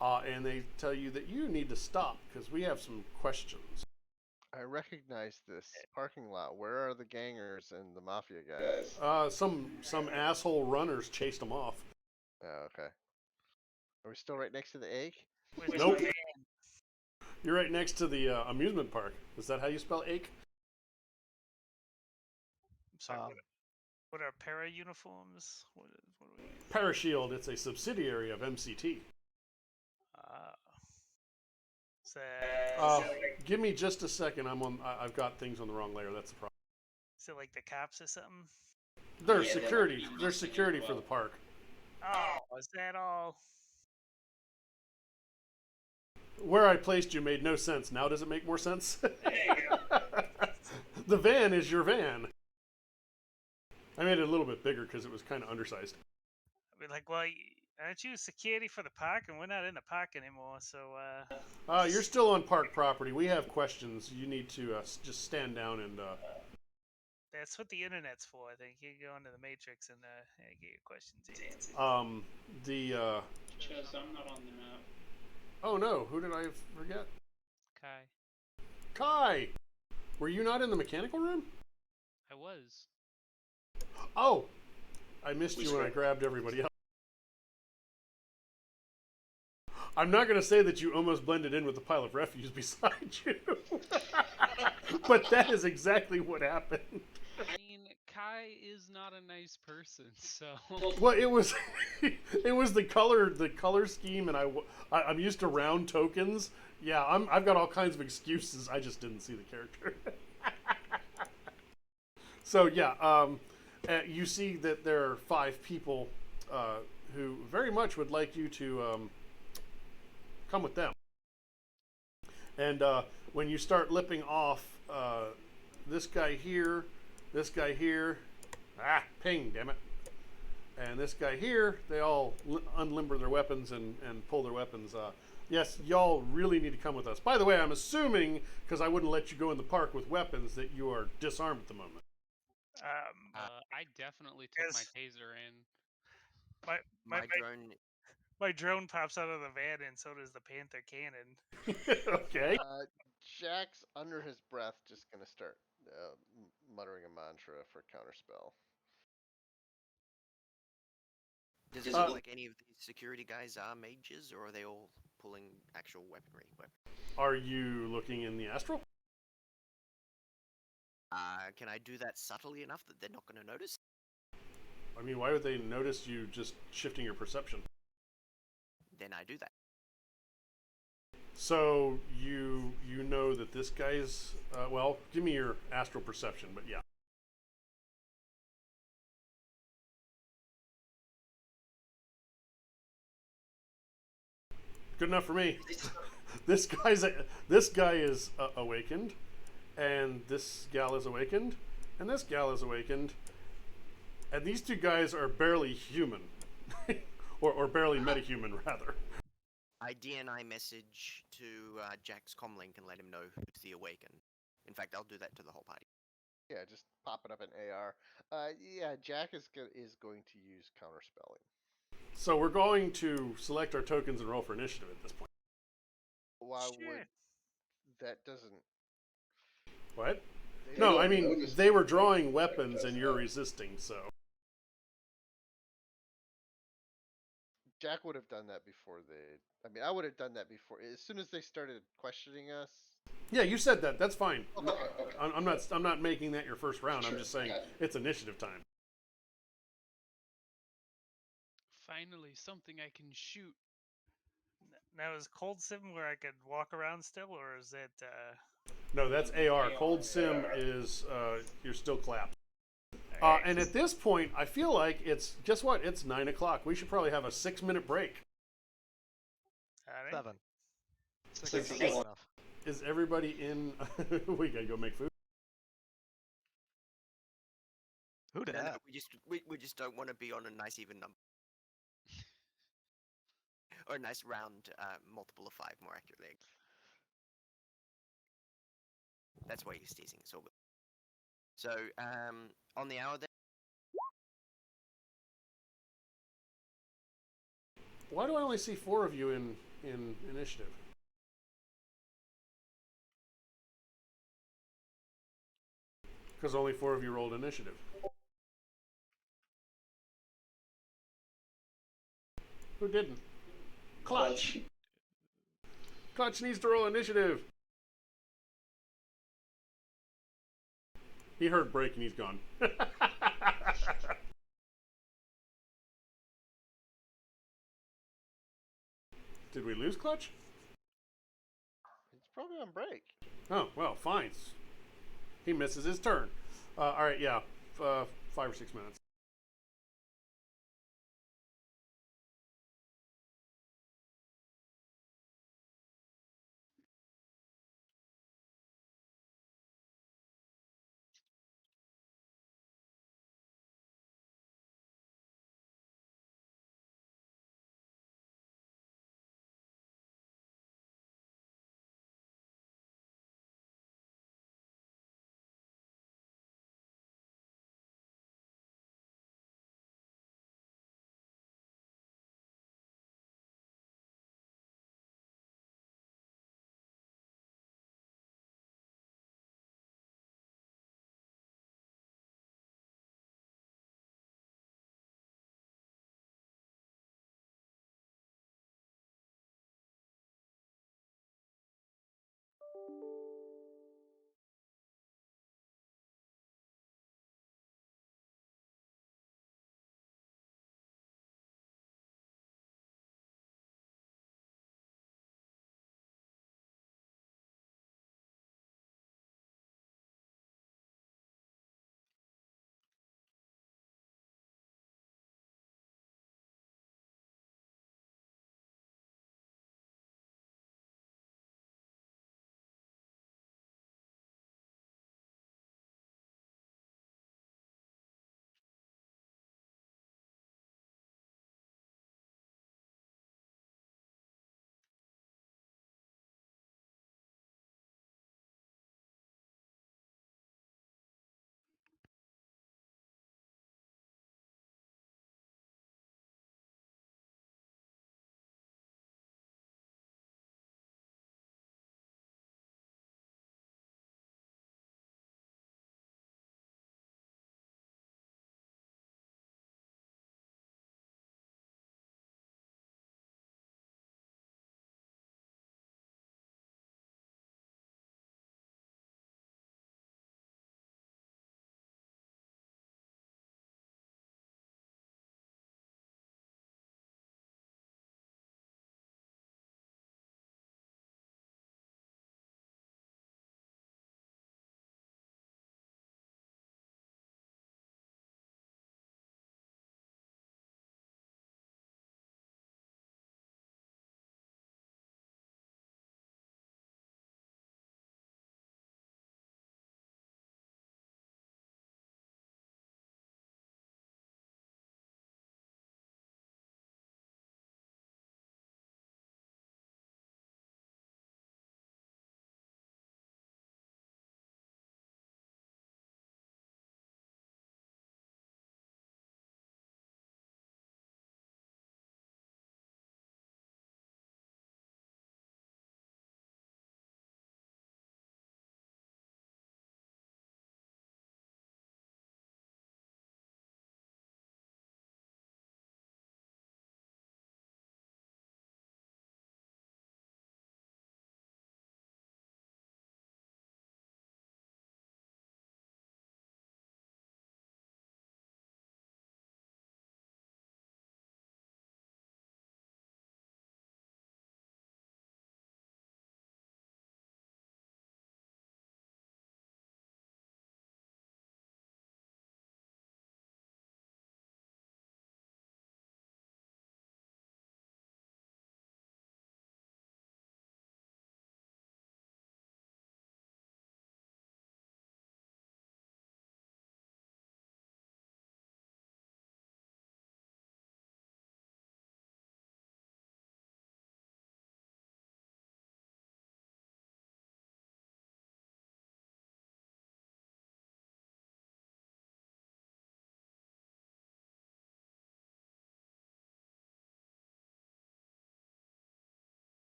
And they tell you that you need to stop because we have some questions. I recognize this parking lot. Where are the gangers and the mafia guys? Some asshole runners chased them off. Oh, okay. Are we still right next to the egg? Where's my Nope. van? You're right next to the amusement park. Is that how you spell ache? I'm sorry. Um, What are para uniforms? What are we? Parashield. It's a subsidiary of MCT. So, Give me just a second. I've got things on the wrong layer. That's the problem. is it like the cops or something? There's security. There's security for the park. Oh, is that all? Where I placed you made no sense. Now does it make more sense? There you go. The van is your van. I made it a little bit bigger because it was kind of undersized. I'd be like, well, aren't you security for the park? And we're not in the park anymore, so, You're still on park property. We have questions. You need to just stand down and... that's what the internet's for, I think. You go into the Matrix and get your questions answered. Chess, I'm not on the map. Oh no, who did I forget? Kai. Kai! Were you not in the mechanical room? I was. Oh! I missed you when I grabbed everybody else. I'm not going to say that you almost blended in with the pile of refuse beside you. But that is exactly what happened. I mean, Kai is not a nice person, so. Well, it was it was the color scheme, and I'm used to round tokens. Yeah, I've got all kinds of excuses. I just didn't see the character. So yeah, You see that there are 5 people who very much would like you to come with them. And when you start lipping off this guy here, ping, damn it, and this guy here, they all unlimber their weapons and pull their weapons. Yes, y'all really need to come with us. By the way, I'm assuming, because I wouldn't let you go in the park with weapons, that you are disarmed at the moment. I definitely took my Yes. taser in. My drone. my drone pops out of the van, and so does the Panther cannon. Okay. Jack's under his breath just gonna start muttering a mantra for counterspell. Does it look like any of these security guys are mages, or are they all pulling actual weaponry? Are you looking in the astral? Can I do that subtly enough that they're not going to notice? I mean, why would they notice you just shifting your perception? Then I do that. So you know that this guy's well, give me your astral perception, but yeah. Good enough for me. this guy is awakened, and this gal is awakened, and this gal is awakened, and these 2 guys are barely human, or barely metahuman rather. I DNI message to Jack's comlink and let him know who's the awakened. In fact, I'll do that to the whole party. Yeah, just pop it up in AR. Yeah, Jack is going to use counterspelling. So we're going to select our tokens and roll for initiative at this point. Why Sure. would that doesn't? What? They No, don't I mean notice they were that drawing weapons and you're resisting. So Jack would have done that before they. I mean, I would have done that before. As soon as they started questioning us. yeah, you said that. That's fine. Okay. I'm not making that your first round. I'm Sure, just saying got it. it's initiative time. Finally, something I can shoot. Now, is Cold Sim where I could walk around still, or is it? No, that's AR. Cold Sim is you're still clapped. Alright. And at this point, I feel like it's guess what? It's 9 o'clock. We should probably have a 6-minute break. Alright. 7. 6 Six is is good fine. enough. Is everybody in? We gotta go make food. Who did No, that? we just don't want to be on a nice even number. Or a nice round multiple of 5, more accurately. That's why he's teasing. It's all good. So, on the hour then. Why do I only see 4 of you in initiative? Because only 4 of you rolled initiative. Who didn't? Clutch. Clutch needs to roll initiative. He heard break and he's gone. Did we lose Clutch? He's probably on break. Oh, well, fine. He misses his turn. All right, yeah. 5 or 6 minutes.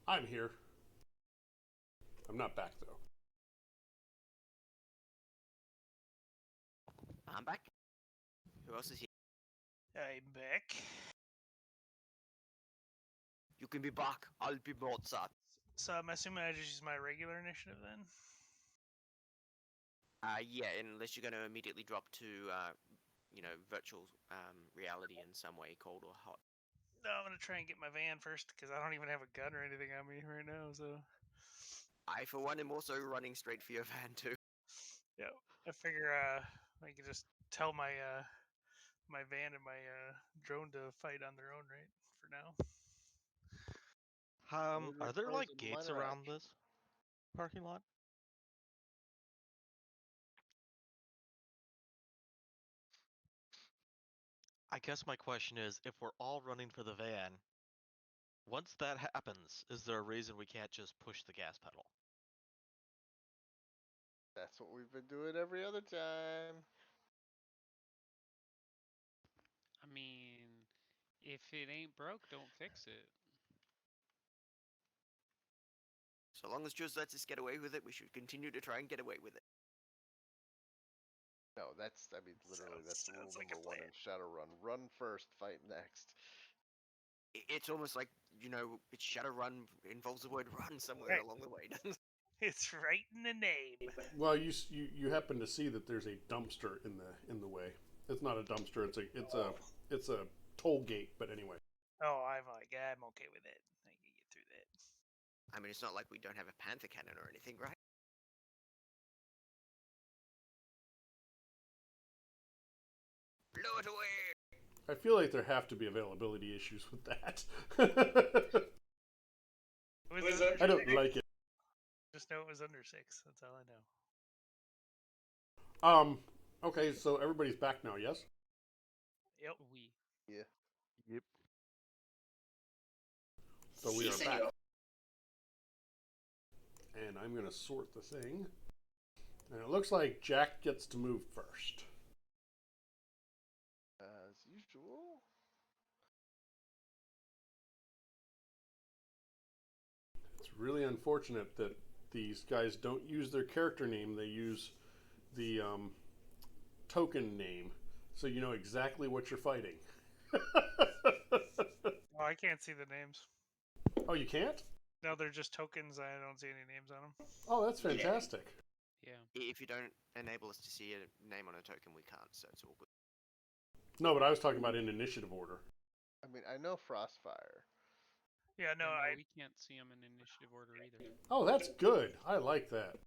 I'm here. I'm not back though. I'm back. Who else is here? I'm back. You can be back. I'll be Mozart. So I'm assuming I just use my regular initiative then? Yeah, unless you're going to immediately drop to, virtual reality in some way, cold or hot. No, I'm gonna try and get my van first because I don't even have a gun or anything on me right now. So I, for one, am also running straight for your van too. yeah, I figure I can just tell my my van and my drone to fight on their own, right? For now. Are there like Frozen gates minor around action. this parking lot? I guess my question is, if we're all running for the van, once that happens, is there a reason we can't just push the gas pedal? That's what we've been doing every other time. I mean, if it ain't broke, don't fix it. So long as Jules lets us get away with it, we should continue to try and get away with it. No, that's, I mean, literally, that's rule Sounds like a number one plan. in Shadowrun. Run first, fight next. It's almost like, it's Shadowrun involves the word run somewhere Right. along the way, doesn't it? It's right in the name. Well, you happen to see that there's a dumpster in the way. It's not a dumpster. It's a toll gate. But anyway. Oh, I'm okay with it. I can get through that. I mean, it's not like we don't have a panther cannon or anything, right? Blow it away! I feel like there have to be availability issues with that. I don't like it. Just know it was under 6. That's all I know. Okay, so everybody's back now, yes? Yep. We. Yeah. Yep. So we Si, are senor. back. And I'm going to sort the thing. And it looks like Jack gets to move first. As usual. It's really unfortunate that these guys don't use their character name. They use the token name. So you know exactly what you're fighting. Oh, I can't see the names. Oh, you can't? No, they're just tokens. I don't see any names on them. Oh, that's fantastic. Yeah. If you don't enable us to see a name on a token, we can't, so it's all good. No, but I was talking about in initiative order. I mean, I know Frostfire. Yeah, no, we can't see them in initiative order either. Oh, that's good. I like that.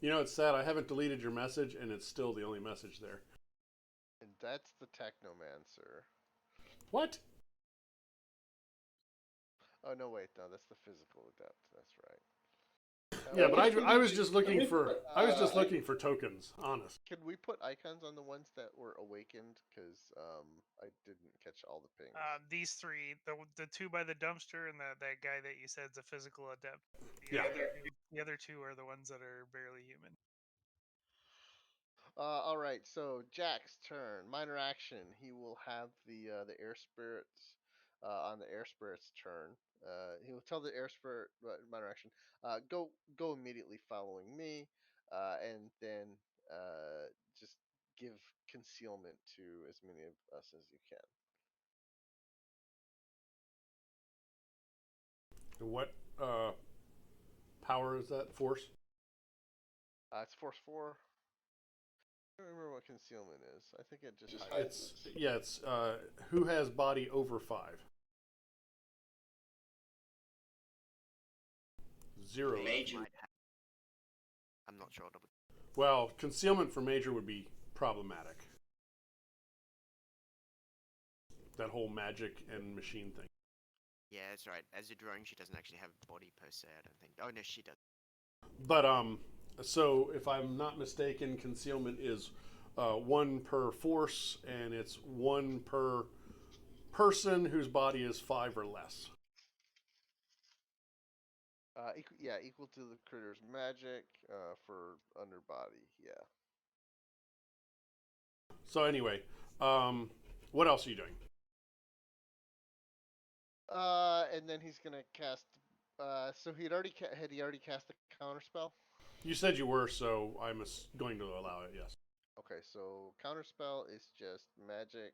You know, it's sad. I haven't deleted your message, and it's still the only message there. And that's the Technomancer. What? Oh, no, wait. No, that's the Physical Adept. That's right. Yeah, but I was just looking for tokens. Honest. Can we put icons on the ones that were awakened? Because I didn't catch all the pings. these 3, the 2 by the dumpster and that guy that you said is a physical adept. Yeah. The other 2 are the ones that are barely human. All right. So Jack's turn. Minor action. He will have the air spirits on the air spirits turn. He will tell the air spirit minor action. Go immediately following me, and then just give concealment to as many of us as you can. What power is that? Force? It's force 4. I don't remember what concealment is. I think it just hides. It's who has body over 5? 0. Major. I'm not sure. Well, concealment for major would be problematic. That whole magic and machine thing. Yeah, that's right. As a drone, she doesn't actually have a body per se, I don't think. Oh, no, she does. But so if I'm not mistaken, concealment is 1 per force, and it's 1 per person whose body is 5 or less. Equal to the critter's magic for underbody. Yeah. So anyway, what else are you doing? And then he's gonna cast. So had he already cast the counter spell? You said you were, so I'm going to allow it. Yes. Okay, so counter spell is just magic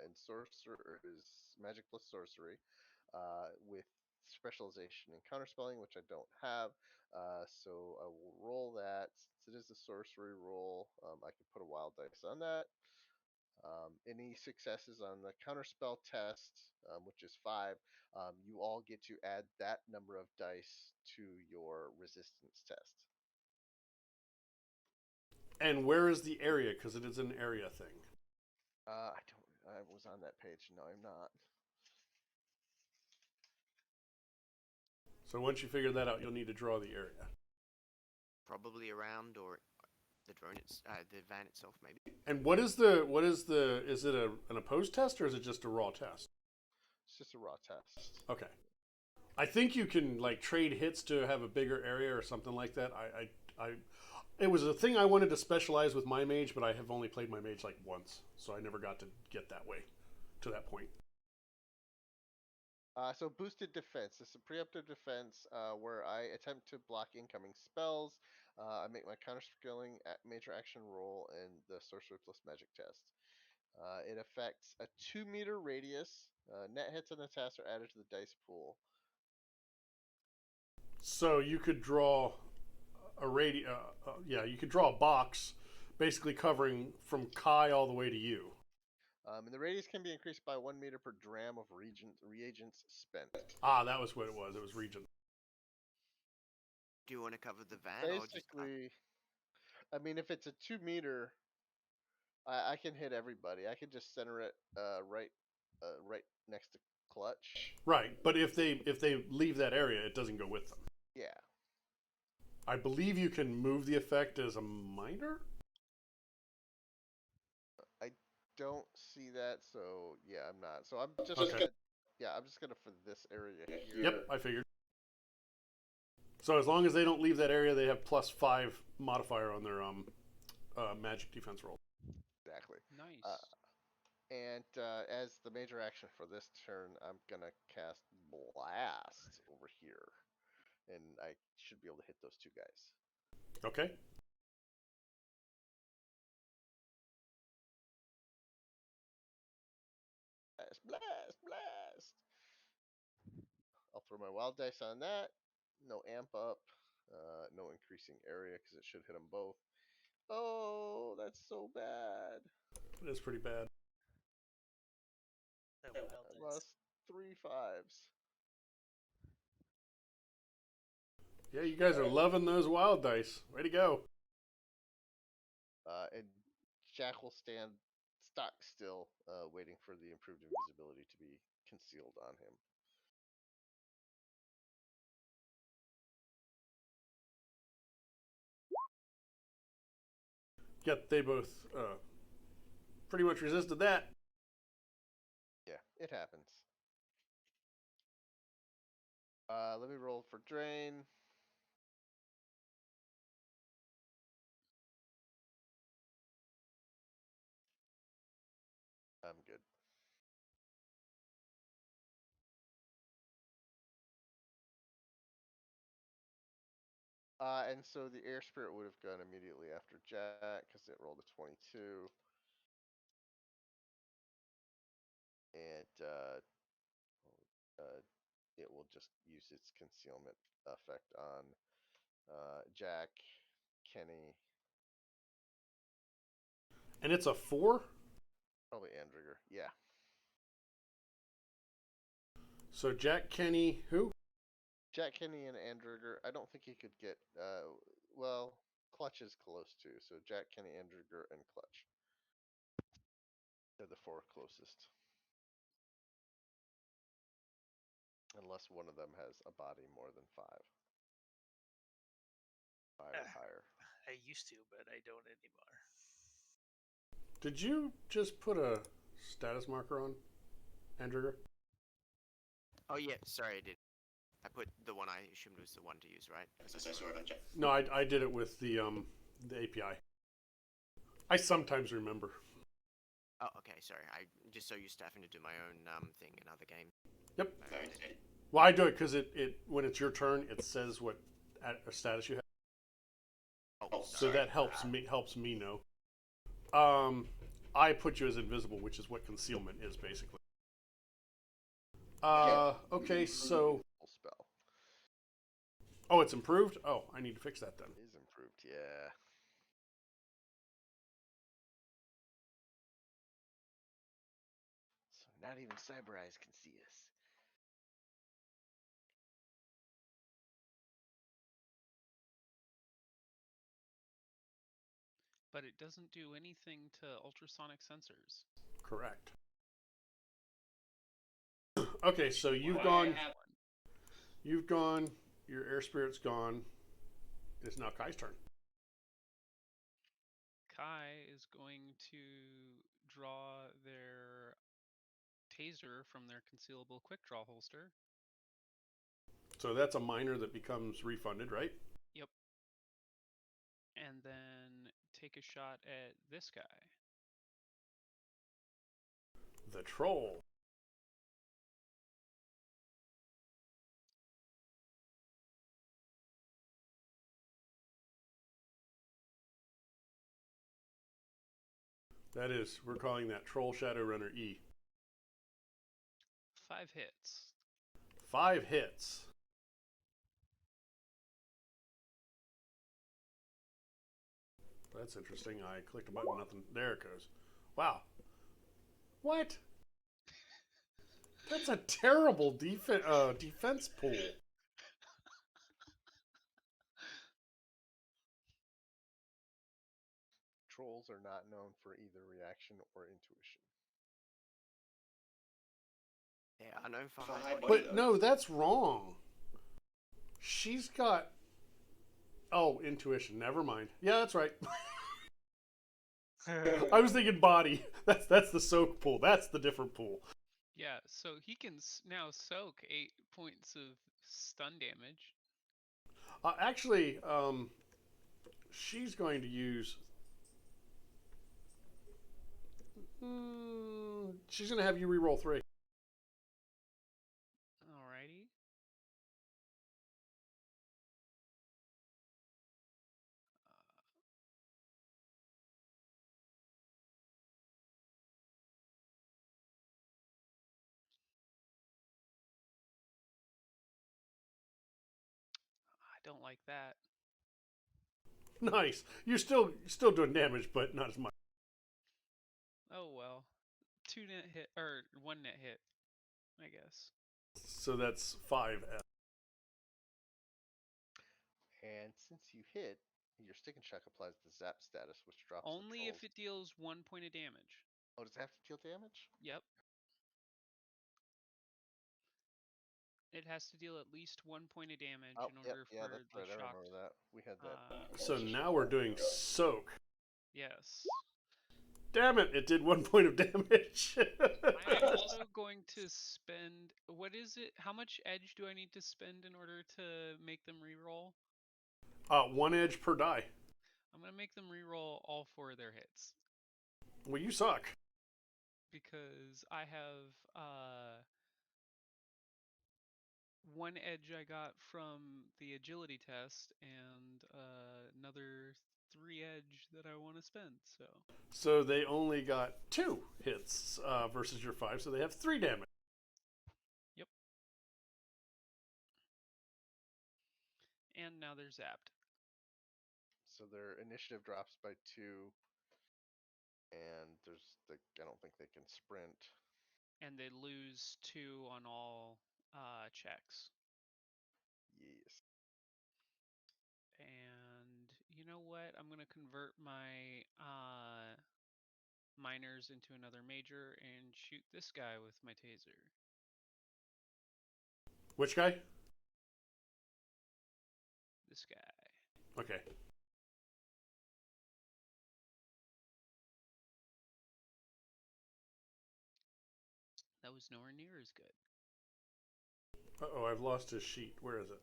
and sorcerer is magic plus sorcery with specialization in counterspelling, which I don't have. So I will roll that. Since it is a sorcery roll, I can put a wild dice on that. Any successes on the counterspell test, which is 5, you all get to add that number of dice to your resistance test. And where is the area? Because it is an area thing. I don't. I was on that page. No, I'm not. So once you figure that out, you'll need to draw the area. Probably around or the the van itself, maybe. And is it an opposed test or is it just a raw test? It's just a raw test. Okay. I think you can like trade hits to have a bigger area or something like that. It was a thing I wanted to specialize with my mage, but I have only played my mage like once, so I never got to get that way, to that point. So boosted defense. This is a preemptive defense where I attempt to block incoming spells. I make my counter-skilling major action roll and the sorcery plus magic test. It affects a 2-meter radius. Net hits and attacks are added to the dice pool. So you could draw you could draw a box, basically covering from Kai all the way to you. And the radius can be increased by 1 meter per dram of reagents spent. Ah, that was what it was. It was region. Do you want to cover the van or just? Basically, I mean, if it's a 2-meter, I can hit everybody. I can just center it right next to Clutch. Right, but if they leave that area, it doesn't go with them. Yeah. I believe you can move the effect as a minor. I don't see that, so yeah, I'm not. So I'm just Okay. I'm just gonna for this area here. Yep, I figured. So as long as they don't leave that area, they have +5 modifier on their magic defense roll. Exactly. Nice. And as the major action for this turn, I'm gonna cast Blast over here, and I should be able to hit those 2 guys. Okay. Blast! I'll throw my wild dice on that. No amp up. No increasing area because it should hit them both. Oh, that's so bad. It is pretty bad. That wild I dice. lost 3 5s. Yeah, you guys are loving those wild dice. Way to go. And Jack will stand stock still, waiting for the improved invisibility to be concealed on him. Yet they both pretty much resisted that. Yeah, it happens. Let me roll for drain. I'm good. And so the air spirit would have gone immediately after Jack because it rolled a 22. And it will just use its concealment effect on Jack, Kenny, And it's a 4? probably Andrigger. Yeah. So Jack, Kenny, who? Jack, Kenny, and Andrigger. I don't think he could get. Well, Clutch is close too. So Jack, Kenny, Andrigger, and Clutch. They're the 4 closest. Unless one of them has a body more than 5. 5 or higher. I used to, but I don't anymore. Did you just put a status marker on Andrew? Oh yeah, sorry, I did. I put the one I assumed was the one to use, right? Sorry about that. No, I did it with the API. I sometimes remember. Oh, okay. Sorry. I just so used to having to do my own thing in other games. Yep. Okay. Well, I do it because it when it's your turn, it says what status you have. Oh, So sorry. that helps me know. I put you as invisible, which is what concealment is basically. Okay, so Spell oh, it's improved. Oh, I need to fix that then. is improved. Yeah. So not even Cyber Eyes can see us. But it doesn't do anything to ultrasonic sensors. Correct. Okay, so you've Why gone. I have one. You've gone. Your air spirit's gone. It's now Kai's turn. Kai is going to draw their taser from their concealable quick draw holster. So that's a minor that becomes refunded, right? Yep. And then take a shot at this guy. The troll. That is, we're calling that Troll Shadowrunner E. 5 hits. 5 hits. That's interesting. I clicked a button, nothing. There it goes. Wow. What? That's a terrible defense pool. Trolls are not known for either reaction or intuition. They are known for But no, that's wrong. She's got. Oh, intuition. Never mind. Yeah, that's right. I was thinking body. That's the soak pool. That's the different pool. Yeah, so he can now soak 8 points of stun damage. Actually, she's going to use. She's going to have you re-roll 3. Alrighty. I don't like that. Nice. You're still doing damage, but not as much. Oh well. 2 net hit, or 1 net hit, I guess. So that's 5. And since you hit, your stick and shock applies the zap status, which drops Only the if it deals 1 point of damage. Oh, does it have to deal damage? Yep. It has to deal at least 1 point of damage Oh, in yep, order yeah, for that's the right. I shock. remember that. We had that. So now we're doing soak. Yes. Damn it! It did 1 point of damage. I'm also going to spend. What is it? How much edge do I need to spend in order to make them reroll? 1 edge per die. I'm going to make them reroll all 4 of their hits. Well, you suck. Because I have 1 edge I got from the agility test and another 3 edge that I want to spend. So they only got 2 hits versus your 5, so they have 3 damage. Yep. And now they're zapped. So their initiative drops by 2, and I don't think they can sprint. And they lose 2 on all checks. Yes. And you know what? I'm going to convert my minors into another major and shoot this guy with my taser. Which guy? This guy. Okay. That was nowhere near as good. Uh-oh, I've lost his sheet. Where is it?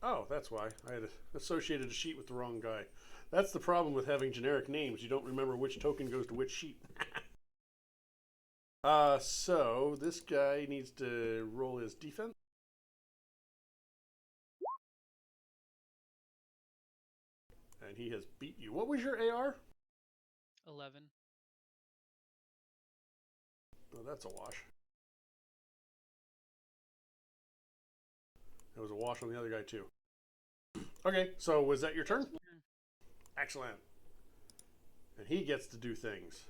Oh, that's why. I had associated a sheet with the wrong guy. That's the problem with having generic names. You don't remember which token goes to which sheet. So this guy needs to roll his defense. And he has beat you. What was your AR? 11. Oh, that's a wash. It was a wash on the other guy, too. Okay, so was that your turn? Turn. Excellent. And he gets to do things.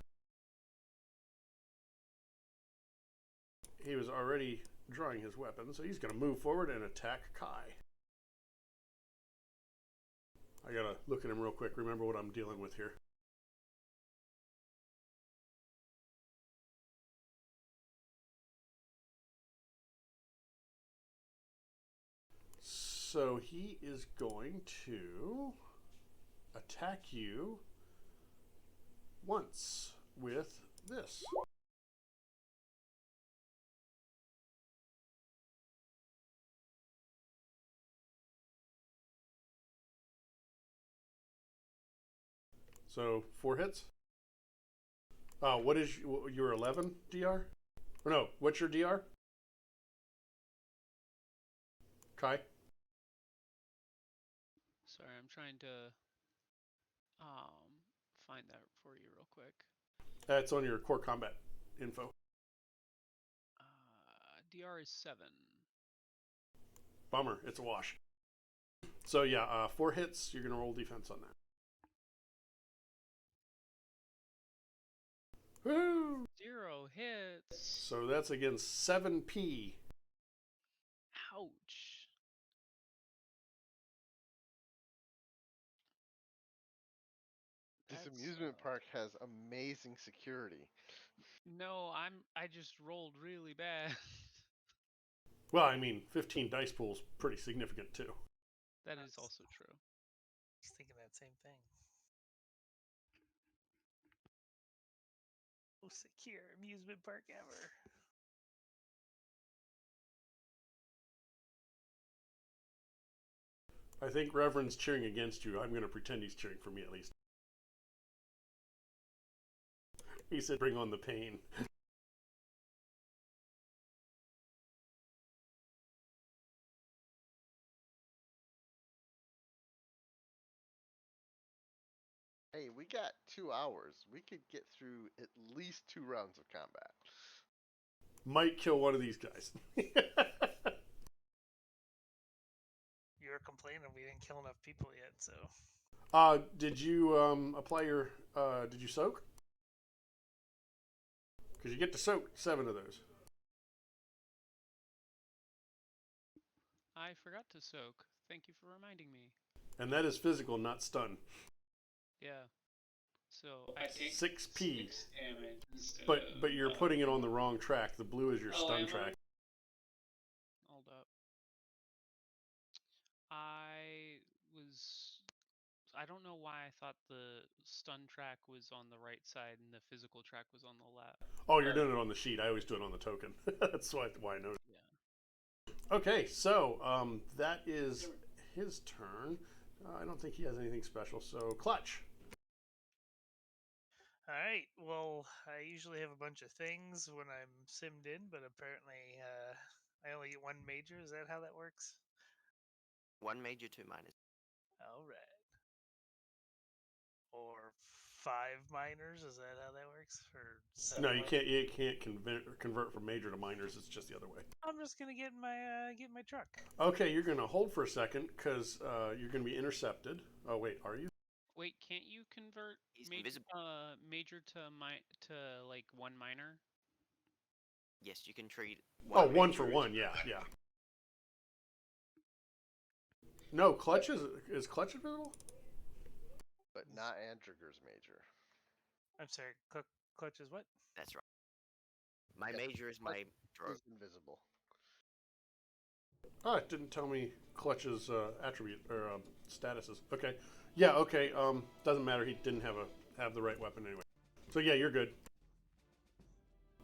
He was already drawing his weapon, so he's going to move forward and attack Kai. I got to look at him real quick, remember what I'm dealing with here. So he is going to attack you once with this. So 4 hits. What is your 11 DR? Or no, what's your DR? Kai? Sorry, I'm trying to find that for you real quick. That's on your core combat info. DR is 7. Bummer, it's a wash. So yeah, 4 hits, you're going to roll defense on that. Woo! 0 hits. So that's against 7P. Ouch. This That's, amusement park has amazing security. No, I just rolled really bad. Well, I mean, 15 dice pool's pretty significant too. That is also true. I was thinking that same thing. Most secure amusement park ever. I think Reverend's cheering against you. I'm going to pretend he's cheering for me at least. He said, bring on the pain. Hey, we got 2 hours. We could get through at least 2 rounds of combat. Might kill one of these guys. You were complaining we didn't kill enough people yet, so. Did you apply your, did you soak? Because you get to soak 7 of those. I forgot to soak. Thank you for reminding me. And that is physical, not stun. Yeah. So I take 6P. 6 damage instead But you're putting it on the wrong track. The blue is your stun track. Hold up. I don't know why I thought the stun track was on the right side and the physical track was on the left. Oh, you're doing it on the sheet. I always do it on the token. That's why I know. Yeah. Okay, so that is his turn. I don't think he has anything special. So Clutch. Alright, well, I usually have a bunch of things when I'm simmed in, but apparently I only get 1 major. Is that how that works? 1 major, 2 minors. Alright. Or 5 minors, is that how that works? Or No, you can't. You can't convert from major to minors. It's just the other way. I'm just gonna get my truck. Okay, you're gonna hold for a second because you're gonna be intercepted. Oh wait, are you? Wait, can't you convert He's major, invisible. major to like 1 minor? Yes, you can treat Oh, one 1 major for as 1. Yeah, yeah. No, Clutch is Clutch invisible? But not Andrigger's major. I'm sorry, clutch is what? That's right. My Yeah, major is my drogue. Is invisible. Oh, it didn't tell me Clutch's attribute or statuses. Okay, yeah, okay. Doesn't matter. He didn't have the right weapon anyway. So yeah, you're good.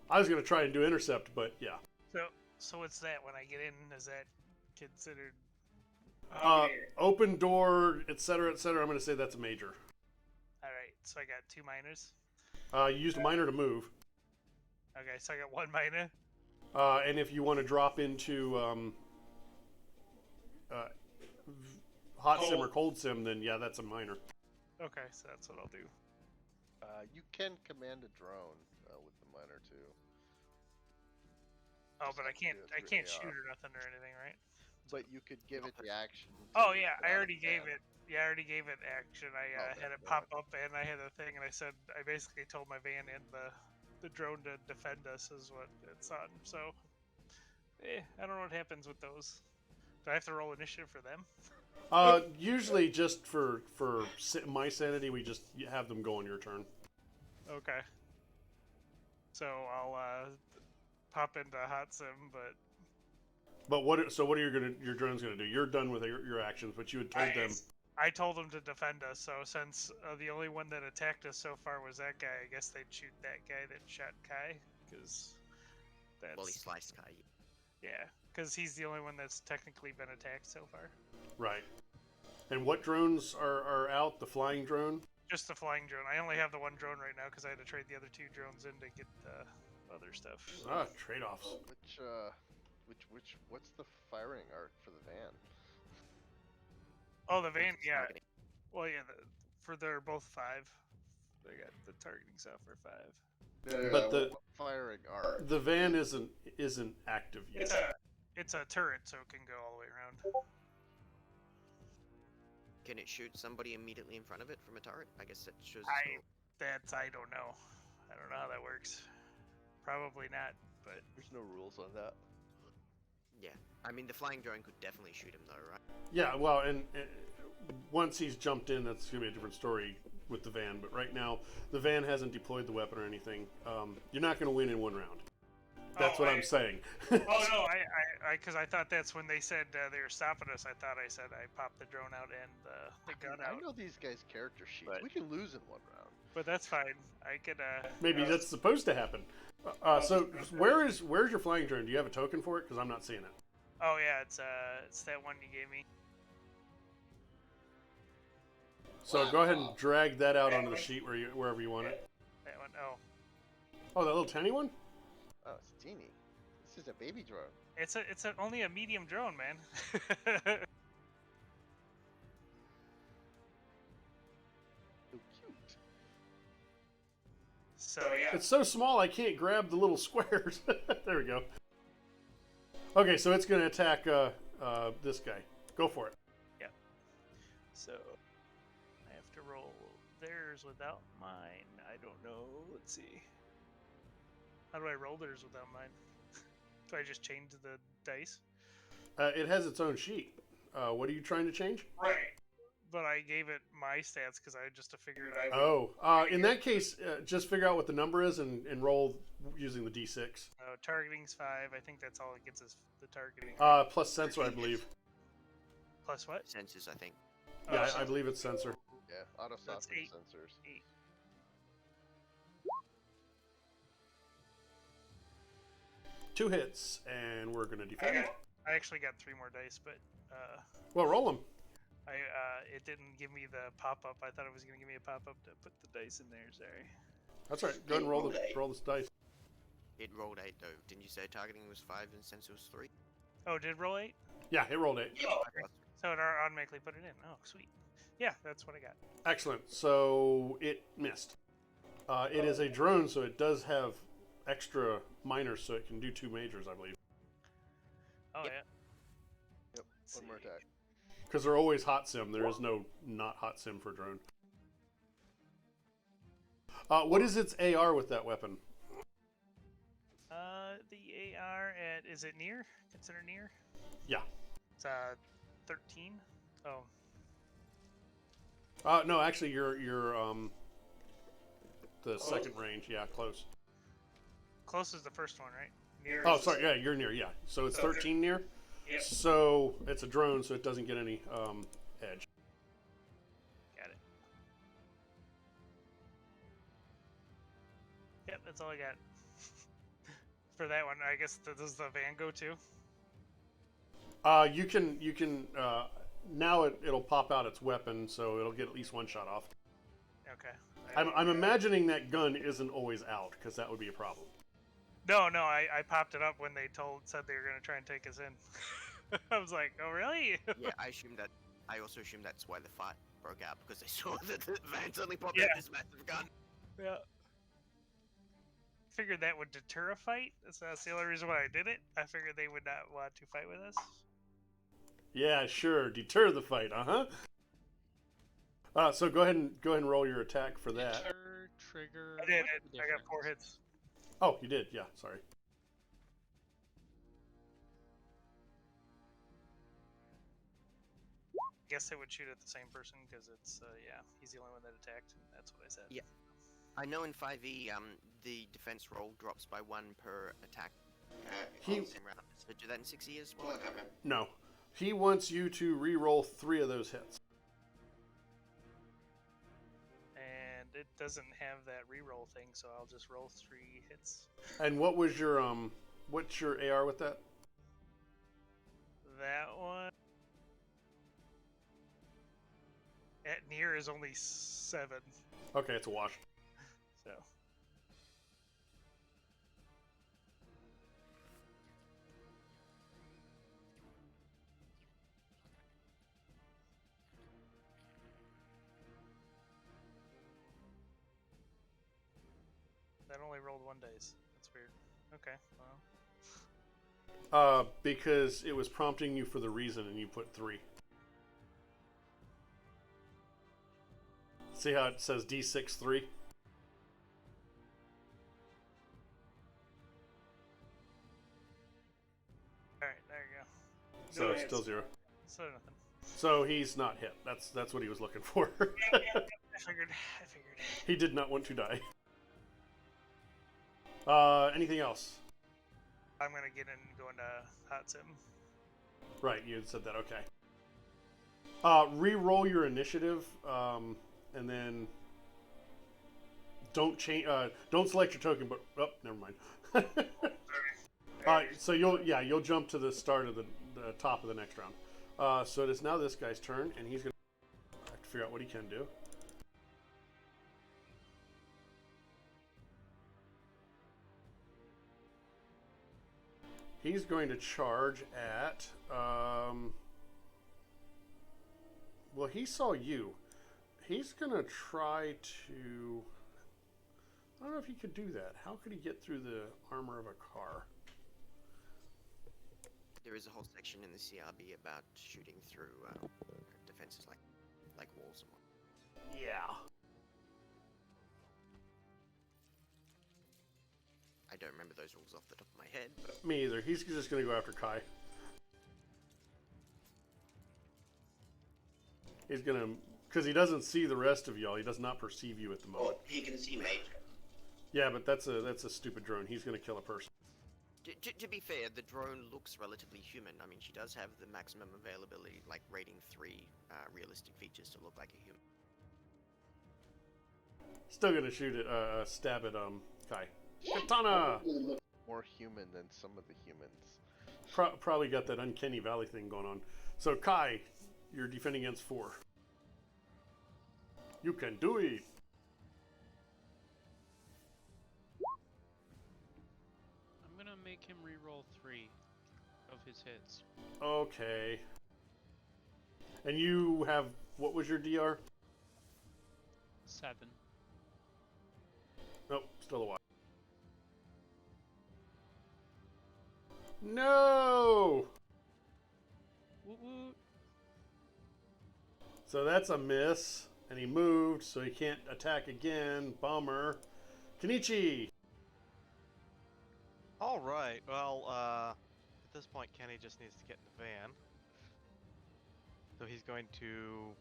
I was gonna try and do intercept, but yeah. So what's that? When I get in, is that considered Open door, etc., etc. I'm going to say that's a major. All right, so I got 2 minors. You used a minor to move. Okay, so I got 1 minor. And if you want to drop into hot sim or cold sim, then yeah, that's a minor. Okay, so that's what I'll do. You can command a drone with the minor too. Oh, Just but I have to do can't. it I through can't AR. shoot or nothing or anything, right? But you could give it the action. Oh to yeah, get I out of already the gave van. it. Yeah, I already gave it action. I Okay, had it then pop okay. up and I had a thing, and I said I basically told my van and the drone to defend us is what it's on. So, I don't know what happens with those. Do I have to roll initiative for them? Usually, just for my sanity, we just have them go on your turn. Okay. So I'll pop into hot sim, but But what? So what are your drones gonna do? You're done with your actions, but you had told them. I told them to defend us. So since the only one that attacked us so far was that guy, I guess they'd shoot that guy that shot Kai, because that's Well, he sliced Kai. yeah, because he's the only one that's technically been attacked so far. Right. And what drones are out? The flying drone? Just the flying drone. I only have the one drone right now because I had to trade the other 2 drones in to get the other stuff. Ah, trade-offs. What's the firing arc for the van? Oh, the van, yeah. Targeting. Well, yeah, they're both 5. They got the targeting software 5. But the firing arc. the van isn't active yet. It's a turret, so it can go all the way around. Can it shoot somebody immediately in front of it from a turret? I guess that shows. I don't know. I don't know how that works. Probably not, but There's no rules on that. Yeah, I mean the flying drone could definitely shoot him though, right? Yeah, well, and once he's jumped in, that's gonna be a different story with the van. But right now, the van hasn't deployed the weapon or anything. You're not gonna win in 1 round. That's what I'm saying. oh no, because I thought that's when they said they were stopping us. I thought I said I popped the drone out and the gun I out. know these guys' character sheets. But- We can lose in 1 round. But that's fine. I could. Maybe that's supposed to happen. So where's your flying drone? Do you have a token for it? Because I'm not seeing it. Oh yeah, it's that one you gave me. So go ahead and drag that out onto the sheet wherever you want it. That one. Oh, Oh, that little tiny one? Oh, it's teeny. This is a baby drone. it's only a medium drone, man. So cute. So yeah. It's so small I can't grab the little squares. There we go. Okay, so it's going to attack this guy. Go for it. So I have to roll theirs without mine. I don't know. Let's see. How do I roll theirs without mine? Do I just change the dice? It has its own sheet. What are you trying to change? Right. But I gave it my stats because I just to figure it out. Oh, in that case, just figure out what the number is and roll using the d6. Targeting's 5. I think that's all it gets is the targeting. Plus sensor, I believe. Plus what? Senses, I think. Yeah, I believe it's sensor. Yeah, auto That's software 8. sensors. 8. Two hits, and we're going to defend. I actually got 3 more dice, but Well, roll them. it didn't give me the pop-up. I thought it was going to give me a pop-up to put the dice in there. Sorry. That's right. Go ahead and roll this dice. It rolled 8 though. Didn't you say targeting was 5 and sense was 3? Oh, did it roll 8? Yeah, it rolled 8. So it automatically put it in. Oh, sweet. Yeah, that's what I got. Excellent. So it missed. It is a drone, so it does have extra minors, so it can do 2 majors, I believe. Oh, Yep. yeah. Yep, one more attack. Because they're always hot sim. There is no not hot sim for drone. What is its AR with that weapon? The AR at, is it near? Consider near? Yeah. It's 13. Oh, No, actually, you're the second range. Yeah, close. close is the first one, right? Near. Oh, sorry. Yeah, you're near. Yeah. So it's 13 near. Yep. So it's a drone, so it doesn't get any edge. Got it. Yep, that's all I got. For that one, I guess does the van go too? You can now it'll pop out its weapon, so it'll get at least one shot off. Okay. I'm imagining that gun isn't always out, because that would be a problem. No, I popped it up when they said they were gonna try and take us in. I was like, oh really? Yeah, I also assume that's why the fight broke out, because they saw that the van suddenly popped Yeah. out this massive gun. Yeah. Figured that would deter a fight, so that's the only reason why I did it. I figured they would not want to fight with us. Yeah, sure. Deter the fight, so go ahead and roll your attack for that. Deter, trigger. I did. what's the I got 4 difference? hits. Oh, you did. Yeah, sorry. I guess they would shoot at the same person because it's yeah, he's the only one that attacked. That's what I said. Yeah. I know in 5e, the defense roll drops by 1 per attack. He- on the same round. So do that in 6e as well? No. He wants you to re-roll 3 of those hits. And it doesn't have that reroll thing, so I'll just roll 3 hits. And what's your AR with that? That one at near is only 7. Okay, it's a wash. So that only rolled 1 dice. That's weird. Okay, well. Because it was prompting you for the reason, and you put 3. See how it says D6 3? Alright, there you go. So No it's hits. still 0. So nothing. So he's not hit. That's what he was looking for. I figured. He did not want to die. Anything else? I'm gonna get in and go into hot sim. Right, you had said that. Okay. Re-roll your initiative, and then don't change. Don't select your token. But never mind. So you'll jump to the start of the top of the next round. So it is now this guy's turn, and he's gonna have to figure out what he can do. He's going to charge at. Well, he saw you. He's gonna try to. I don't know if he could do that. How could he get through the armor of a car? There is a whole section in the CRB about shooting through defenses like walls and whatnot. Yeah. I don't remember those rules off the top of my head, but Me either. He's just gonna go after Kai. He's gonna, because he doesn't see the rest of y'all. He does not perceive you at the moment. Oh, he can see Major. Yeah, but that's a stupid drone. He's gonna kill a person. to be fair, the drone looks relatively human. I mean, she does have the maximum availability, like rating 3 realistic features to look like a human. Still gonna stab at Kai. Katana. More human than some of the humans. Probably got that uncanny valley thing going on. So Kai, you're defending against 4. You can do it. I'm gonna make him re-roll 3 of his hits. Okay. And you have, what was your DR? 7. Nope, still a while. No! Woot woot. So that's a miss. And he moved, so he can't attack again. Bummer. Kenichi! All right. Well, at this point, Kenny just needs to get in the van. So he's going to.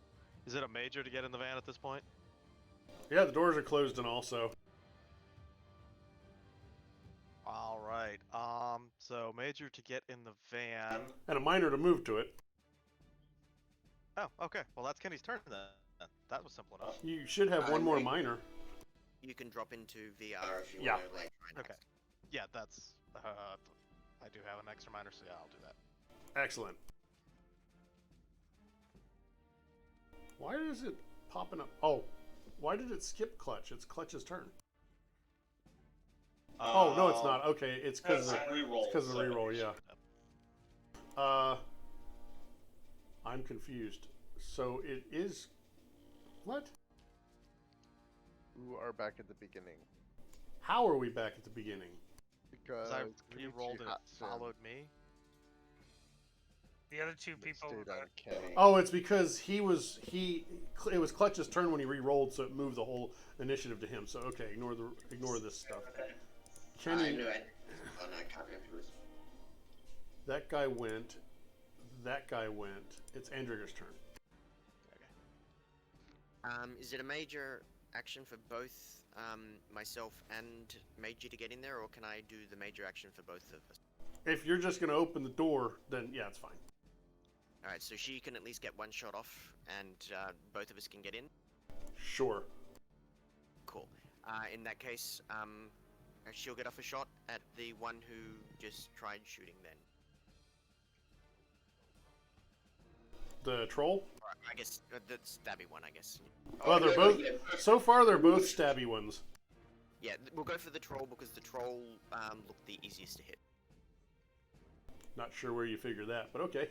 Is it a major to get in the van at this point? Yeah, the doors are closed and all, so. All right. So major to get in the van. And a minor to move to it. Oh, okay. Well, that's Kenny's turn then. That was simple enough. You should have one more minor. You can drop into VR if you Yeah. want to, like, try and Okay. Yeah, that's. I do have an extra minor, so yeah, I'll do that. Excellent. Why is it popping up? Oh, why did it skip Clutch? It's Clutch's turn. Oh, no, it's not. Okay, it's because of the reroll, yeah. I'm confused. So it is... What? You are back at the beginning. How are we back at the beginning? Because I Kenichi re-rolled and it hot sim followed me. The other two and it people. stayed on Kenny. Oh, it's because it was Clutch's turn when he re-rolled, so it moved the whole initiative to him. So okay, ignore this stuff. Kenny, I knew it. Oh, no, I can't remember. that guy went. That guy went. It's Andrigger's turn. Is it a major action for both myself and Meiji to get in there, or can I do the major action for both of us? If you're just gonna open the door, then yeah, it's fine. Alright, so she can at least get one shot off, and both of us can get in? Sure. Cool. In that case, she'll get off a shot at the one who just tried shooting then. The troll. Or, I guess, the stabby one, I guess. Well, they're both. So far, they're both stabby ones. Yeah, we'll go for the troll because the troll looked the easiest to hit. Not sure where you figure that, but okay.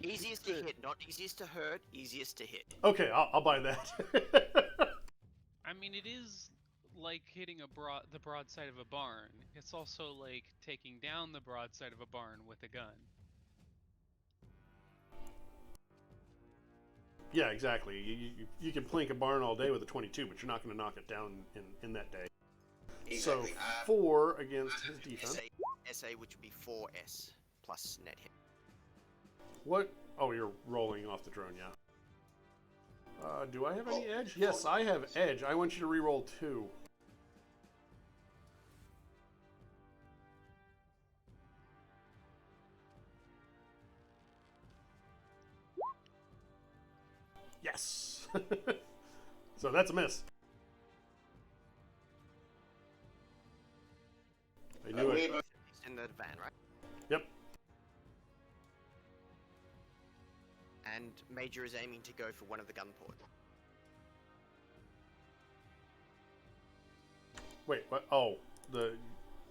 Easiest to hit, not easiest to hurt, easiest to hit. Okay, I'll buy that. I mean, it is like hitting the broadside of a barn. It's also like taking down the broadside of a barn with a gun. Yeah, exactly. You can plink a barn all day with a 22, but you're not going to knock it down in that day. Exactly. So 4 against his defense. SA, which would be 4S plus net hit. What? Oh, you're rolling off the drone, yeah. Do I have any edge? Yes, I have edge. I want you to re-roll 2. Yes. So that's a miss. I knew it. He's in the van, right? Yep. And Major is aiming to go for one of the gun ports. Wait, what? Oh,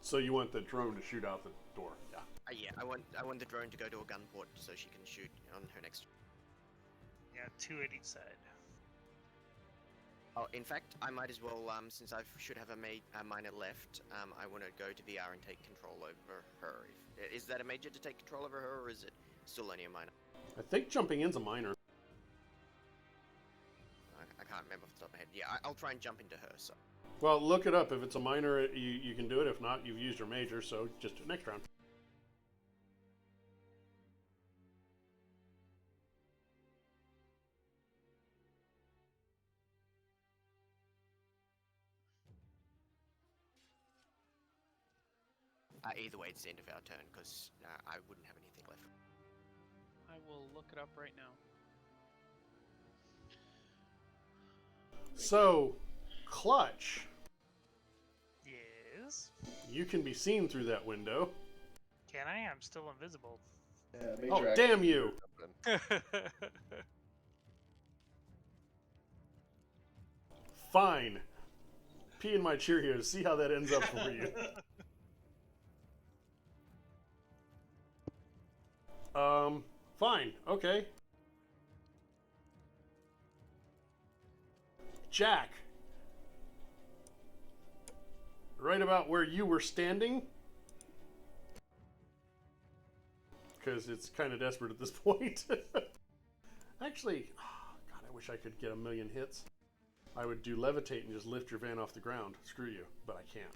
so you want the drone to shoot out the door? Yeah. Yeah, I want the drone to go to a gun port so she can shoot on her next. Yeah, 2 at each side. Oh, in fact, I might as well, since I should have a minor left, I want to go to VR and take control over her. Is that a major to take control over her, or is it still only a minor? I think jumping in's a minor. I can't remember off the top of my head. Yeah, I'll try and jump into her, so. Well, look it up. If it's a minor, you can do it. If not, you've used your major, so just do it next round. Either way, it's the end of our turn, because I wouldn't have anything left. I will look it up right now. So, Clutch, Yes. you can be seen through that window. Can I? I'm still invisible. Yeah, major Oh, action. damn you! Fine. Pee in my Cheerios. See how that ends up for you. Fine. Okay. Jack. Right about where you were standing. Because it's kind of desperate at this point. Actually, God, I wish I could get 1,000,000 hits. I would do levitate and just lift your van off the ground. Screw you, but I can't.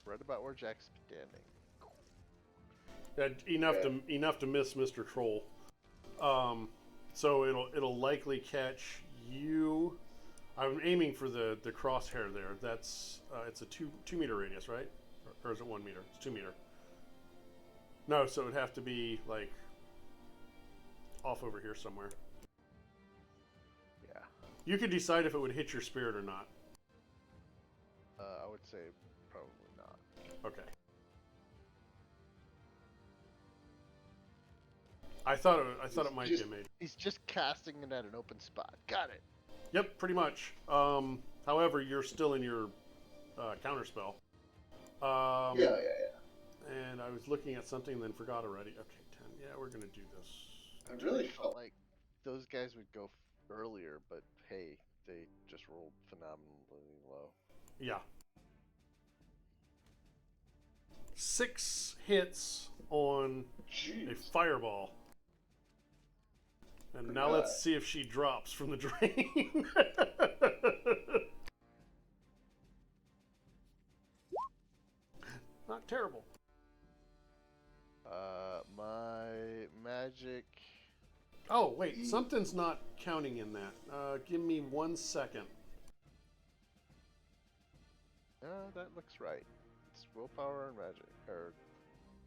Right about where Jack's standing. Enough to miss Mr. Troll. So it'll likely catch you. I'm aiming for the crosshair there. That's it's a 2-meter radius, right? Or is it 1 meter? It's 2 meter. No, so it would have to be like off over here somewhere. Yeah. You could decide if it would hit your spirit or not. I would say probably not. Okay. I thought it might be a mage. He's just casting it at an open spot. Got it. Yep, pretty much. However, you're still in your counterspell. Yeah. And I was looking at something and then forgot already. Okay, 10. Yeah, we're gonna do this. I really felt Like those guys would go earlier, but hey, they just rolled phenomenally low. Yeah. 6 hits on a Jeez. fireball. And now let's see if she drops from the drain. Not terrible. My magic. Oh, wait, something's not counting in that. Give me 1 second. That looks right. It's willpower and magic, or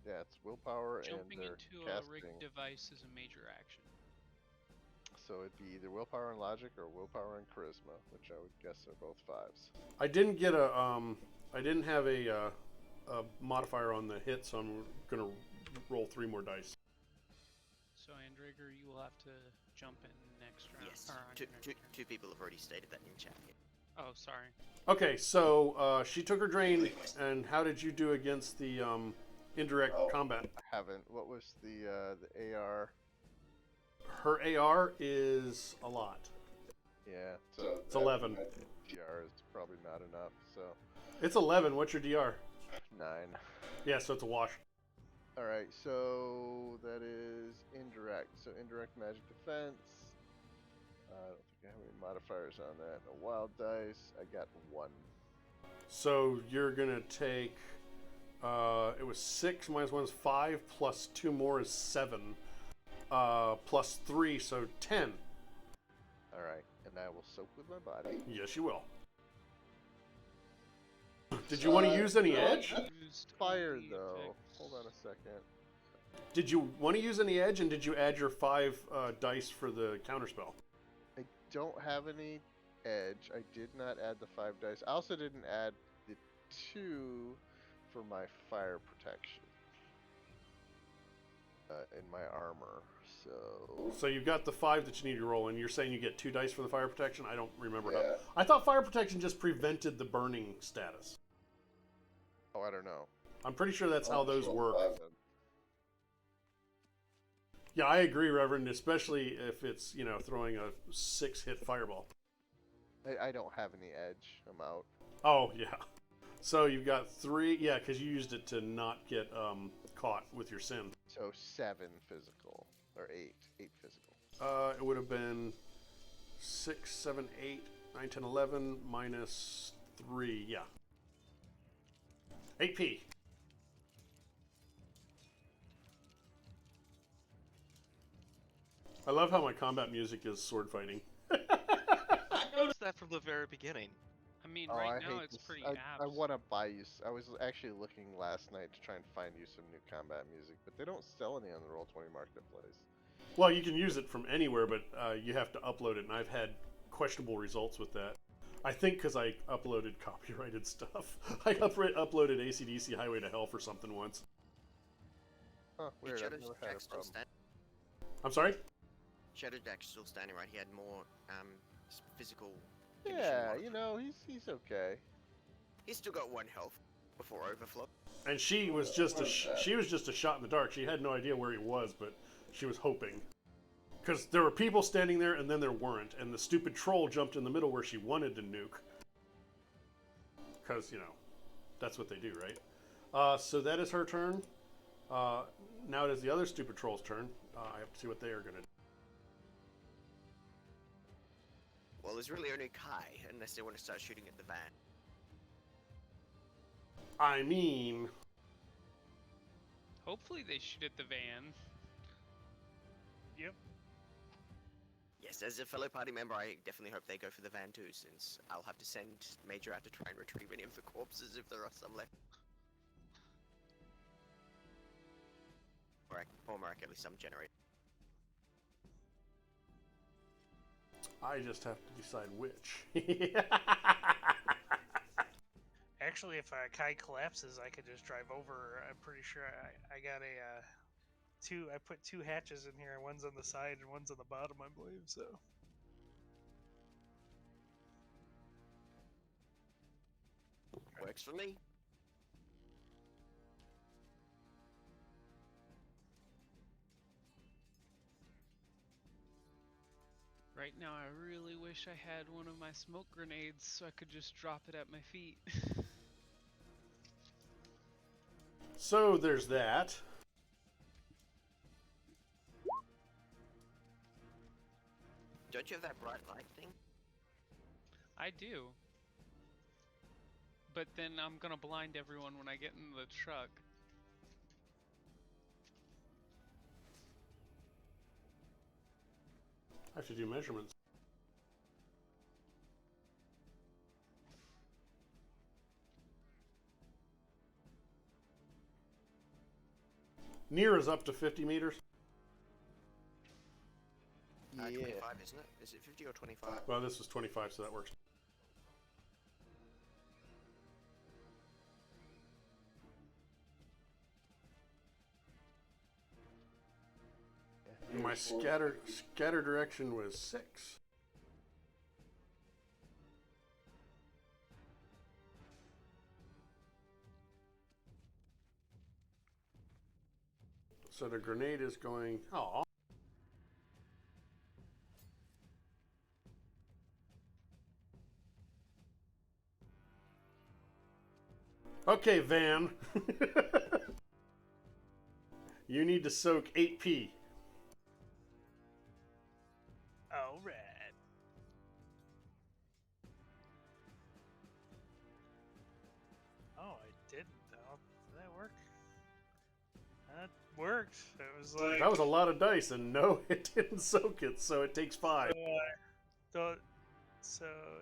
yeah, it's willpower Jumping and they're into casting. a rigged device is a major action. So it'd be either willpower and logic or willpower and charisma, which I would guess are both 5s. I didn't get I didn't have a modifier on the hit, so I'm gonna roll 3 more dice. So Andrigger, you will have to jump in next round. Yes. Or on Two, your next two, turn. two people have already stated that in chat. Oh, sorry. Okay, so she took her drain, and how did you do against the indirect combat? I haven't. What was the AR? Her AR is a lot. Yeah, So It's 11. DR is probably not enough. So It's 11. What's your DR? 9. Yeah, so it's a wash. All right, so that is indirect. So indirect magic defense. I don't think I have any modifiers on that. A wild dice. I got 1. So you're gonna take. It was 6 minus 1 is 5 plus 2 more is 7. Plus 3, so 10. All right, and I will soak with my body. Yes, you will. Did you want to use any edge? Used Fire the though. effect- Hold on a second. Did you want to use any edge, and did you add your 5 dice for the counterspell? I don't have any edge. I did not add the 5 dice. I also didn't add the 2 for my fire protection in my armor. So you've got the 5 that you need to roll, and you're saying you get 2 dice for the fire protection? I don't remember Yeah. how. I thought fire protection just prevented the burning status. Oh, I don't know. I'm pretty sure that's how those work. 5. Yeah, I agree, Reverend, especially if it's, throwing a 6-hit fireball. I don't have any edge. I'm out. Oh, yeah. So you've got 3, yeah, because you used it to not get caught with your sin. So 7 physical or 8 physical. It would have been 6, 7, 8, 9, 10, 11 minus 3, yeah. 8p. I love how my combat music is sword fighting. I noticed that from the very beginning. I mean, Oh, right I now hate it's this. pretty I apt. want to buy you. I was actually looking last night to try and find you some new combat music, but they don't sell any on the Roll20 marketplace. Well, you can use it from anywhere, but you have to upload it, and I've had questionable results with that. I think because I uploaded copyrighted stuff. I uploaded AC/DC Highway to Hell for something once. Huh, weird. I've Shadow never had a Jack's still problem. I'm sorry? Shadow Jack's still standing, right? He had more physical. condition Yeah, modifier. you know, he's okay. He's still got 1 health before overflow. And she was just a shot in the dark. She had no idea where he was, but she was hoping. Because there were people standing there, and then there weren't, and the stupid troll jumped in the middle where she wanted to nuke. Because, that's what they do, right? So that is her turn. Now it is the other stupid troll's turn. I have to see what they are going to do. Well, there's really only Kai, unless they want to start shooting at the van. I mean, Hopefully they shoot at the van. Yep. Yes, as a fellow party member, I definitely hope they go for the van too, since I'll have to send Major out to try and retrieve any of the corpses if there are some left. Or miraculously some generate. I just have to decide which. Actually, if Kai collapses, I could just drive over. I'm pretty sure I got a two. I put 2 hatches in here. One's on the side and one's on the bottom, I believe. So. Works for me. Right now, I really wish I had one of my smoke grenades so I could just drop it at my feet. So there's that. Don't you have that bright light thing? I do. But then I'm gonna blind everyone when I get in the truck. I have to do measurements. Near is up to 50 meters. Yeah. 25, isn't it? Is it 50 or 25? Well, this was 25, so that works. My scatter direction was 6. So the grenade is going. Oh. Okay, Van. You need to soak 8p. All right. Oh, I didn't though. Did that work? That worked. It was like That was a lot of dice, and no, it didn't soak it, so it takes 5. So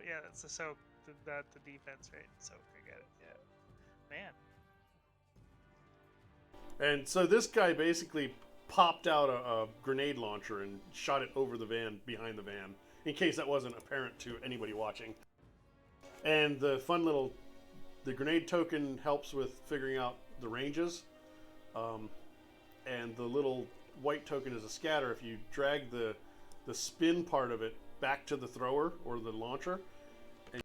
yeah, that's the soak, not the defense, right? Soak, I get it. Yeah, man. And so this guy basically popped out a grenade launcher and shot it over the van, behind the van, in case that wasn't apparent to anybody watching. And the grenade token helps with figuring out the ranges. And the little white token is a scatter. If you drag the spin part of it back to the thrower or the launcher, and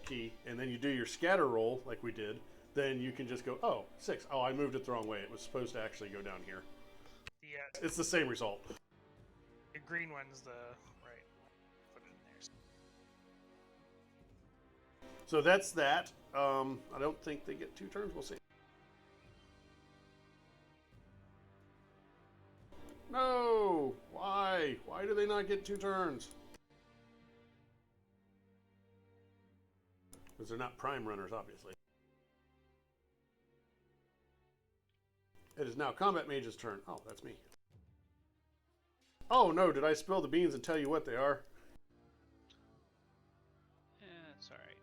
key, and then you do your scatter roll like we did, then you can just go, oh, 6. Oh, I moved it the wrong way. It was supposed to actually go down here. Yeah. It's the same result. The green one's the right. Put it in there. So that's that. I don't think they get 2 turns. We'll see. No! Why? Why do they not get 2 turns? Because they're not prime runners, obviously. It is now Combat Mage's turn. Oh, that's me. Oh no, did I spill the beans and tell you what they are? It's alright.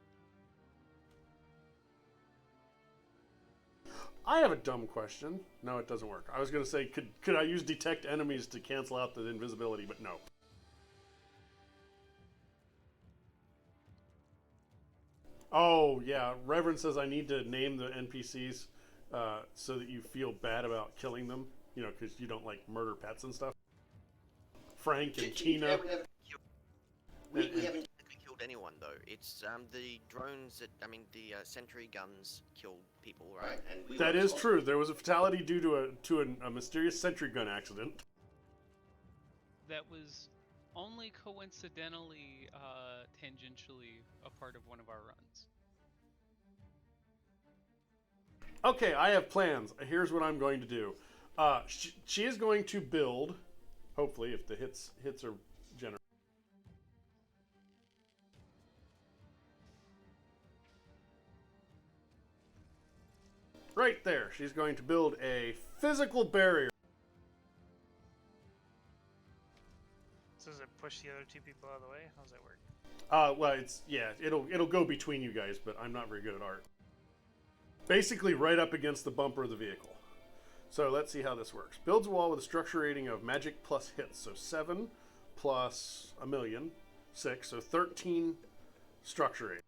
I have a dumb question. No, it doesn't work. I was going to say, could I use Detect Enemies to cancel out the invisibility, but no. Oh, yeah. Reverend says I need to name the NPCs so that you feel bad about killing them. You know, because you don't, like, murder pets and stuff. Frank and Tina. We haven't technically killed anyone, though. It's the drones that, the sentry guns killed people, right? And That is true. There was a fatality due to a mysterious sentry gun accident. That was only coincidentally, tangentially a part of one of our runs. Okay, I have plans. Here's what I'm going to do. She is going to build, hopefully, if the hits are generated. Right there, she's going to build a physical barrier. So does it push the other 2 people out of the way? How does that work? Well, it'll go between you guys, but I'm not very good at art. Basically, right up against the bumper of the vehicle. So let's see how this works. Builds a wall with a structure rating of magic plus hits, so 7 plus a million, 6, so 13 structure rating.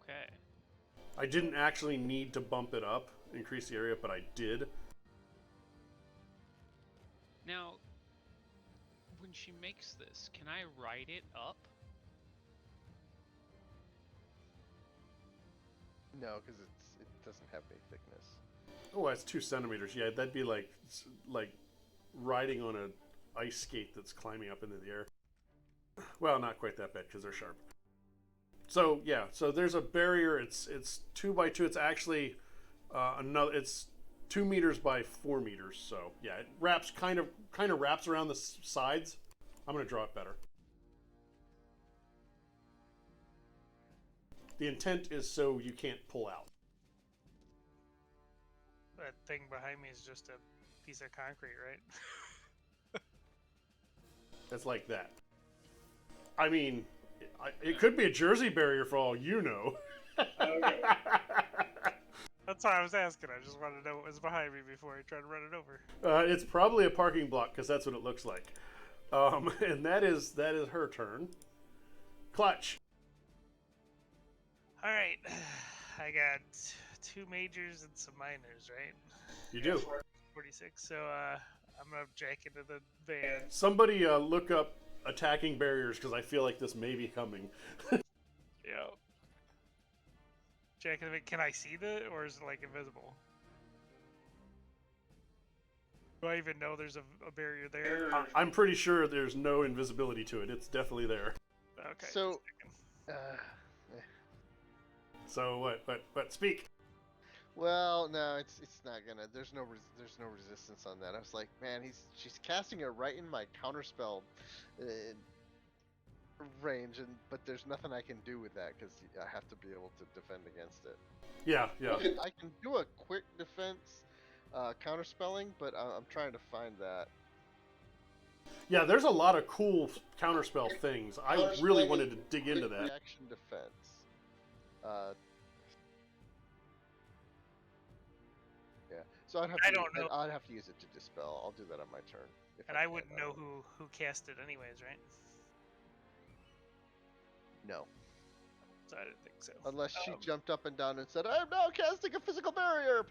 Okay. I didn't actually need to bump it up, increase the area, but I did. Now, when she makes this, can I write it up? No, because it doesn't have any thickness. Oh, that's 2 centimeters. Yeah, that'd be like riding on a ice skate that's climbing up into the air. Well, not quite that bad because they're sharp. So yeah, so there's a barrier. It's 2 by 2. It's actually another. It's 2 meters by 4 meters. So yeah, it wraps kind of wraps around the sides. I'm gonna draw it better. The intent is so you can't pull out. That thing behind me is just a piece of concrete, right? It's like that. I mean, it could be a Jersey barrier for all you know. Okay. That's why I was asking. I just wanted to know what was behind me before I tried to run it over. It's probably a parking block because that's what it looks like. And that is her turn. Clutch. All right, I got 2 majors and some minors, right? You do. 46. So I'm gonna jack into the van. Somebody look up attacking barriers because I feel like this may be coming. Yeah. Jack into it. Can I see or is it like invisible? Do I even know there's a barrier there? I'm pretty sure there's no invisibility to it. It's definitely there. Okay. So, So what? Speak. well, no, it's not gonna. There's no resistance on that. I was like, man, she's casting it right in my counterspell range, but there's nothing I can do with that because I have to be able to defend against it. Yeah. I can do a quick defense counterspelling, but I'm trying to find that. Yeah, there's a lot of cool counterspell things. I really wanted to dig into Quick that. reaction defense. Yeah, so I'd have to use it to dispel. I'll do that on my turn. And I wouldn't know who cast it anyways, right? No. So I didn't think so. Unless she jumped up and down and said, "I am now casting a physical barrier."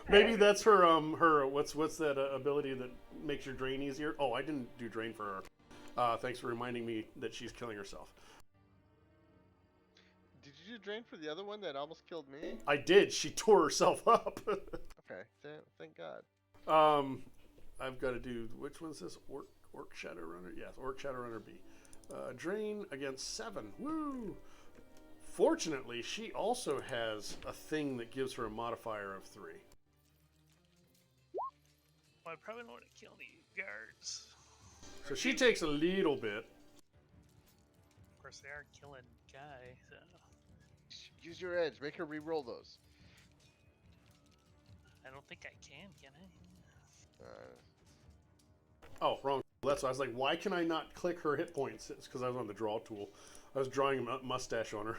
Maybe that's her what's that ability that makes your drain easier? Oh, I didn't do drain for her. Thanks for reminding me that she's killing herself. Did you do drain for the other one that almost killed me? I did. She tore herself up. Okay, thank God. I've got to do, which one's this? Orc Shadowrunner? Yes, Orc Shadowrunner B. Drain against 7. Woo! Fortunately, she also has a thing that gives her a modifier of 3. Well, I probably don't want to kill any guards. So she takes a little bit. Of course, they are killing Guy, so... Use your edge. Make her re-roll those. I don't think I can I? Oh, wrong. That's why I was like, why can I not click her hit points? It's because I was on the draw tool. I was drawing a mustache on her.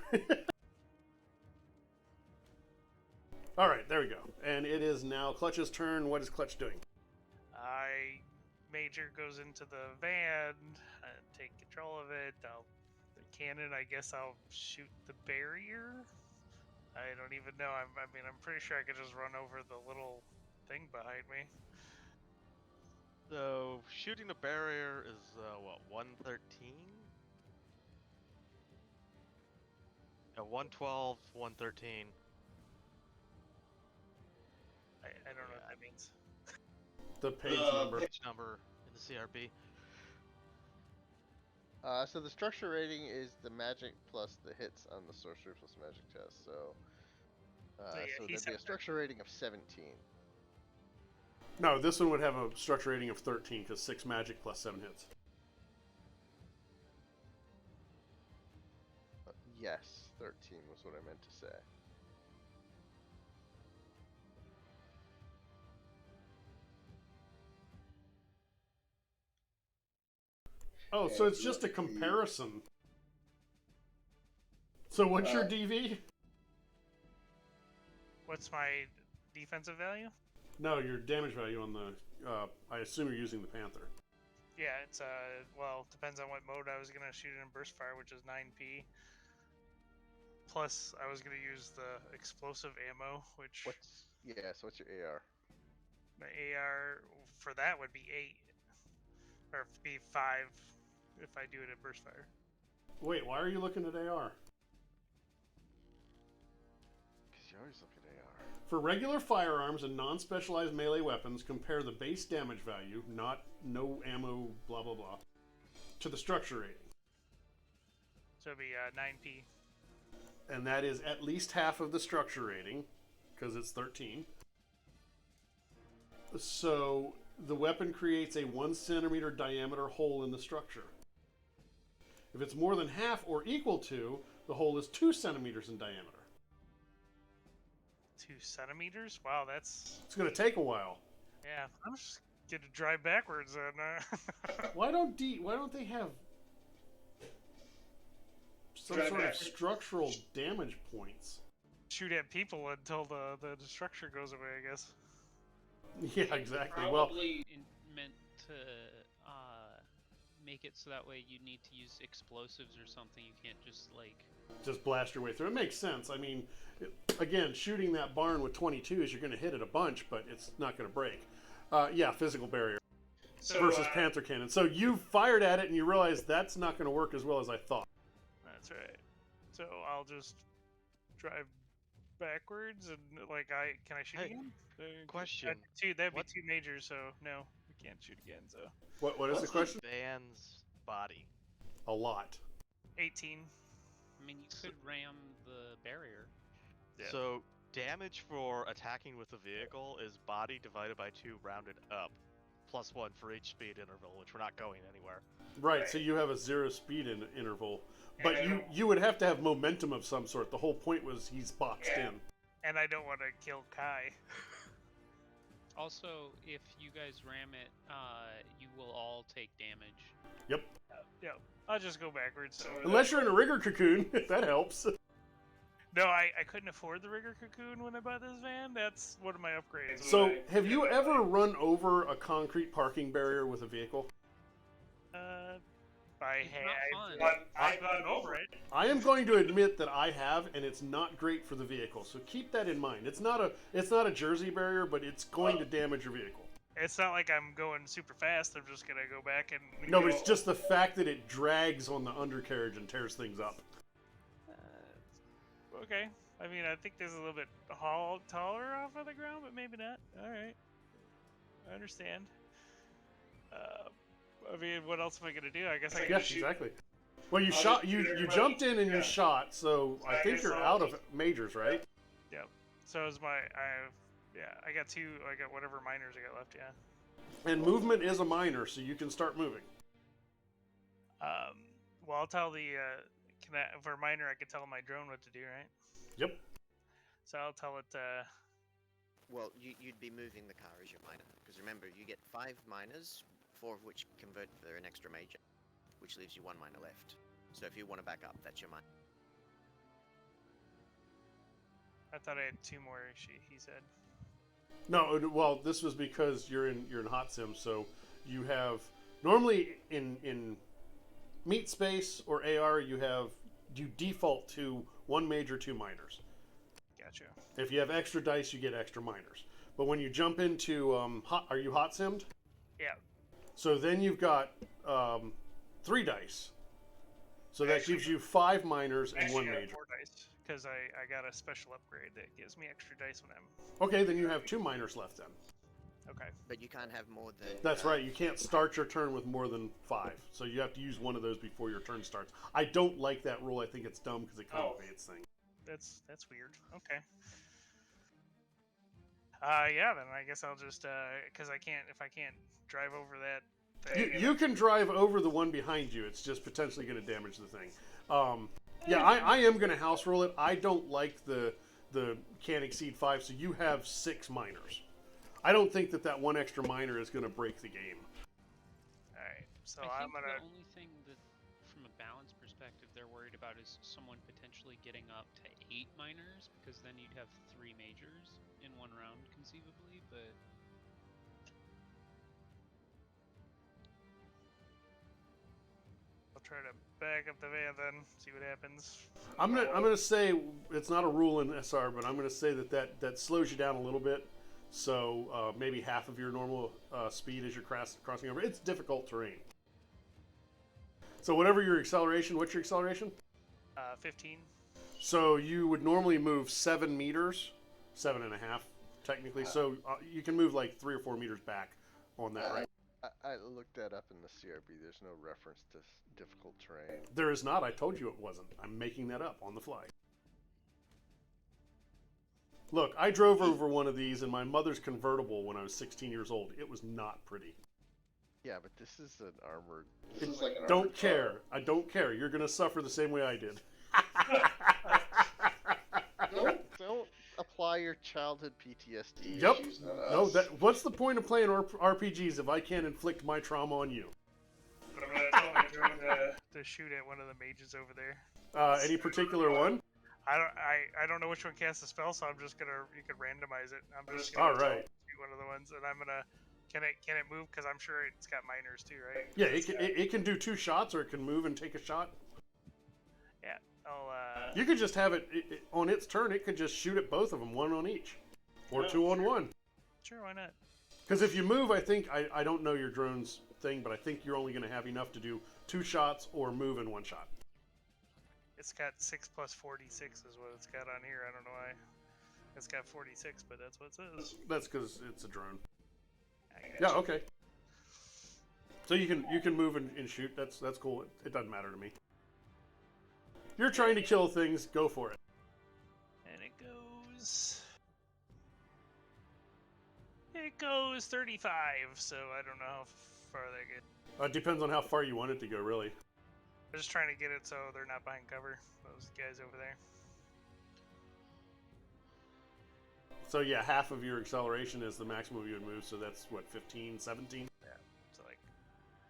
All right, there we go. And it is now Clutch's turn. What is Clutch doing? Major goes into the van and take control of it. The cannon, I guess I'll shoot the barrier. I don't even know. I'm pretty sure I could just run over the little thing behind me. So shooting the barrier is what, 113? 112, 113. I don't know what that means. The page number. Page number in the CRB. So the structure rating is the magic plus the hits on the sorcery plus magic test. So, so there'd be a structure rating of 17. No, this one would have a structure rating of 13 because 6 magic plus 7 hits. Yes, 13 was what I meant to say. Oh, so it's just a comparison. So what's your DV? What's my defensive value? No, your damage value on the... I assume you're using the Panther. Yeah, it's well, depends on what mode I was gonna shoot it in burst fire, which is 9p. Plus, I was gonna use the explosive ammo, which So what's your AR? my AR for that would be 8, or be 5 if I do it at burst fire. Wait, why are you looking at AR? Because you always look at AR. For regular firearms and non-specialized melee weapons, compare the base damage value, not no ammo, blah blah blah, to the structure rating. So it'd be 9p. And that is at least half of the structure rating, because it's 13. So the weapon creates a 1 centimeter diameter hole in the structure. If it's more than half or equal to, the hole is 2 centimeters in diameter. 2 centimeters? Wow, that's... It's going to take a while. Yeah, I'm just gonna drive backwards then. Why don't they have some sort of structural damage points? Shoot at people until the structure goes away, I guess. Yeah, exactly. Probably meant to make it so that way you need to use explosives or something. You can't just just blast your way through. It makes sense. I mean, again, shooting that barn with 22s, you're going to hit it a bunch, but it's not going to break. Yeah, physical barrier versus Panther cannon. So you fired at it and you realized that's not going to work as well as I thought. That's right. So I'll just drive backwards and can I shoot Hey, again? question. That'd be What- 2 majors, so no, we can't shoot again. So What is the question? Van's body. A lot. 18. I mean, you could ram the barrier. Yeah. So damage for attacking with the vehicle is body divided by 2 rounded up, plus 1 for each speed interval, which we're not going anywhere. Right, so you have a 0 speed interval. But you would have to have momentum of some sort. The whole point was he's boxed in. And I don't want to kill Kai. Also, if you guys ram it, you will all take damage. Yep. Yeah, I'll just go backwards. So. Unless you're in a rigger cocoon, if that helps. No, I couldn't afford the rigger cocoon when I bought this van. That's one of my upgrades. So, have you ever run over a concrete parking barrier with a vehicle? I've gone over it. I am going to admit that I have, and it's not great for the vehicle. So keep that in mind. It's not a Jersey barrier, but it's going to damage your vehicle. It's not like I'm going super fast. I'm just gonna go back and. No, but it's just the fact that it drags on the undercarriage and tears things up. Okay. I mean, I think there's a little bit taller off of the ground, but maybe not. All right. I understand. I mean, what else am I gonna do? I guess I can shoot. Exactly. Well, you shot. You jumped in and you shot. So I think you're out of majors, right? Yep. So is I got 2. I got whatever minors I got left. Yeah. And movement is a minor, so you can start moving. Well, I'll tell for a minor, I could tell my drone what to do, right? Yep. So I'll tell it. Well, you'd be moving the car as your minor, because remember, you get 5 minors, 4 of which convert for an extra major, which leaves you 1 minor left. So if you want to back up, that's your minor. I thought I had 2 more. He said. No, well, this was because you're in hot sim, so you have normally in meat space or AR you default to 1 major, 2 minors. Gotcha. If you have extra dice, you get extra minors. But when you jump into are you hot simmed? Yeah. So then you've got 3 dice. So that gives you 5 minors and 1 major. 4 dice, because I got a special upgrade that gives me extra dice when I'm. Okay, then you have 2 minors left then. Okay. But you can't have more than... That's right, you can't start your turn with more than 5. So you have to use one of those before your turn starts. I don't like that rule. I think it's dumb because it complicates things. That's weird. Okay. Yeah, then I guess I'll just because if I can't drive over that thing. You can drive over the one behind you. It's just potentially going to damage the thing. Yeah, I am going to house rule it. I don't like the can't exceed 5, so you have 6 minors. I don't think that 1 extra minor is going to break the game. All right, so I I'm think gonna. the only thing that, from a balance perspective, they're worried about is someone potentially getting up to 8 minors, because then you'd have 3 majors in 1 round, conceivably. But try to back up the van then, see what happens. I'm gonna say it's not a rule in SR, but I'm gonna say that slows you down a little bit. So maybe half of your normal speed as you're crossing over. It's difficult terrain. So whatever your acceleration, what's your acceleration? 15. So you would normally move 7 meters, 7.5 technically. So you can move like 3 or 4 meters back on that, right? I looked that up in the CRB. There's no reference to difficult terrain. There is not. I told you it wasn't. I'm making that up on the fly. Look, I drove over one of these in my mother's convertible when I was 16 years old. It was not pretty. Yeah, but this is an armored. This is like an Don't armored care. car. I don't care. You're going to suffer the same way I did. Don't apply your childhood PTSD. Yep. Issues, not No, us. what's the point of playing RPGs if I can't inflict my trauma on you? But I'm gonna tell my drone to shoot at one of the mages over there. Any particular one? I don't know which one casts the spell, so I'm just gonna you can randomize it. I'm just gonna All right. shoot one of the ones, and I'm gonna can it move? Because I'm sure it's got minors too, right? Yeah, it can do 2 shots, or it can move and take a shot. Yeah, I'll You could just have it on its turn. It could just shoot at both of them, 1 on each, or 2 on 1. sure, why not? Because if you move, I think I don't know your drone's thing, but I think you're only going to have enough to do 2 shots or move in 1 shot. It's got 6 plus 46 is what it's got on here. I don't know why. It's got 46, but that's what it says. That's because it's a drone. I got Yeah. you. Okay. So you can move and shoot. That's cool. It doesn't matter to me. You're trying to kill things. Go for it. And it goes. It goes 35, so I don't know how far that gets. Depends on how far you want it to go, really. I'm just trying to get it so they're not behind cover. Those guys over there. So yeah, half of your acceleration is the maximum you would move. So that's what, 15, 17? Yeah, so like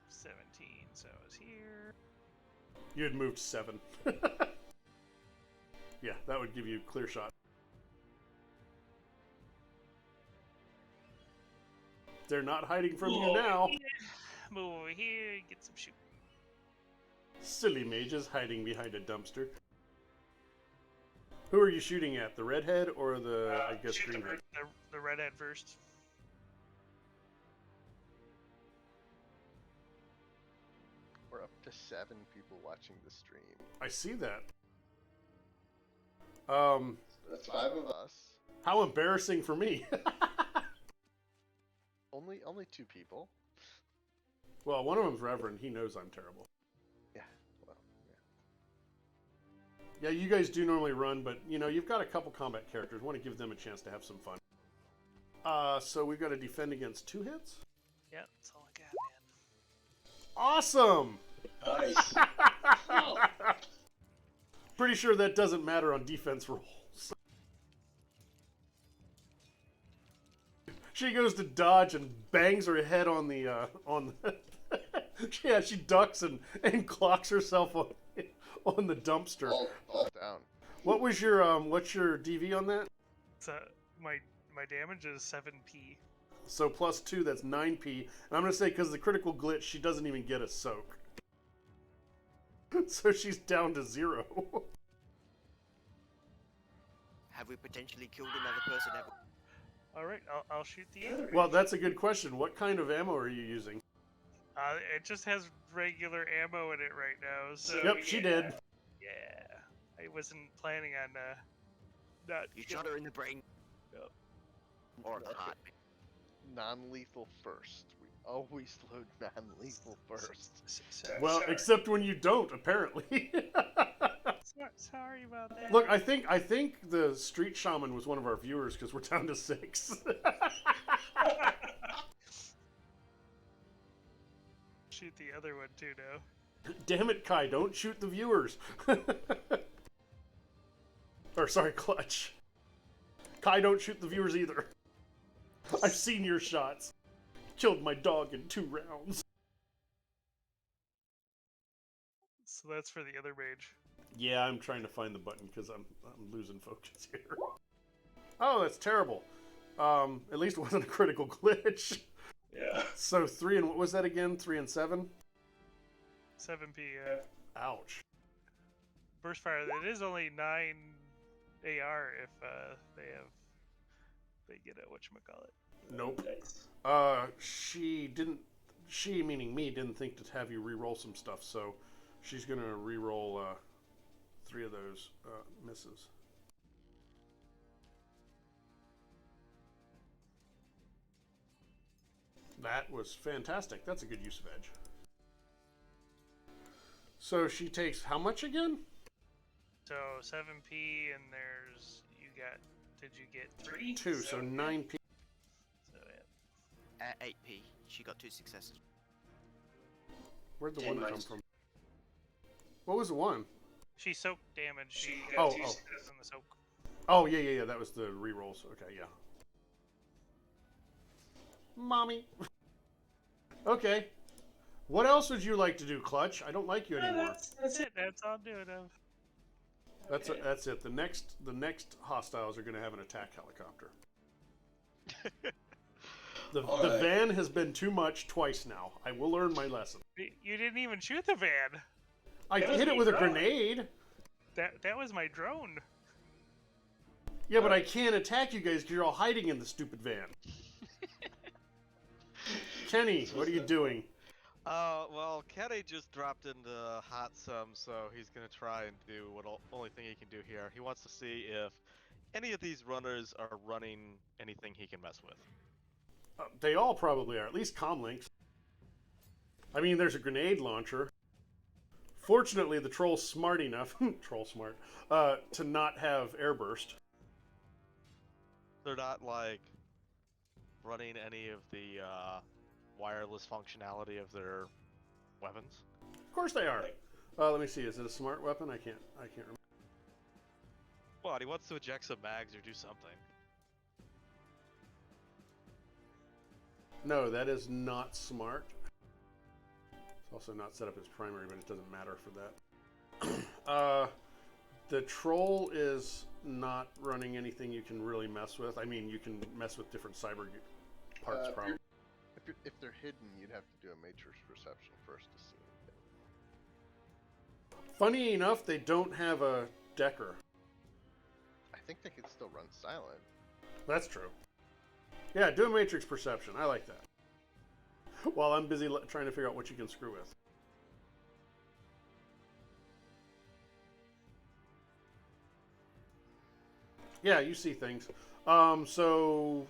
17. So I was here. You had moved 7. Yeah, that would give you a clear shot. They're not hiding from you now. Move over here, get some shoot. Silly mages hiding behind a dumpster. Who are you shooting at? The redhead or the, I guess, Shoot greenhead? the redhead first. We're up to 7 people watching the stream. I see that. That's 5 of us. Us. How embarrassing for me. Only 2 people. Well, one of them's Reverend. He knows I'm terrible. Yeah. Well. Yeah. Yeah, you guys do normally run, but you know, you've got a couple combat characters. Want to give them a chance to have some fun. So we've got to defend against 2 hits. Yeah, that's all I got, man. Awesome. Nice. Oh. Pretty sure that doesn't matter on defense rolls. She goes to dodge and bangs her head on the yeah, she ducks and clocks herself on the dumpster. Oh, Down. What was your what's your DV on that? So my damage is 7p. So plus 2, that's 9p. And I'm gonna say because the critical glitch, she doesn't even get a soak. So she's down to 0. Have we potentially killed another person? All right, I'll shoot the other. Well, that's a good question. What kind of ammo are you using? It just has regular ammo in it right now. So Yep, she did. Yeah, I wasn't planning on not. You shot her in the brain. Yep. Or the heart. Non-lethal first. We always load non-lethal first. Well, except when you don't, apparently. Sorry about that. Look, I think the street shaman was one of our viewers because we're down to 6. Shoot the other one too now. Damn it, Kai! Don't shoot the viewers. Or sorry, Clutch. Kai, don't shoot the viewers either. I've seen your shots. Killed my dog in 2 rounds. So that's for the other mage. Yeah, I'm trying to find the button because I'm losing focus here. Oh, that's terrible. At least it wasn't a critical glitch. Yeah. So 3 and what was that again? 3 and 7? 7p. Ouch. Burst fire. It is only 9 AR if they get a whatchamacallit. Nope. Nice. She, meaning me, didn't think to have you re-roll some stuff, so she's gonna re-roll 3 of those misses. That was fantastic. That's a good use of edge. So she takes how much again? So 7p and did you get 3? 2, so 9p. So yeah. 8p. She got 2 successes. Where'd the 10 1 come minus. from? What was the 1? She soaked damage. She Oh, got 2 oh. successes in the soak. Oh, yeah. That was the re-rolls. Okay, yeah. Mommy. Okay. What else would you like to do, Clutch? I don't like you anymore. That's it. That's all I'm doing. That's it. The next hostiles are going to have an attack helicopter. The Alright. van has been too much twice now. I will learn my lesson. You didn't even shoot the van. I That was hit it me, with a bro. grenade. That was my drone. Yeah, but I can't attack you guys because you're all hiding in the stupid van. Kenny, what are you doing? Well, Kenny just dropped into hot some, so he's gonna try and do only thing he can do here. He wants to see if any of these runners are running anything he can mess with. They all probably are, at least comlinks. I mean, there's a grenade launcher. Fortunately, the troll's smart enough, to not have airburst. They're not like running any of the wireless functionality of their weapons. Of course they are. Let me see. Is it a smart weapon? I can't remember. What? He wants to eject some mags or do something. No, that is not smart. It's also not set up as primary, but it doesn't matter for that. The troll is not running anything you can really mess with. I mean, you can mess with different cyber parts, probably. If they're hidden, you'd have to do a matrix perception first to see anything. Funny enough, they don't have a decker. I think they could still run silent. That's true. Yeah, do a matrix perception. I like that. While I'm busy trying to figure out what you can screw with. Yeah, you see things. So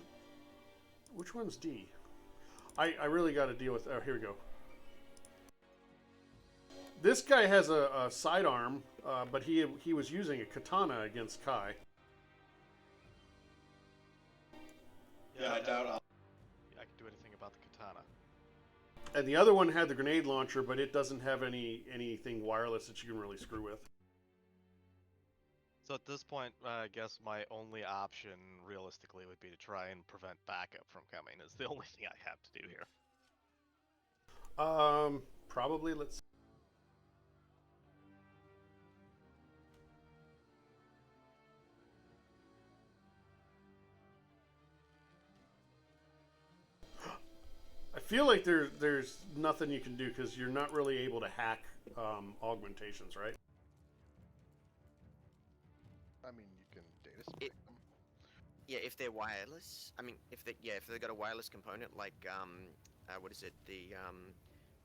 which one's D? I really got to deal with. Oh, here we go. This guy has a sidearm, but he was using a katana against Kai. Yeah, I doubt I'll. I can do anything about the katana. And the other one had the grenade launcher, but it doesn't have anything wireless that you can really screw with. So at this point, I guess my only option, realistically, would be to try and prevent backup from coming. It's the only thing I have to do here. Probably let's. I feel like there's nothing you can do because you're not really able to hack augmentations, right? I mean, you can data spike them. Yeah, if they're wireless. I mean, if they've got a wireless component like what is it? The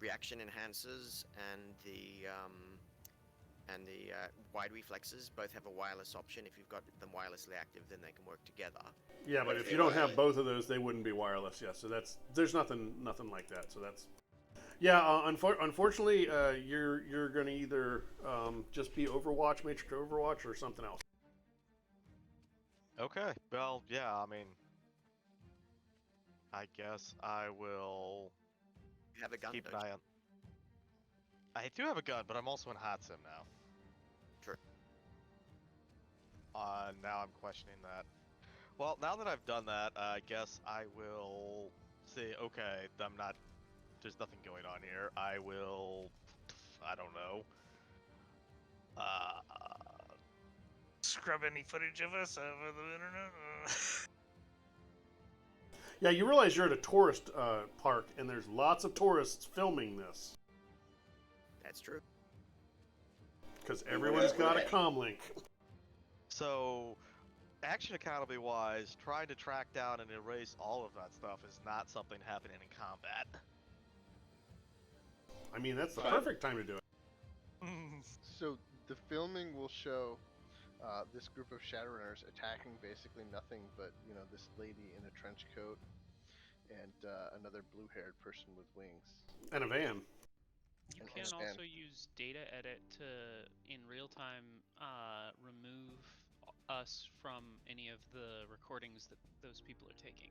reaction enhancers and the wide reflexes both have a wireless option. If you've got them wirelessly active, then they can work together. Yeah, but if you don't have both of those, they wouldn't be wireless. Yeah, so there's nothing like that. So that's unfortunately, you're going to either just be Overwatch, Matrix Overwatch, or something else. Okay, well, yeah, I mean, I guess I will You have a gun, keep an don't eye on. I do have a gun, but I'm also in hot sim now. True. Now I'm questioning that. Well, now that I've done that, I guess I will say, okay, there's nothing going on here. I will, I don't know. Scrub any footage of us over the internet. Yeah, you realize you're at a tourist park, and there's lots of tourists filming this. That's true. Because everyone's got a comm link. So, action economy wise, trying to track down and erase all of that stuff is not something happening in combat. I mean, that's the perfect time to do it. So the filming will show this group of Shadowrunners attacking basically nothing but, this lady in a trench coat and another blue-haired person with wings. And a van. You And can understand. also use data edit to, in real time, remove us from any of the recordings that those people are taking.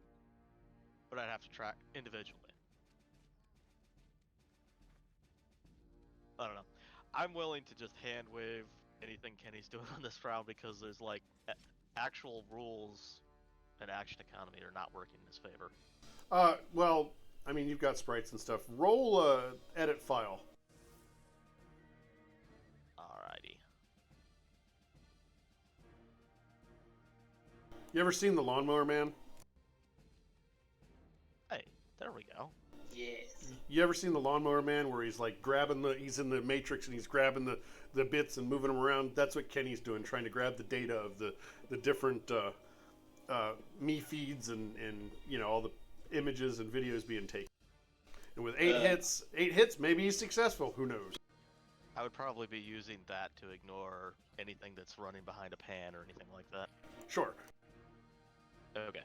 But I'd have to track individually. I don't know. I'm willing to just hand wave anything Kenny's doing on this round because there's like actual rules and action economy are not working in his favor. Well, I mean, you've got sprites and stuff. Roll a edit file. Alrighty. You ever seen The Lawnmower Man? Hey, there we go. Yes. You ever seen The Lawnmower Man where he's like he's in the Matrix and he's grabbing the bits and moving them around? That's what Kenny's doing, trying to grab the data of the different me feeds and all the images and videos being taken. And with 8 hits, maybe he's successful. Who knows? I would probably be using that to ignore anything that's running behind a pan or anything like that. Sure. Okay.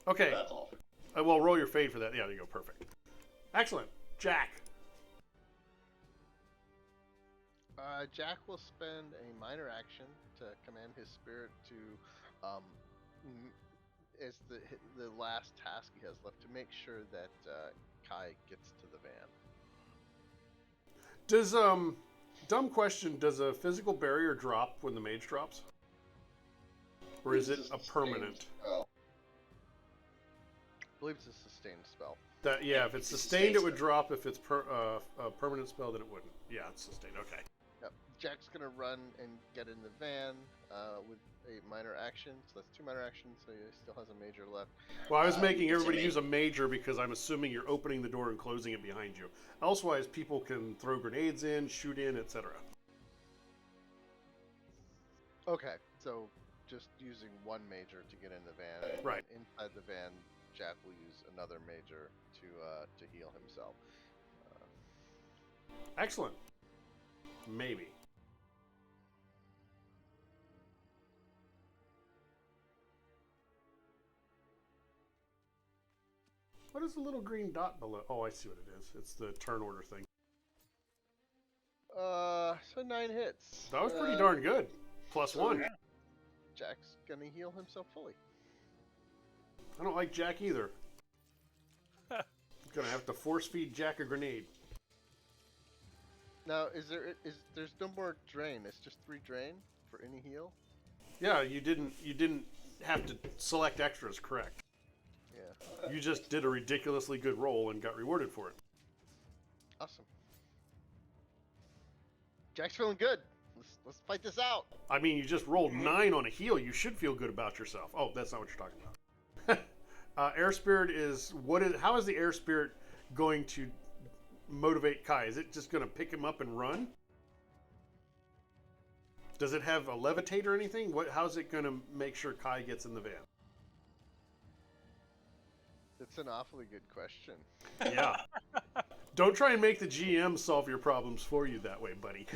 Okay. That's all. Well, roll your fade for that. Yeah, there you go. Perfect. Excellent. Jack. Jack will spend a minor action to command his spirit to, as the last task he has left, to make sure that Kai gets to the van. Does dumb question, does a physical barrier drop when the mage drops? Or is it a permanent? Oh, I believe it's a sustained spell. That yeah, if it's sustained, it would drop. If it's a permanent spell, then it wouldn't. Yeah, it's sustained. Okay. Yep. Jack's gonna run and get in the van with a minor action, so that's 2 minor actions, so he still has a major left. Well, I was making everybody use a major because I'm assuming you're opening the door and closing it behind you. Elsewise, people can throw grenades in, shoot in, etc. Okay, so just using 1 major to get in the van. And Right. inside the van, Jack will use another major to heal himself. Excellent. Maybe. What is the little green dot below? Oh, I see what it is. It's the turn order thing. So 9 hits. That was pretty darn good. +1. Jack's gonna heal himself fully. I don't like Jack either. Gonna have to force feed Jack a grenade. Now, there's no more drain? It's just 3 drain for any heal. Yeah, you didn't have to select extras, correct? Yeah. You just did a ridiculously good roll and got rewarded for it. Awesome. Jack's feeling good. Let's fight this out. I mean, you just rolled 9 on a heal. You should feel good about yourself. Oh, that's not what you're talking about. Air Spirit is how is the Air Spirit going to motivate Kai? Is it just going to pick him up and run? Does it have a levitate or anything? How's it going to make sure Kai gets in the van? That's an awfully good question. Yeah. Don't try and make the GM solve your problems for you that way, buddy.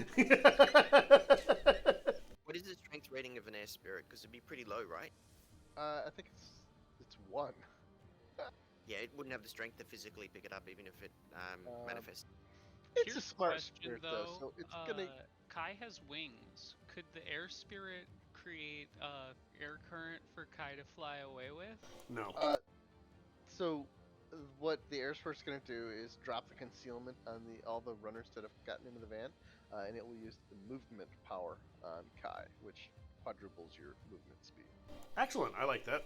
What is the strength rating of an air spirit? Because it'd be pretty low, right? I think it's 1. Yeah, it wouldn't have the strength to physically pick it up, even if it manifests. It's Here's a the smart question, spirit though. so it's gonna. Kai has wings. Could the air spirit create air current for Kai to fly away with? No. So, what the air spirit's gonna do is drop the concealment on all the runners that have gotten into the van, and it will use the movement power on Kai, which quadruples your movement speed. Excellent. I like that.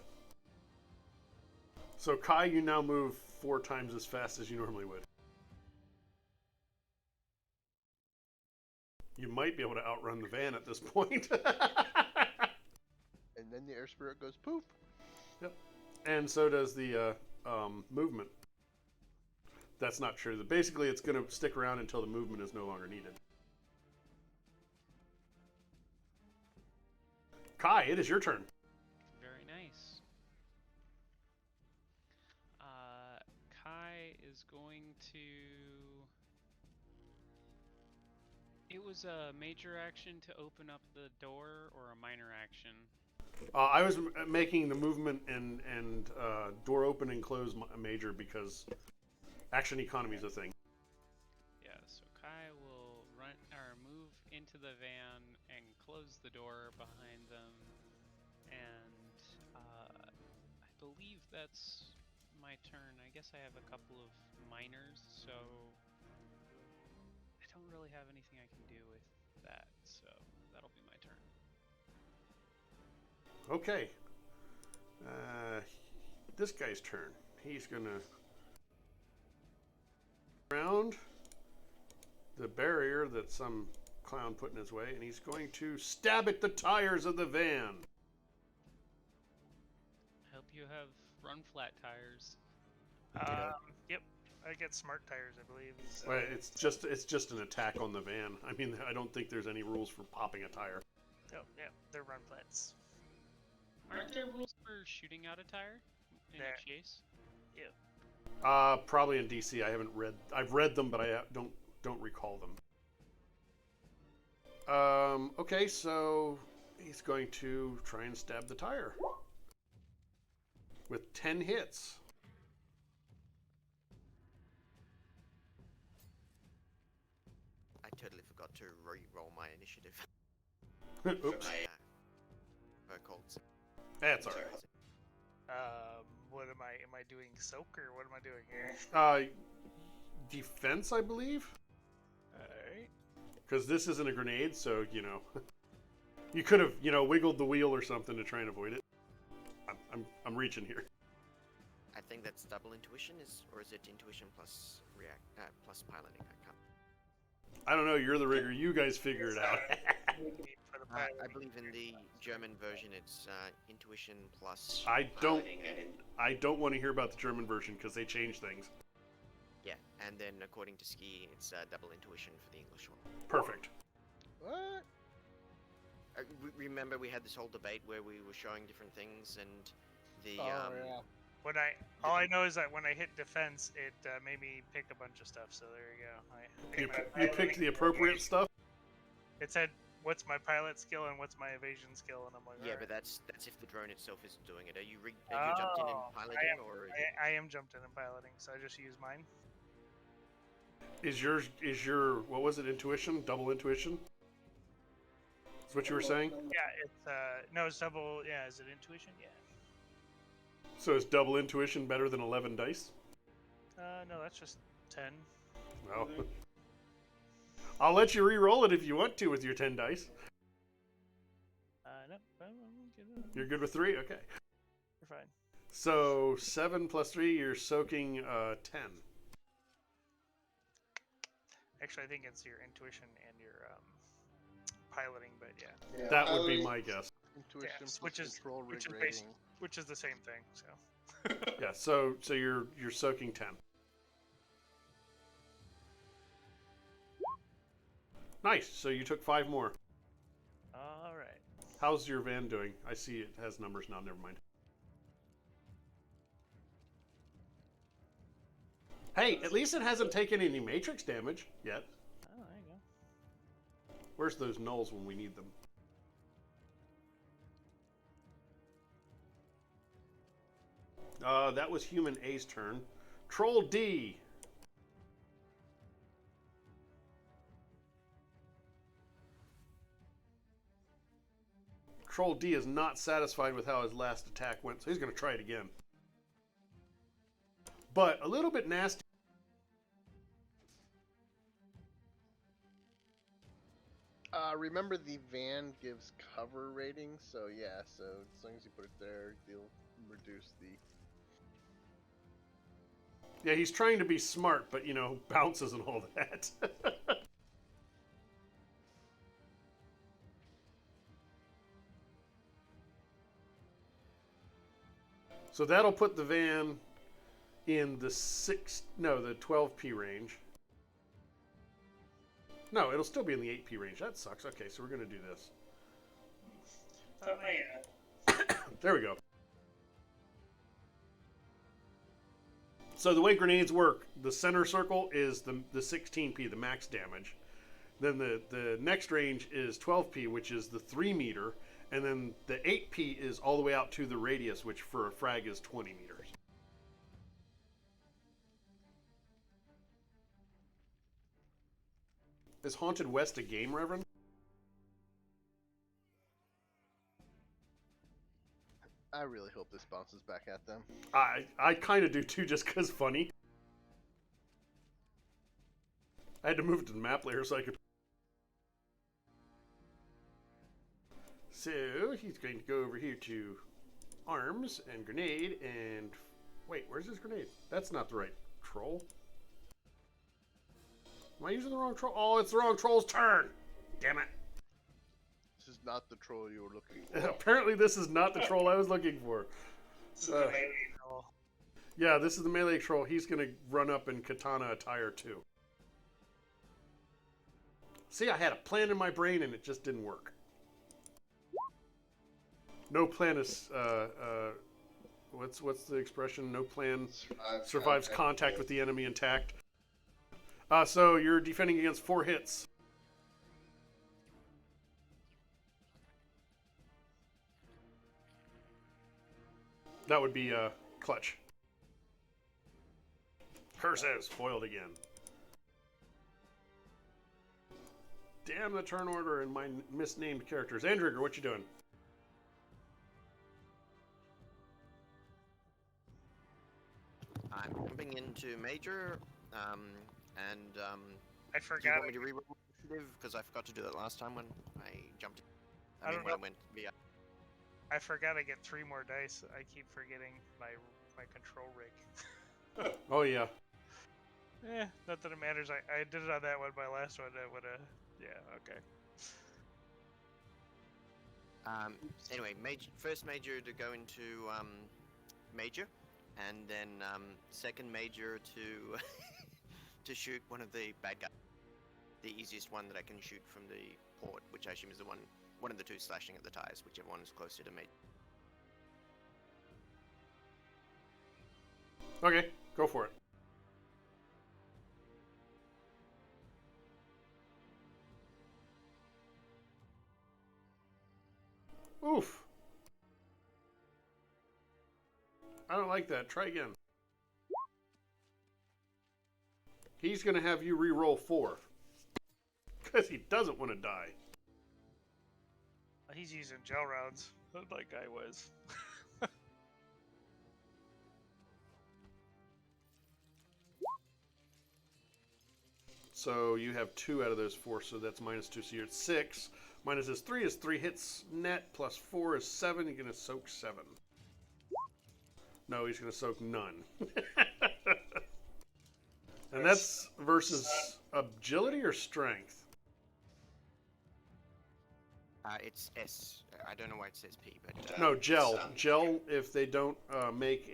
So, Kai, you now move 4 times as fast as you normally would. You might be able to outrun the van at this point. And then the air spirit goes poof. Yep. And so does the movement. that's not true. Basically, it's going to stick around until the movement is no longer needed. Kai, it is your turn. Very nice. Kai is going to. It was a major action to open up the door, or a minor action? I was making the movement and door open and close major because action economy is a thing. Yeah, so Kai will run or move into the van and close the door behind them, and I believe that's my turn. I guess I have a couple of minors, so I don't really have anything I can do with that, so that'll be my turn. Okay. This guy's turn. He's gonna around the barrier that some clown put in his way, and he's going to stab at the tires of the van. I hope you have run flat tires. Yep. I get smart tires, I believe. So. Well, it's just an attack on the van. I mean, I don't think there's any rules for popping a tire. Oh, yeah, they're run flats. Aren't there rules for shooting out a tire in There. a chase? Yeah. Probably in DC. I've read them, but I don't recall them. Okay, so he's going to try and stab the tire with 10 hits. I totally forgot to re-roll my initiative. Oops. Colts. That's all right. What am I doing? Soak, or what am I doing here? Defense, I believe. Alright. Because this isn't a grenade, so you could have wiggled the wheel or something to try and avoid it. I'm reaching here. I think that's double intuition, or is it intuition plus plus piloting? I can't. I don't know. You're the rigger. You guys figure it out. I believe in the German version it's intuition plus. I don't want to hear about the German version because they change things. Yeah, and then according to Ski, it's double intuition for the English one. Perfect. What? Remember, we had this whole debate where we were showing different things, and the Yeah. All I know is that when I hit defense, it made me pick a bunch of stuff. So there you go. You picked the appropriate stuff. It said, "What's my pilot skill and what's my evasion skill?" And I'm like, yeah, but that's if the drone itself isn't doing it. Are you jumped in and piloting, or? I am jumped in and piloting, so I just use mine. Is your what was it? Intuition? Double intuition? Is what you were saying? Yeah, it's no, it's double. Yeah, is it intuition? Yeah. So is double intuition better than 11 dice? No, that's just 10. Well, I'll let you re-roll it if you want to with your 10 dice. No, You're good with 3? Okay. you're fine. So 7 plus 3, you're soaking 10. Actually, I think it's your intuition and your piloting, but yeah. That would be my guess. Intuition Yeah, plus which is- control rig which is rating. Which is the same thing. So. Yeah. So you're soaking 10. Nice. So you took 5 more. All right. How's your van doing? I see it has numbers now. Never mind. Hey, at least it hasn't taken any matrix damage yet. Oh, there you go. Where's those nulls when we need them? That was Human A's turn. Troll D. Troll D is not satisfied with how his last attack went, so he's going to try it again. But a little bit nasty. Remember the van gives cover rating, so yeah, so as long as you put it there, you'll reduce the... Yeah, he's trying to be smart, but, bounces and all that. So that'll put the van in the 12p range. No, it'll still be in the 8p range. That sucks. Okay, so we're gonna do this. There we go. So the way grenades work, the center circle is the 16p, the max damage. Then the next range is 12p, which is the 3 meter. And then the 8p is all the way out to the radius, which for a frag is 20 meters. Is Haunted West a game, Reverend? I really hope this bounces back at them. I kind of do too, just because funny. I had to move it to the map layer so I could. So he's going to go over here to arms and grenade and wait, where's his grenade? That's not the right troll. Am I using the wrong troll? Oh, it's the wrong troll's turn. Damn it. This is not the troll you were looking for. Apparently this is not the troll I was looking for. This is the melee troll. Yeah, this is the melee troll. He's going to run up in katana attire too. See, I had a plan in my brain and it just didn't work. No plan is, what's the expression? No plan survives contact with the enemy intact. So you're defending against 4 hits. That would be clutch. Curses, foiled again. Damn the turn order and my misnamed characters. Andrigger, what you doing? I'm jumping into Major, and I do you forgot. want me to reroll initiative? Because I forgot to do that last time when I jumped. I don't know. when I went via. I forgot I get 3 more dice. I keep forgetting my control rig. Oh yeah. Not that it matters. I did it on that one. My last one, I would have. Yeah. Okay. Anyway, first Major to go into Major, and then second Major to to shoot one of the bad guys. The easiest one that I can shoot from the port, which I assume is the one of the 2 slashing at the tires, whichever one is closer to me. Okay, go for it. Oof. I don't like that. Try again. He's going to have you re-roll 4. Because he doesn't want to die. He's using gel rounds. That guy was. So you have 2 out of those 4, so that's -2, so you're at 6. Minus his 3 is 3 hits net, plus 4 is 7. You're going to soak 7. No, he's going to soak none. And that's versus agility or strength? It's S. I don't know why it says P, but No, gel. Gel, if they don't make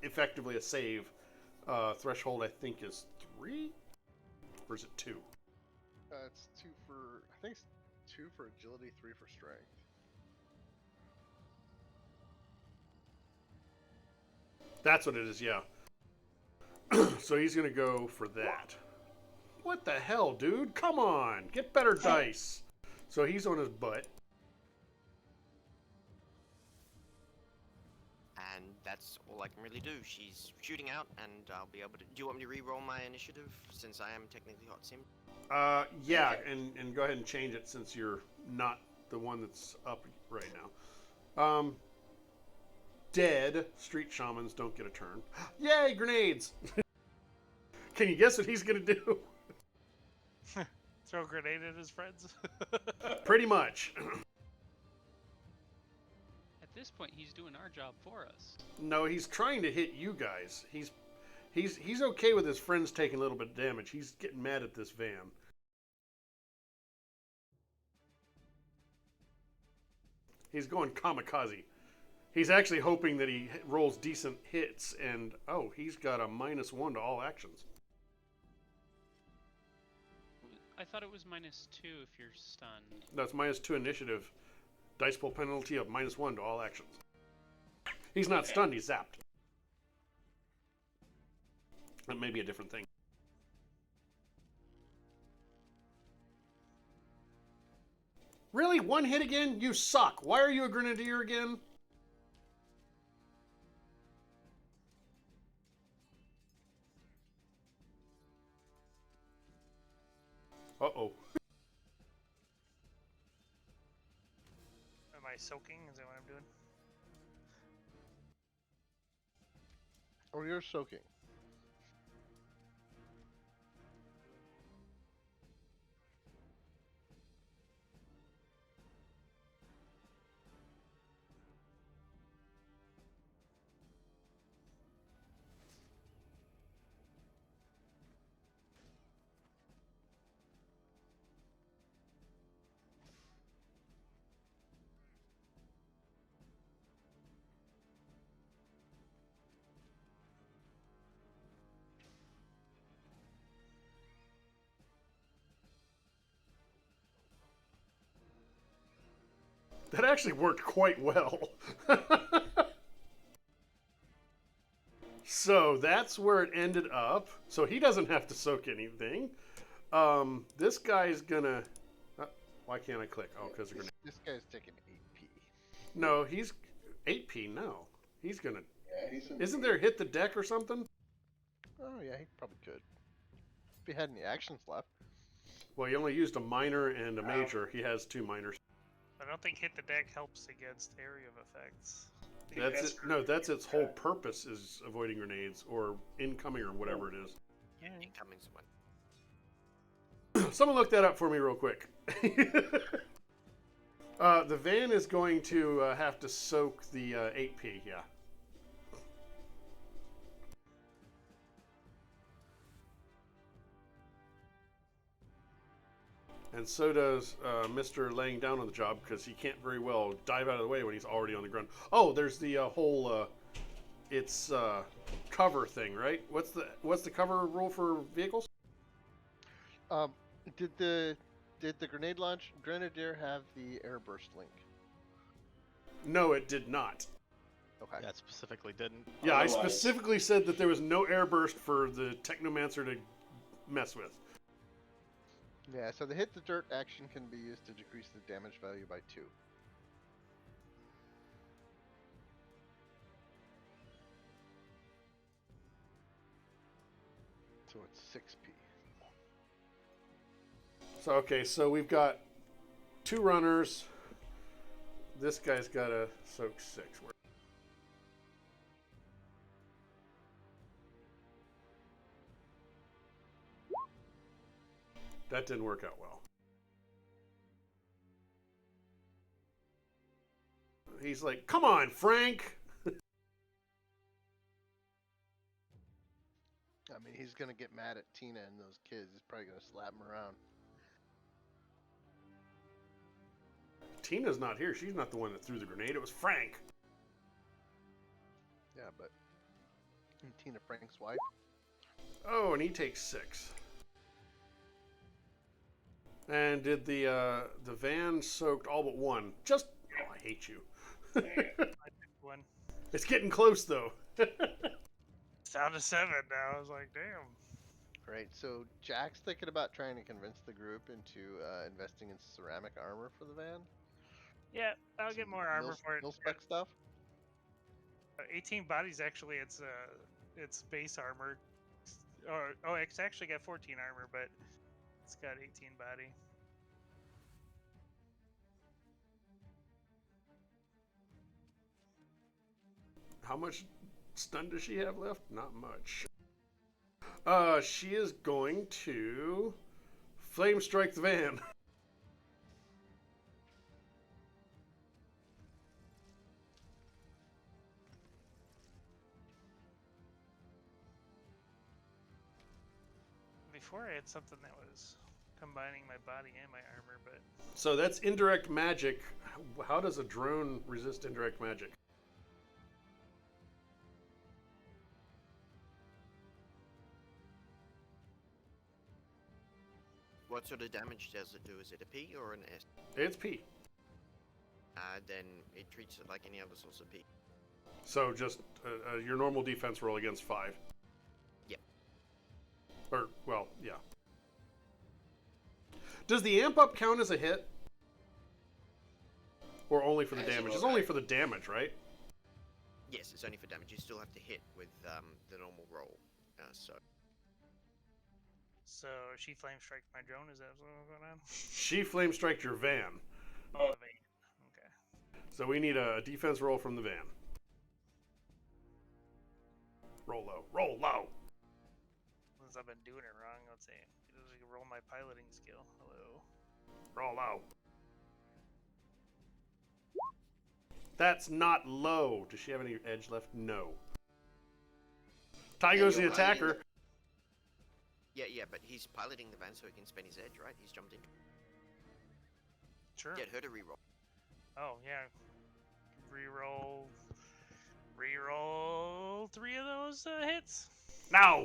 effectively a save, threshold I think is 3? Or is it 2? It's 2 for, I think it's 2 for agility, 3 for strength. That's what it is, yeah. So he's going to go for that. What the hell, dude? Come on! Get better dice! So he's on his butt. and that's all I can really do. She's shooting out, and I'll be able to. Do you want me to re-roll my initiative since I am technically hot sim? Yeah, and go ahead and change it since you're not the one that's up right now. Dead street shamans don't get a turn. Yay, grenades! Can you guess what he's gonna do? Throw a grenade at his friends. Pretty much. At this point, he's doing our job for us. No, he's trying to hit you guys. He's okay with his friends taking a little bit of damage. He's getting mad at this van. He's going kamikaze. He's actually hoping that he rolls decent hits, and oh, he's got a -1 to all actions. I thought it was -2 if you're stunned. That's -2 initiative. Dice pool penalty of -1 to all actions. He's not stunned, he's zapped. That may be a different thing. Really? One hit again? You suck. Why are you a grenadier again? Uh-oh. Am I soaking? Is that what I'm doing? Oh, you're soaking. That actually worked quite well. So that's where it ended up. So he doesn't have to soak anything. This guy's gonna... why can't I click? Oh, because This guy's taking 8p. No, he's 8p. No, he's gonna. Yeah, Isn't there hit the deck or something? Oh yeah, he probably could. If he had any actions left. Well, he only used a minor and a major. He has 2 minors. I don't think hit the deck helps against area of effects. That's it. No, that's its whole purpose is avoiding grenades or incoming or whatever it is. Yeah. Incoming's one. Someone look that up for me real quick. The van is going to have to soak the 8p. Yeah. And so does Mr. laying down on the job because he can't very well dive out of the way when he's already on the ground. Oh, there's the whole it's cover thing, right? What's the cover rule for vehicles? Did the grenadier have the airburst link? No, it did not. Okay. Yeah, it specifically didn't. Yeah, I Otherwise- specifically said that there was no airburst for the Technomancer to mess with. Yeah, so the hit the dirt action can be used to decrease the damage value by 2. So it's 6p. So okay, so we've got 2 runners. This guy's got to soak 6. That didn't work out well. He's like, "Come on, Frank." I mean, he's gonna get mad at Tina and those kids. He's probably gonna slap them around. Tina's not here. She's not the one that threw the grenade. It was Frank. Yeah, but isn't Tina Frank's wife? Oh, and he takes 6. And did the van soaked all but 1? Just, oh, I hate you. One. It's getting close though. It's down to 7 now. I was like, damn. Right. So Jack's thinking about trying to convince the group into investing in ceramic armor for the van. Yeah, I'll get more armor for it. Mil spec stuff. 18 bodies actually. It's base armor. Oh, it's actually got 14 armor, but it's got 18 body. How much stun does she have left? Not much. She is going to flame strike the van. Before I had something that was combining my body and my armor, but So that's indirect magic. How does a drone resist indirect magic? What sort of damage does it do? Is it a P or an S? It's P. Then it treats it like any other source of P. So just your normal defense roll against 5. Yep. Or, well, yeah. Does the amp up count as a hit? Or only for the As a damage? roll It's only die. for the damage, right? Yes, it's only for damage. You still have to hit with the normal roll. So she flame strike my drone. Is that what's going on? She flame striked your van. Oh, the van. Okay. So we need a defense roll from the van. Roll low. Roll low. Unless I've been doing it wrong, let's see. Roll my piloting skill. Hello. Roll low. That's not low. Does she have any edge left? No. Ty goes the you're piloting attacker. Yeah, but he's piloting the van so he can spend his edge, right? He's jumped in. Sure. Get her to reroll. Oh, yeah. Reroll. Reroll 3 of those hits. Now.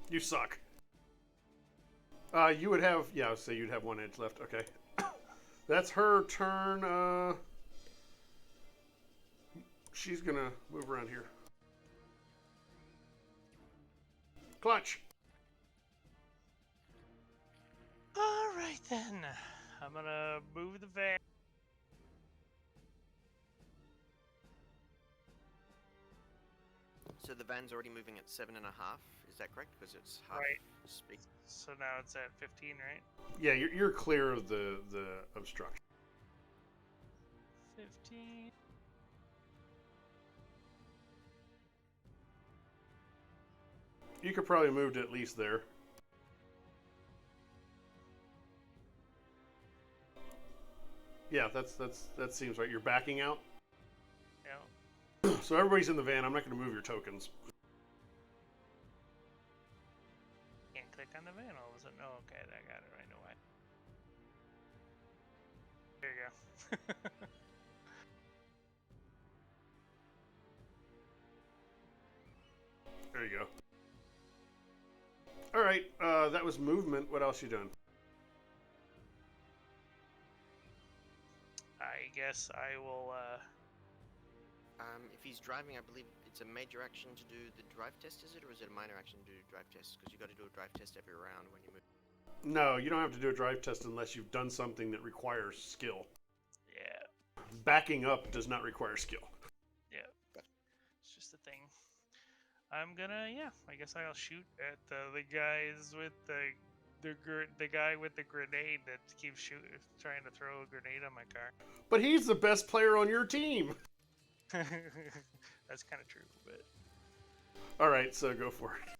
You suck. You would have, yeah, so you'd have 1 edge left. Okay. That's her turn. She's gonna move around here. Clutch. Alright then. I'm gonna move the van. So the van's already moving at 7.5. Is that correct? Because it's half Right. speed. So now it's at 15, right? Yeah, you're clear of the obstruction. 15. You could probably move to at least there. Yeah, that seems right. You're backing out. Yeah. So everybody's in the van. I'm not going to move your tokens. Can't click on the van all of a sudden. Oh, okay, I got it. I know why. There you go. There you go. All right, that was movement. What else you doing? I guess I will, If he's driving, I believe it's a major action to do the drive test, is it? Or is it a minor action to do drive tests? Because you got to do a drive test every round when you move. No, you don't have to do a drive test unless you've done something that requires skill. yeah, Backing up does not require skill. yeah. It's just a thing. I'm gonna, yeah, I guess I'll shoot at the guys with the guy with the grenade that keeps trying to throw a grenade on my car. But he's the best player on your team. That's kind of true, but All right, so go for it.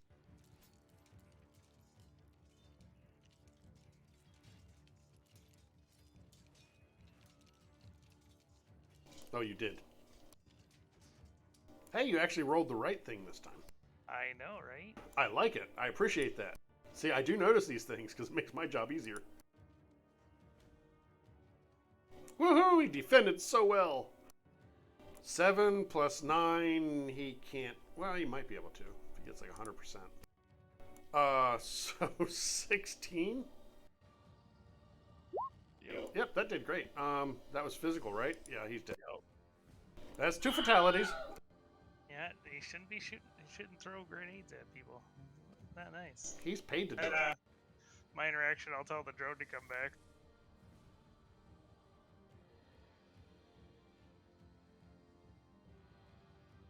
Oh, you did. Hey, you actually rolled the right thing this time. I know, right? I like it. I appreciate that. See, I do notice these things because it makes my job easier. Woohoo! He defended so well. 7 plus 9, he can't. Well, he might be able to if he gets like 100%. So 16? Yep, that did great. That was physical, right? Yeah, he's dead. That's 2 fatalities. Yeah, they shouldn't be shooting. They shouldn't throw grenades at people. Not nice. He's paid to do And, it. my interaction, I'll tell the drone to come back.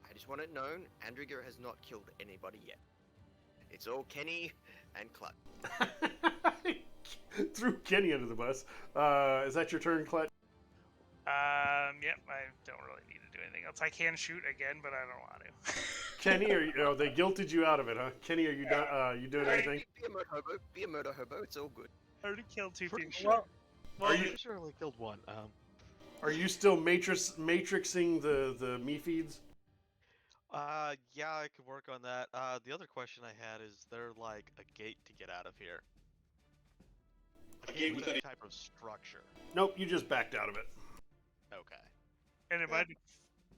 I just want it known, Andriger has not killed anybody yet. It's all Kenny and Clutch. Threw Kenny under the bus. Is that your turn, Clutch? Yep, I don't really need to do anything else. I can shoot again, but I don't want to. Kenny, they guilted you out of it, huh? Kenny, are you done? You doing anything? Be a murder hobo. Be a murder hobo. It's all good. I already killed 2 Pretty people. sure. Are you- Pretty sure I only killed 1. Are you still matrixing the me feeds? Yeah, I could work on that. The other question I had is there like a gate to get out of here? A gate with any type of structure. Nope, you just backed out of it. Okay. And if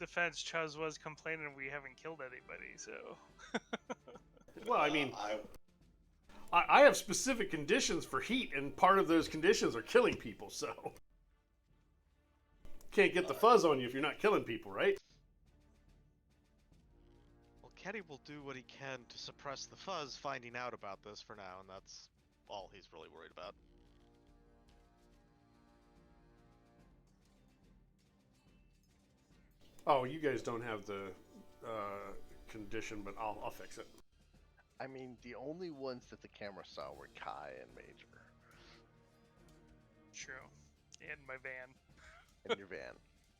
defense, Chuz was complaining we haven't killed anybody, so. Well, I mean, I have specific conditions for heat, and part of those conditions are killing people, so. Can't get the fuzz on you if you're not killing people, right? Well, Kenny will do what he can to suppress the fuzz finding out about this for now, and that's all he's really worried about. Oh, you guys don't have the condition, but I'll fix it. I mean, the only ones that the camera saw were Kai and Major. True. In my van. In your van.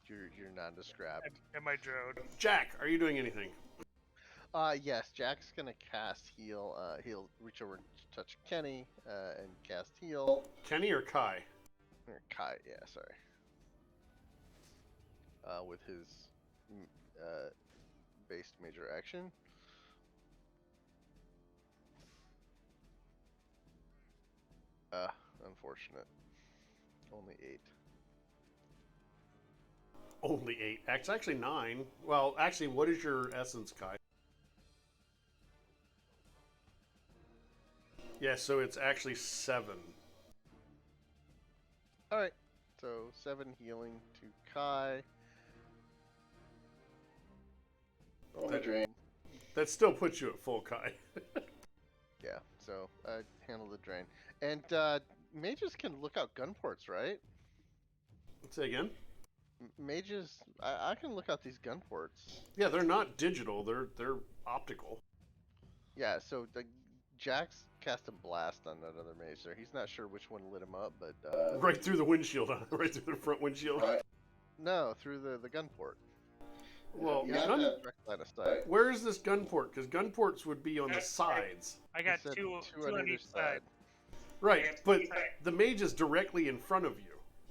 You're nondescript. And my drone. Jack, are you doing anything? Yes, Jack's gonna cast heal. He'll reach over and touch Kenny, and cast heal. Kenny or Kai? Or Kai, yeah, sorry. With his based major action. Unfortunate. Only 8. Only 8. It's actually 9. Well, actually, what is your essence, Kai? Yeah, so it's actually 7. Alright, so 7 healing to Kai. Only drain. That still puts you at full, Kai. Yeah, so I handle the drain. And mages can look out gun ports, right? Say again? Mages, I can look out these gun ports. Yeah, they're not digital. They're optical. Yeah, so Jack's cast a blast on that other mage there. He's not sure which one lit him up, but Right through the windshield, huh? Right through the front windshield. Right. no, through the gun port. Well, You have to have direct line of sight. where is this gun port? Because gun ports would be on the sides. I got It said two on on either each side. Right, but the mage is directly in front of you.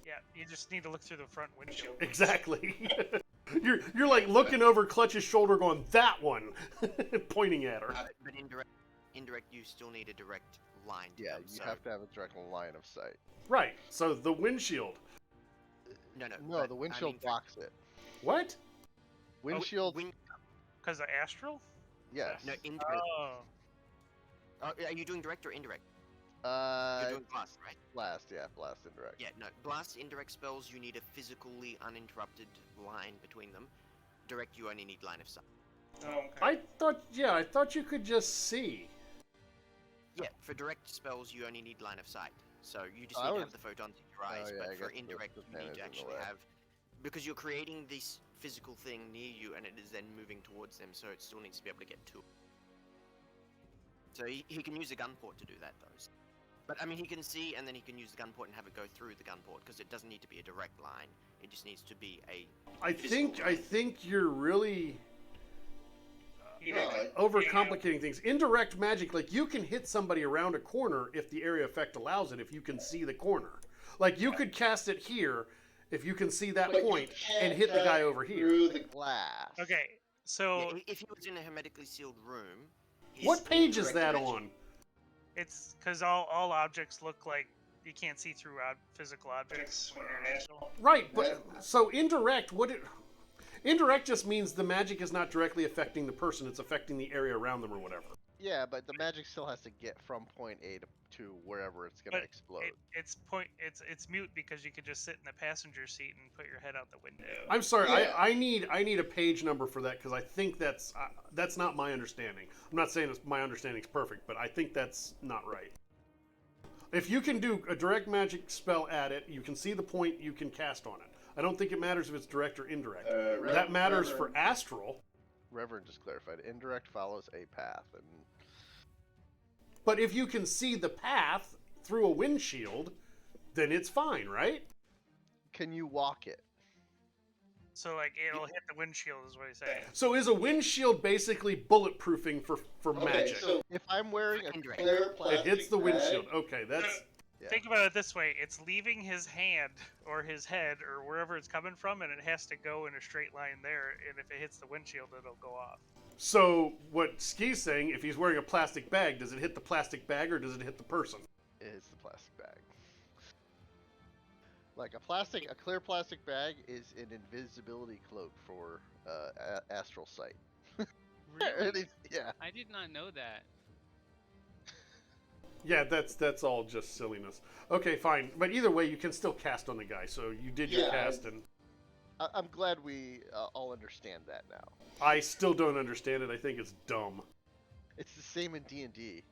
Yeah, you just need to look through the front windshield. Exactly. You're like looking over Clutch's shoulder, going that one, pointing at her. But indirect, you still need a direct line. To Yeah, them, you so... have to have a direct line of sight. Right. So the windshield. No, No, but, the windshield I mean, blocks it. What? Windshield, Because of Astral? yes. No, indirect. Oh. Are you doing direct or indirect? You're doing blast, right? Blast, yeah, blast indirect. Yeah, no. Blast, indirect spells, you need a physically uninterrupted line between them. Direct, you only need line of sight. Oh, okay. I thought you could just see. Yeah, for direct spells, you only need line of sight. So you just I need to was- have the photons in your eyes. yeah, I but for guess indirect, the you need pen is to in the actually way. have... Because you're creating this physical thing near you, and it is then moving towards them, so it still needs to be able to get to it. So he can use a gun port to do that, though. But, I mean, he can see, and then he can use the gun port and have it go through the gun port, because it doesn't need to be a direct line. It just needs to be a... I think you're really No, overcomplicating things. Indirect magic, like you can hit somebody around a corner if the area effect allows it, if you can see the corner. Like you could cast it here if you can see that But you point can't and hit the guy cut over here. through the Glass. Okay, so Yeah, if he was in a hermetically sealed room... his What page is indirect that magic- on? it's because all objects look like you can't see through physical objects when you're in Astral. Right, but so indirect, indirect just means the magic is not directly affecting the person, it's affecting the area around them or whatever. Yeah, but the magic still has to get from point A to wherever it's gonna But explode. It's mute because you could just sit in the passenger seat and put your head out the window. I'm sorry, Yeah. I need a page number for that because I think that's not my understanding. I'm not saying my understanding's perfect, but I think that's not right. If you can do a direct magic spell at it, you can see the point, you can cast on it. I don't think it matters if it's direct or indirect. That matters for astral. Reverend just clarified. Indirect follows a path, and But if you can see the path through a windshield, then it's fine, right? can you walk it? So like it'll hit the windshield is what he's saying. So is a windshield basically bulletproofing for Okay, magic? so If I'm wearing a Indirect. clear It plastic hits the bag, windshield. Okay, that's Yeah. Think about it this way: it's leaving his hand or his head or wherever it's coming from, and it has to go in a straight line there. And if it hits the windshield, it'll go off. so. What Ski's saying, if he's wearing a plastic bag, does it hit the plastic bag or does it hit the person? It hits the plastic bag. Like a clear plastic bag is an invisibility cloak for astral sight. Really? Yeah. I did not know that. Yeah, that's all just silliness. Okay, fine. But either way, you can still cast on the guy. So you did your cast, and I'm glad we all understand that now. I still don't understand it. I think it's dumb. It's the same in D&D.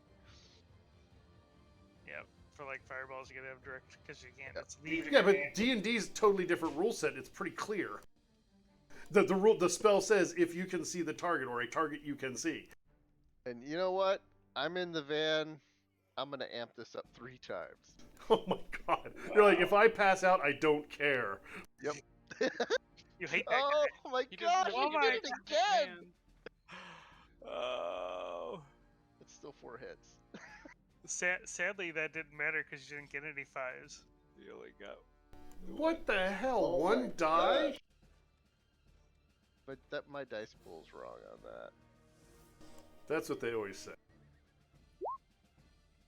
Yeah, for like fireballs, you gotta have direct because you can't. Yep. It's leaving. Yeah, but D&D's totally different rule set. It's pretty clear. The spell says if you can see the target or a target you can see. And you know what? I'm in the van. I'm gonna amp this up 3 times. Oh my god! You're like, if I pass out, I don't care. Yep. You hate that Oh my He god! doesn't Oh You my did it God, again! man. Oh. It's still 4 hits. Sadly, that didn't matter because you didn't get any 5s. You only got. What the hell? Oh One my die? gosh. But that my dice pool's wrong on that. That's what they always say.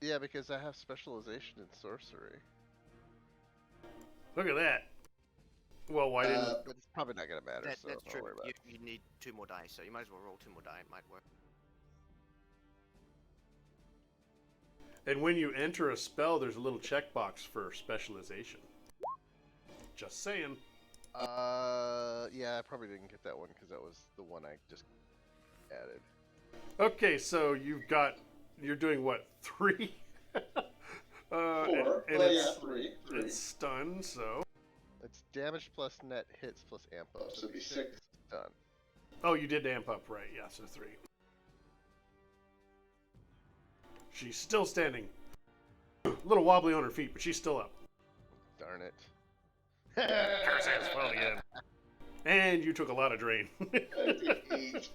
Yeah, because I have specialization in sorcery. Look at that. Well, why didn't? But it's probably not gonna matter. So That's don't true. worry about it. You need 2 more die, so you might as well roll 2 more die. It might work. And when you enter a spell, there's a little checkbox for specialization. Just saying. Yeah, I probably didn't get that one because that was the one I just added. Okay, so you're doing what, 3? 4. And Well, yeah, it's, 3. it's stunned, so. It's damage plus net hits plus amp up. So it'd be 6. Done. Oh, you did amp up, right? Yeah, so 3. She's still standing. A little wobbly on her feet, but she's still up. Darn it. Curse has failed again. And you took a lot of drain. I took 8.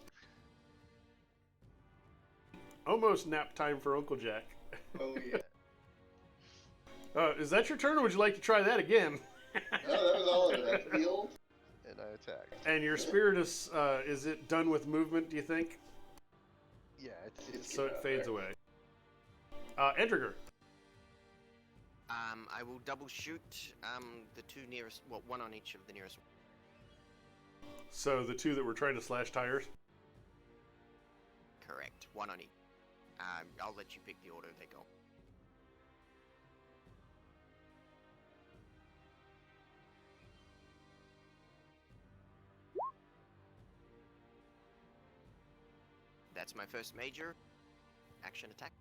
Almost nap time for Uncle Jack. Oh yeah. Is that your turn, or would you like to try that again? No, that was all of it. I healed. And I attacked. And your spirit is it done with movement, do you think? Yeah, it's So it fades away. Endriger. I will double shoot the 2 nearest. Well, 1 on each of the nearest. So the 2 that were trying to slash tires? Correct. 1 on each. I'll let you pick the order they go. That's my first major action attack.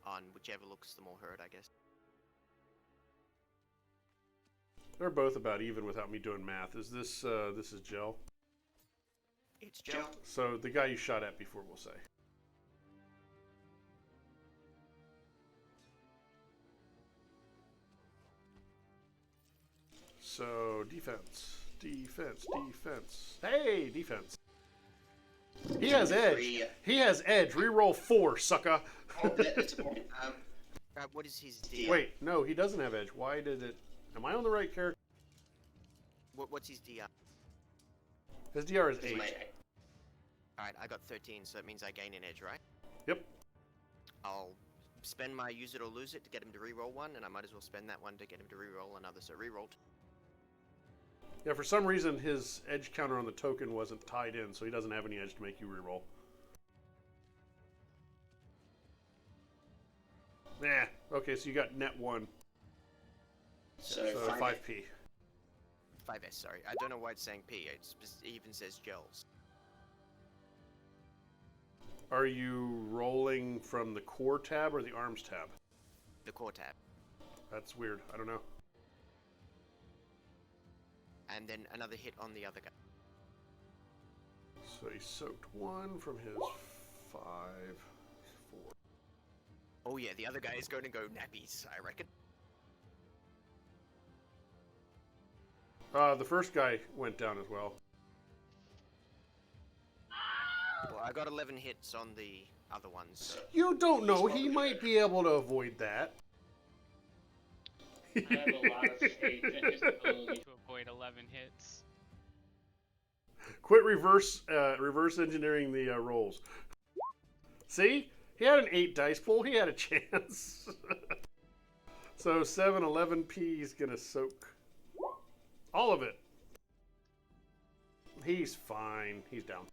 On whichever looks the more hurt, I guess. They're both about even without me doing math. Is this this is gel? It's gel. So the guy you shot at before, we'll say. So defense, defense, defense. Hey, defense. He has edge. He has edge. Reroll 4, sucker. Oh, that's a point. What is his DR? Wait, no, he doesn't have edge. Why did it? Am I on the right character? What's his DR? His DR is 8. Alright, I got 13, so that means I gain an edge, right? Yep. I'll spend my use it or lose it to get him to reroll 1, and I might as well spend that one to get him to reroll another, so reroll 2. Yeah, for some reason his edge counter on the token wasn't tied in, so he doesn't have any edge to make you reroll. Nah. Okay, so you got net 1. So, So 5p. 5S, sorry. I don't know why it's saying P. It even says gels. Are you rolling from the core tab or the arms tab? The core tab. That's weird. I don't know. And then another hit on the other guy. So he soaked 1 from his 5, 4. Oh yeah, the other guy is going to go nappies, I reckon. The first guy went down as well. Well, I got 11 hits on the other ones. So. You don't know. He might be able to avoid that. I have a lot of faith in his ability. To avoid 11 hits. Quit reverse engineering the rolls. See? He had an 8 dice pool. He had a chance. So 711p is gonna soak all of it. He's fine. He's down.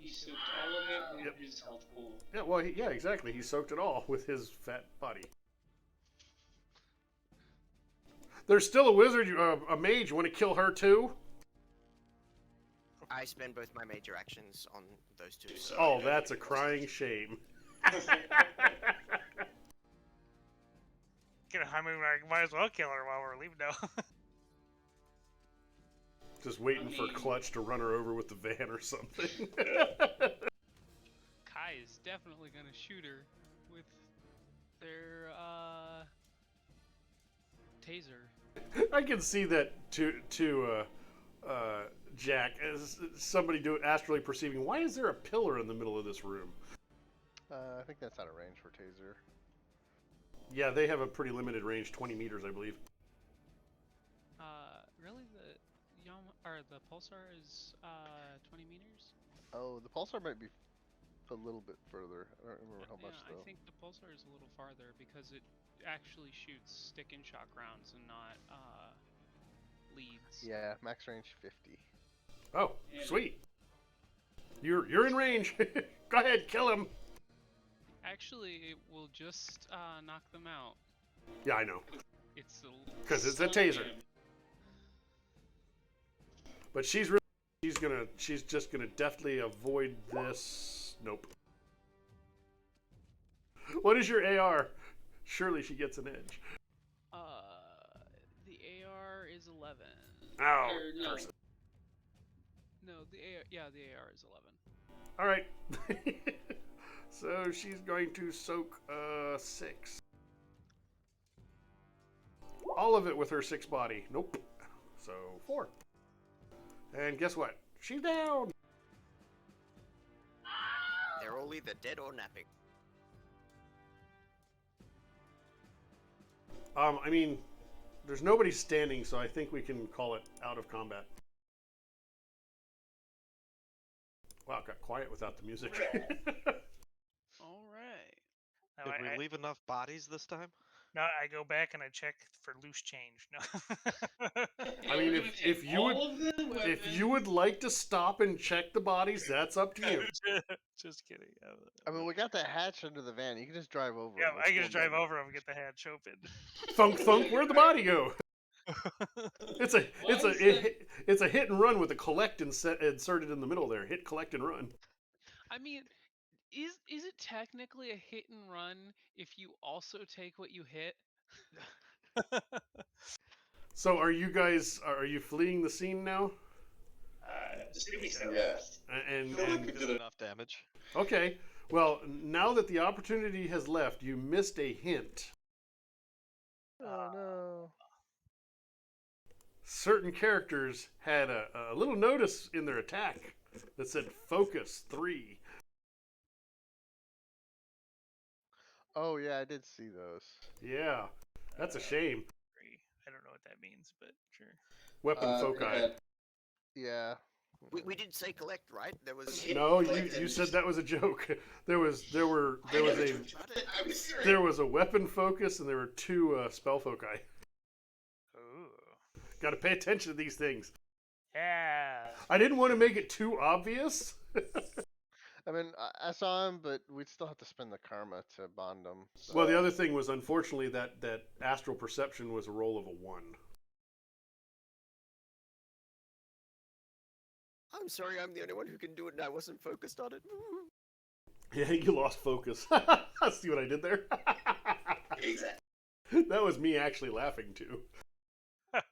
He soaked all of it with Yep. his health pool. Yeah, well, yeah, exactly. He soaked it all with his fat body. There's still a wizard, a mage. You want to kill her too? I spend both my major actions on those two. So Oh, that's a crying shame. I mean, I might as well kill her while we're leaving now. Just waiting for Clutch to run her over with the van or something. Kai is definitely gonna shoot her with their taser. I can see that to Jack as somebody astrally perceiving. Why is there a pillar in the middle of this room? I think that's out of range for taser. Yeah, they have a pretty limited range, 20 meters, I believe. Really, the pulsar is 20 meters. Oh, the pulsar might be a little bit further. I don't remember how much Yeah, though. I think the pulsar is a little farther because it actually shoots stick and shock rounds and not leads. Yeah, max range 50. Oh, sweet. You're in range. Go ahead, kill him. Actually, it will just knock them out. Yeah, I know. It's Because it's a taser. But she's just gonna deftly avoid this. Nope. What is your AR? Surely she gets an edge. The AR is 11. Ow. No. Curse it. No, the AR is 11. All right. So she's going to soak 6. All of it with her 6 body. Nope. So 4. And guess what? She's down. they're all either dead or napping. I mean, there's nobody standing, so I think we can call it out of combat. Wow, it got quiet without the music. All right. No, Did we leave enough bodies this time? No, I go back and I check for loose change. No. I mean, if you would like to stop and check the bodies, that's up to you. Just kidding. I mean, we got the hatch under the van. You can just drive over. Yeah, them. I can just drive over and get the hatch open. Thunk thunk, where'd the body go? It's a hit and run with a collect inserted in the middle there. Hit, collect, and run. I mean, is it technically a hit and run if you also take what you hit? So are you fleeing the scene now? Assuming so. Yes. And We did enough damage. okay. Well, now that the opportunity has left, you missed a hint. Oh no. Certain characters had a little notice in their attack that said focus 3. Oh yeah, I did see those. Yeah, that's a shame. I don't know what that means, but sure. Weapon foci. Yeah. We did say collect, right? There was No, you said that was a joke. There was a weapon focus and there were 2 spell foci. Ooh. Got to pay attention to these things. Yeah. I didn't want to make it too obvious. I mean, I saw him, but we'd still have to spend the karma to bond them. So. Well, the other thing was, unfortunately, that astral perception was a roll of a 1. I'm sorry, I'm the only one who can do it and I wasn't focused on it. Yeah, you lost focus. See what I did there? Exactly. That was me actually laughing too. If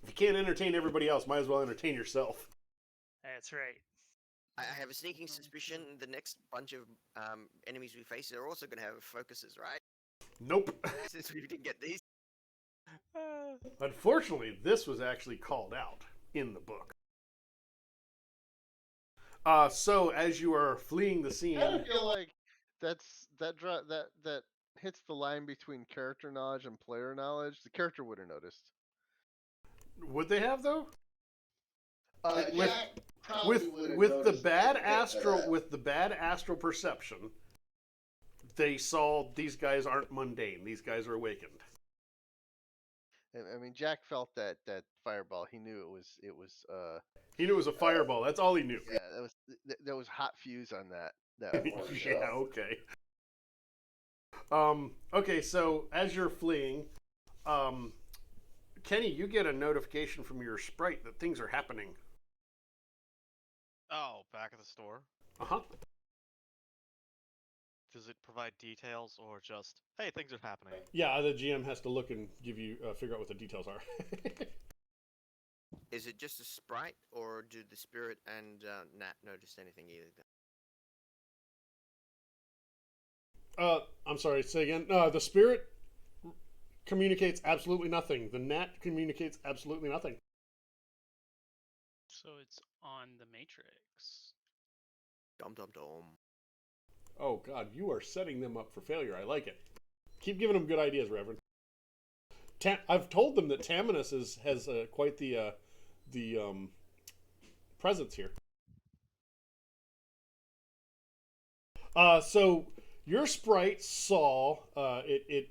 you can't entertain everybody else, might as well entertain yourself. That's right. I have a sneaking suspicion the next bunch of enemies we face are also going to have focuses, right? Nope. Since we didn't get these. Unfortunately, this was actually called out in the book. So as you are fleeing the scene, I feel like that hits the line between character knowledge and player knowledge. The character would have noticed. would they have though? Jack probably would've With the noticed bad that. astral perception, they saw these guys aren't mundane. These guys are awakened. I mean, Jack felt that fireball. He knew it was. He knew it was a fireball. That's all he knew. Yeah, there was hot fuse on that. Yeah, okay. Okay, so as you're fleeing, Kenny, you get a notification from your sprite that things are happening. Oh, back at the store. Uh-huh. Does it provide details or just, hey, things are happening? Yeah, the GM has to look and give you figure out what the details are. Is it just a sprite, or do the spirit and Nat notice anything either? I'm sorry, say again. The spirit communicates absolutely nothing. The gnat communicates absolutely nothing. So it's on the Matrix. Dum dum dum. Oh God, you are setting them up for failure. I like it. Keep giving them good ideas, Reverend. I've told them that Taminus has quite the presence here. So your sprite saw it.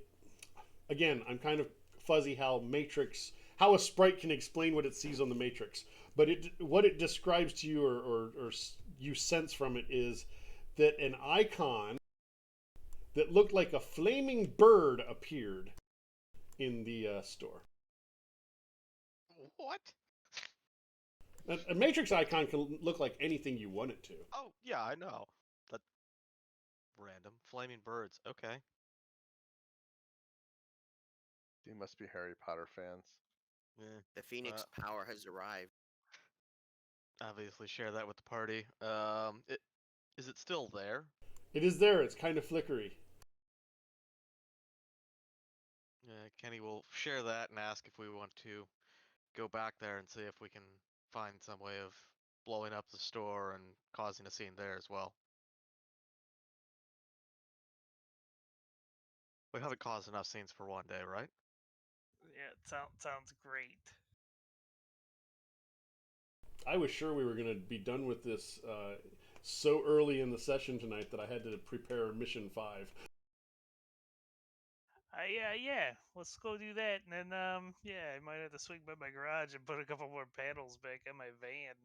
Again, I'm kind of fuzzy how a sprite can explain what it sees on the Matrix, but what it describes to you or you sense from it is that an icon that looked like a flaming bird appeared in the store. What? A Matrix icon can look like anything you want it to. Oh, yeah, I know. That random flaming birds. Okay. They must be Harry Potter fans. Yeah. The Phoenix power has arrived. Obviously share that with the party. Is it still there? It is there. It's kind of flickery. Kenny will share that and ask if we want to go back there and see if we can find some way of blowing up the store and causing a scene there as well. We haven't caused enough scenes for one day, right? Yeah, it sounds great. I was sure we were going to be done with this so early in the session tonight that I had to prepare mission 5. Yeah. Let's go do that, and then I might have to swing by my garage and put a couple more panels back on my van.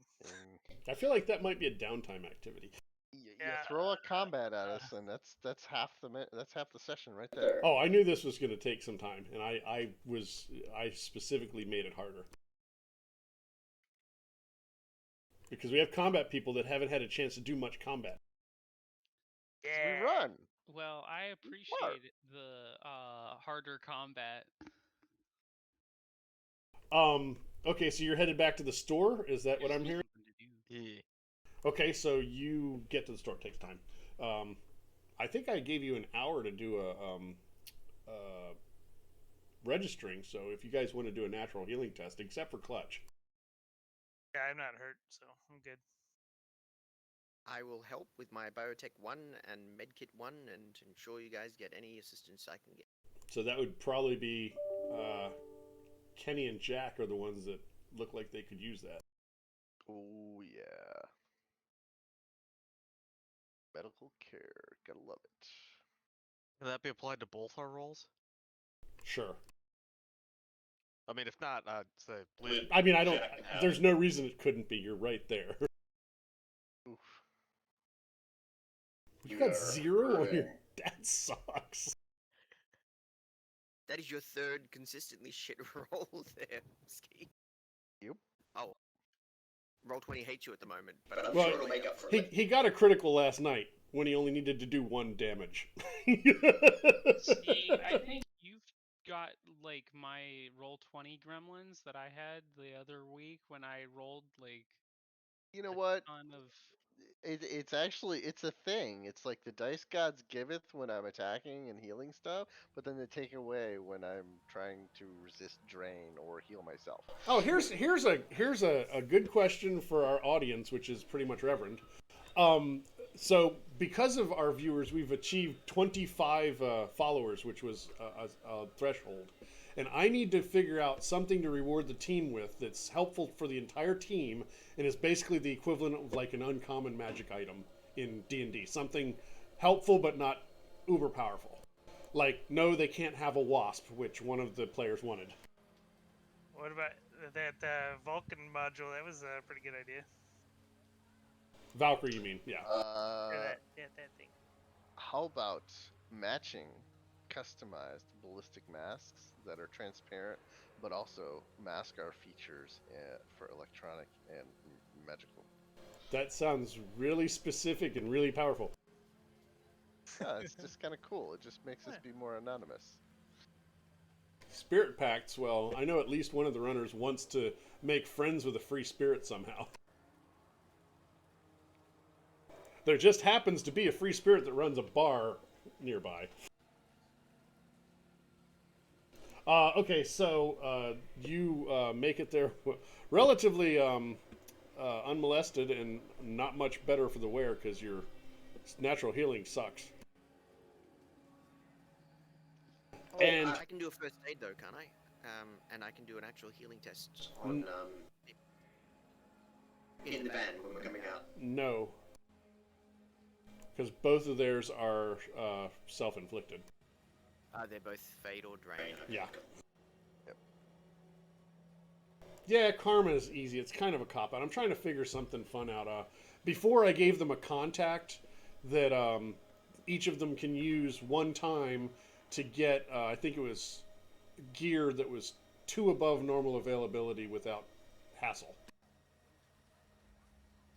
I feel like that might be a downtime activity. You Yeah, throw a combat at us, and that's half the session right there. Oh, I knew this was going to take some time, and I specifically made it harder. Because we have combat people that haven't had a chance to do much combat. Yeah. We run. Well, I appreciate the harder combat. Okay, so you're headed back to the store? Is that what I'm hearing? Yeah. Okay, so you get to the store. It takes time. I think I gave you an hour to do a registering, so if you guys want to do a natural healing test, except for Clutch. Yeah, I'm not hurt, so I'm good. I will help with my Biotech 1 and Medkit 1 and ensure you guys get any assistance I can get. So that would probably be Kenny and Jack are the ones that look like they could use that. Oh yeah. Medical care, gotta love it. Can that be applied to both our roles? Sure. I mean, if not, I'd say please. I mean, I don't. There's no reason it couldn't be. You're right there. Oof. You got 0 on your. That sucks. That is your third consistently shit roll there, Ski. Yep. Oh. Roll20 hates you at the moment, but I'm Well, sure it'll make up for it. He got a critical last night when he only needed to do 1 damage. See, I think you've got like my Roll20 gremlins that I had the other week when I rolled like You know a what? ton of. It's actually it's a thing. It's like the dice gods giveth when I'm attacking and healing stuff, but then they take away when I'm trying to resist drain or heal myself. Oh, here's a good question for our audience, which is pretty much Reverend. So because of our viewers, we've achieved 25 followers, which was a threshold, and I need to figure out something to reward the team with that's helpful for the entire team, and is basically the equivalent of like an uncommon magic item in D&D. Something helpful but not uber powerful. Like, no, they can't have a wasp, which one of the players wanted. What about that Vulcan module? That was a pretty good idea. Valkyrie, you mean? Yeah. That thing. How about matching customized ballistic masks that are transparent, but also mask our features for electronic and magical? That sounds really specific and really powerful. Yeah, it's just kind of cool. It just makes us be more anonymous. Spirit pacts, well, I know at least one of the runners wants to make friends with a free spirit somehow. There just happens to be a free spirit that runs a bar nearby. Okay, so you make it there relatively unmolested and not much better for the wear because your natural healing sucks. Oh, And I can do a first aid though, can't I? And I can do an actual healing test on in the van when we're coming out. no, because both of theirs are self-inflicted. They're both fade or drain. Yeah. Yep. Yeah, karma is easy. It's kind of a cop out. I'm trying to figure something fun out. Before I gave them a contact that each of them can use one time to get, I think it was gear that was 2 above normal availability without hassle.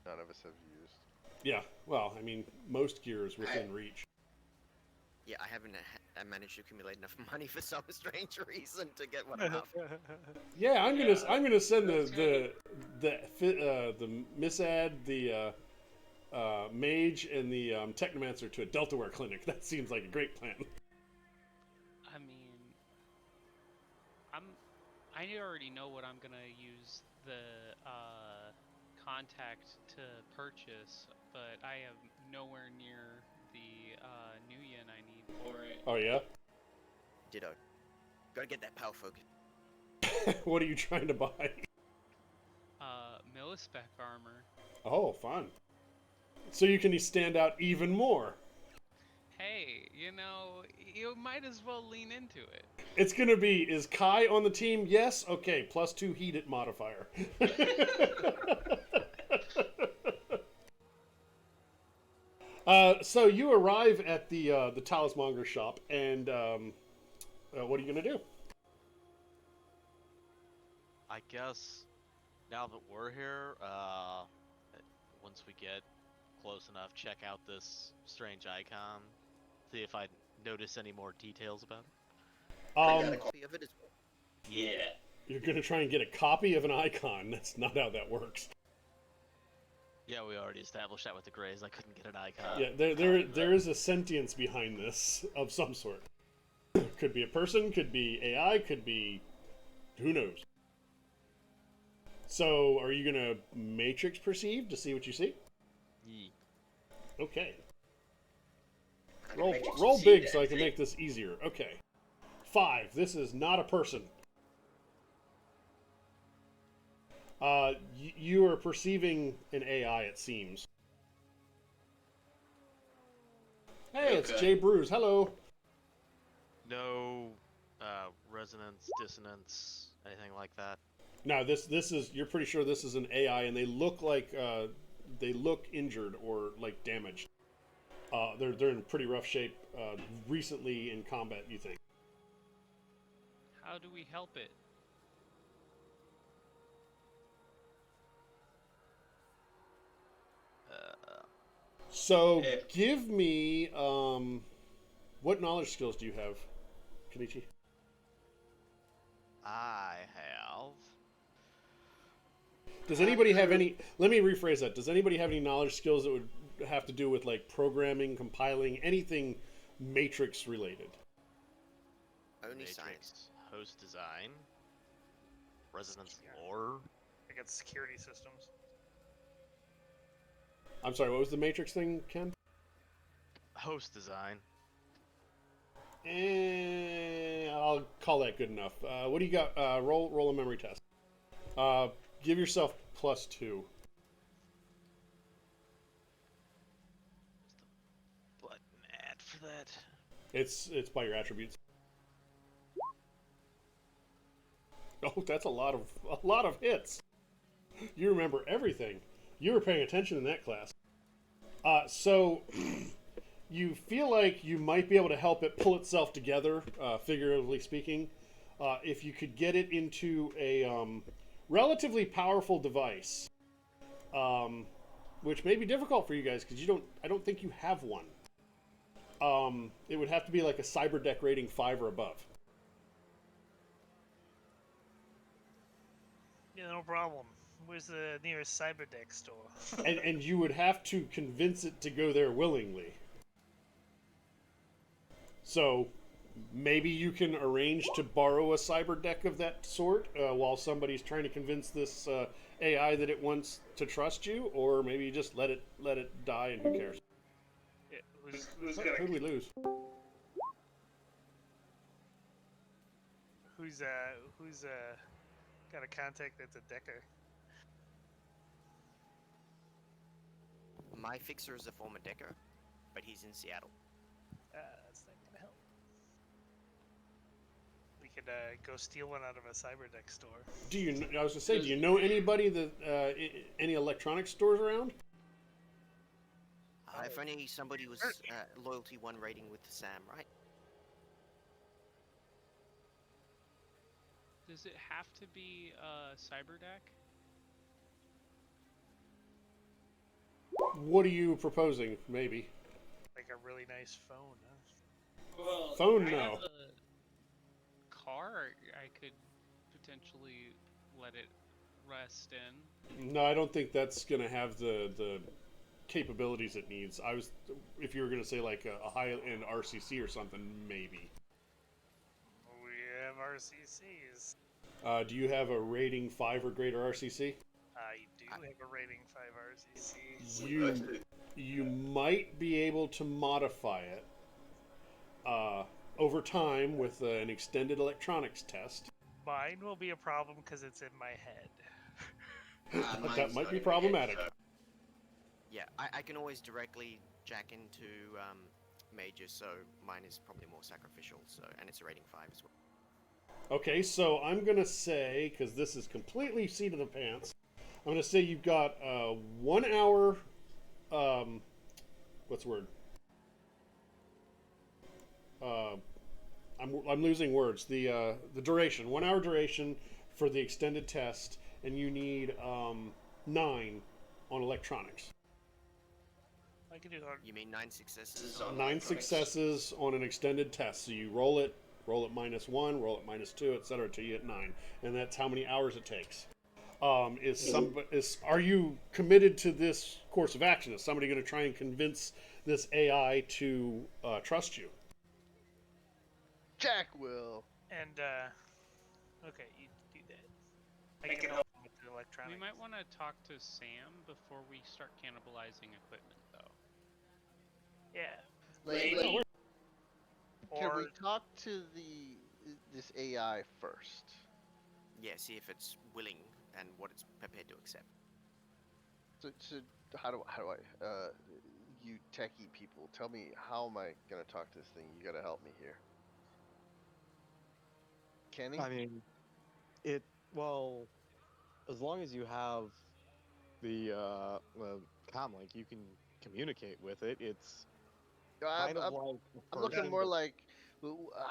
None of us have used. Yeah, well, I mean, most gear is within reach. Yeah, I haven't managed to accumulate enough money for some strange reason to get one enough. Yeah, I'm gonna send the misad, the mage, and the technomancer to a Deltaware clinic. That seems like a great plan. I mean, I already know what I'm gonna use the contact to purchase, but I have nowhere near the Nuyen I need for it. Oh yeah? Ditto. Gotta get that power focus. What are you trying to buy? Millispec armor. Oh, fun. So you can stand out even more. Hey, you might as well lean into it. It's gonna be, is Kai on the team? Yes? Okay, +2 heat it modifier. So you arrive at the Talismonger shop, and what are you gonna do? I guess now that we're here, once we get close enough, check out this strange icon, see if I notice any more details about it. I got a copy of it as well. Yeah. You're gonna try and get a copy of an icon. That's not how that works. Yeah, we already established that with the Greys. I couldn't get an icon. Yeah, there is a sentience behind this of some sort. Could be a person, could be AI, could be who knows. So, are you gonna matrix perceive to see what you see? Yee. Okay. I'm gonna make it Roll see big that so I can thing. make this easier. Okay. 5. This is not a person. You are perceiving an AI, it seems. Hey, it's Okay. Jay Bruce. Hello. No resonance, dissonance, anything like that. No, this is. You're pretty sure this is an AI, and they look like they look injured or like damaged. They're in pretty rough shape. Recently in combat, you think? How do we help it? So If- give me what knowledge skills do you have, Kenichi? I have. Does anybody have any? Let me rephrase that. Does anybody have any knowledge skills that would have to do with like programming, compiling, anything Matrix related? Only Matrix, science. host design, resonance lore. I got security systems. I'm sorry. What was the Matrix thing, Ken? Host design. I'll call that good enough. What do you got? Roll a memory test. Give yourself +2. Button ad for that. It's by your attributes. Oh, that's a lot of hits. You remember everything. You were paying attention in that class. So you feel like you might be able to help it pull itself together, figuratively speaking, if you could get it into a relatively powerful device, which may be difficult for you guys because I don't think you have one. It would have to be like a cyber deck rating 5 or above. Yeah, no problem. Where's the nearest cyberdeck store? And you would have to convince it to go there willingly. So maybe you can arrange to borrow a cyber deck of that sort while somebody's trying to convince this AI that it wants to trust you, or maybe you just let it die and who cares? Yeah, Who's Who gonna? did we lose? who's got a contact that's a decker? My fixer is a former decker, but he's in Seattle. That's not gonna help. We could go steal one out of a cyberdeck store. I was gonna say, do you know anybody that any electronic stores around? If only somebody was loyalty 1 rating with Sam, right? Does it have to be cyber deck? What are you proposing? Maybe Like a really nice phone, huh? Well, phone? I No. have a car I could potentially let it rest in. No, I don't think that's gonna have the capabilities it needs. If you were gonna say like a high end RCC or something, maybe. We have RCCs. Do you have a rating 5 or greater RCC? I do have a rating 5 RCC. You might be able to modify it over time with an extended electronics test. Mine will be a problem because it's in my head. That might be problematic. Yeah, I can always directly jack into Major, so mine is probably more sacrificial. So, and it's a rating 5 as well. Okay, so I'm gonna say, because this is completely seat of the pants, I'm gonna say you've got 1 hour. What's the word? I'm losing words. The duration, 1 hour duration for the extended test, and you need 9 on electronics. I can do that. You mean 9 successes? 9 successes on an extended test. So you roll it -1, roll it -2, etc. till you hit 9, and that's how many hours it takes. Are you committed to this course of action? Is somebody going to try and convince this AI to trust you? Jack will. And okay, you do that. I Make can it help with the electronics. We might want to talk to Sam before we start cannibalizing equipment, though. Yeah. Maybe. Can we Or talk to this AI first? Yeah, see if it's willing and what it's prepared to accept. So how do I you techie people, tell me, how am I gonna talk to this thing? You gotta help me here. Kenny? I mean, well, as long as you have the comlink, you can communicate with it. It's kind of like I'm looking person, more but- like,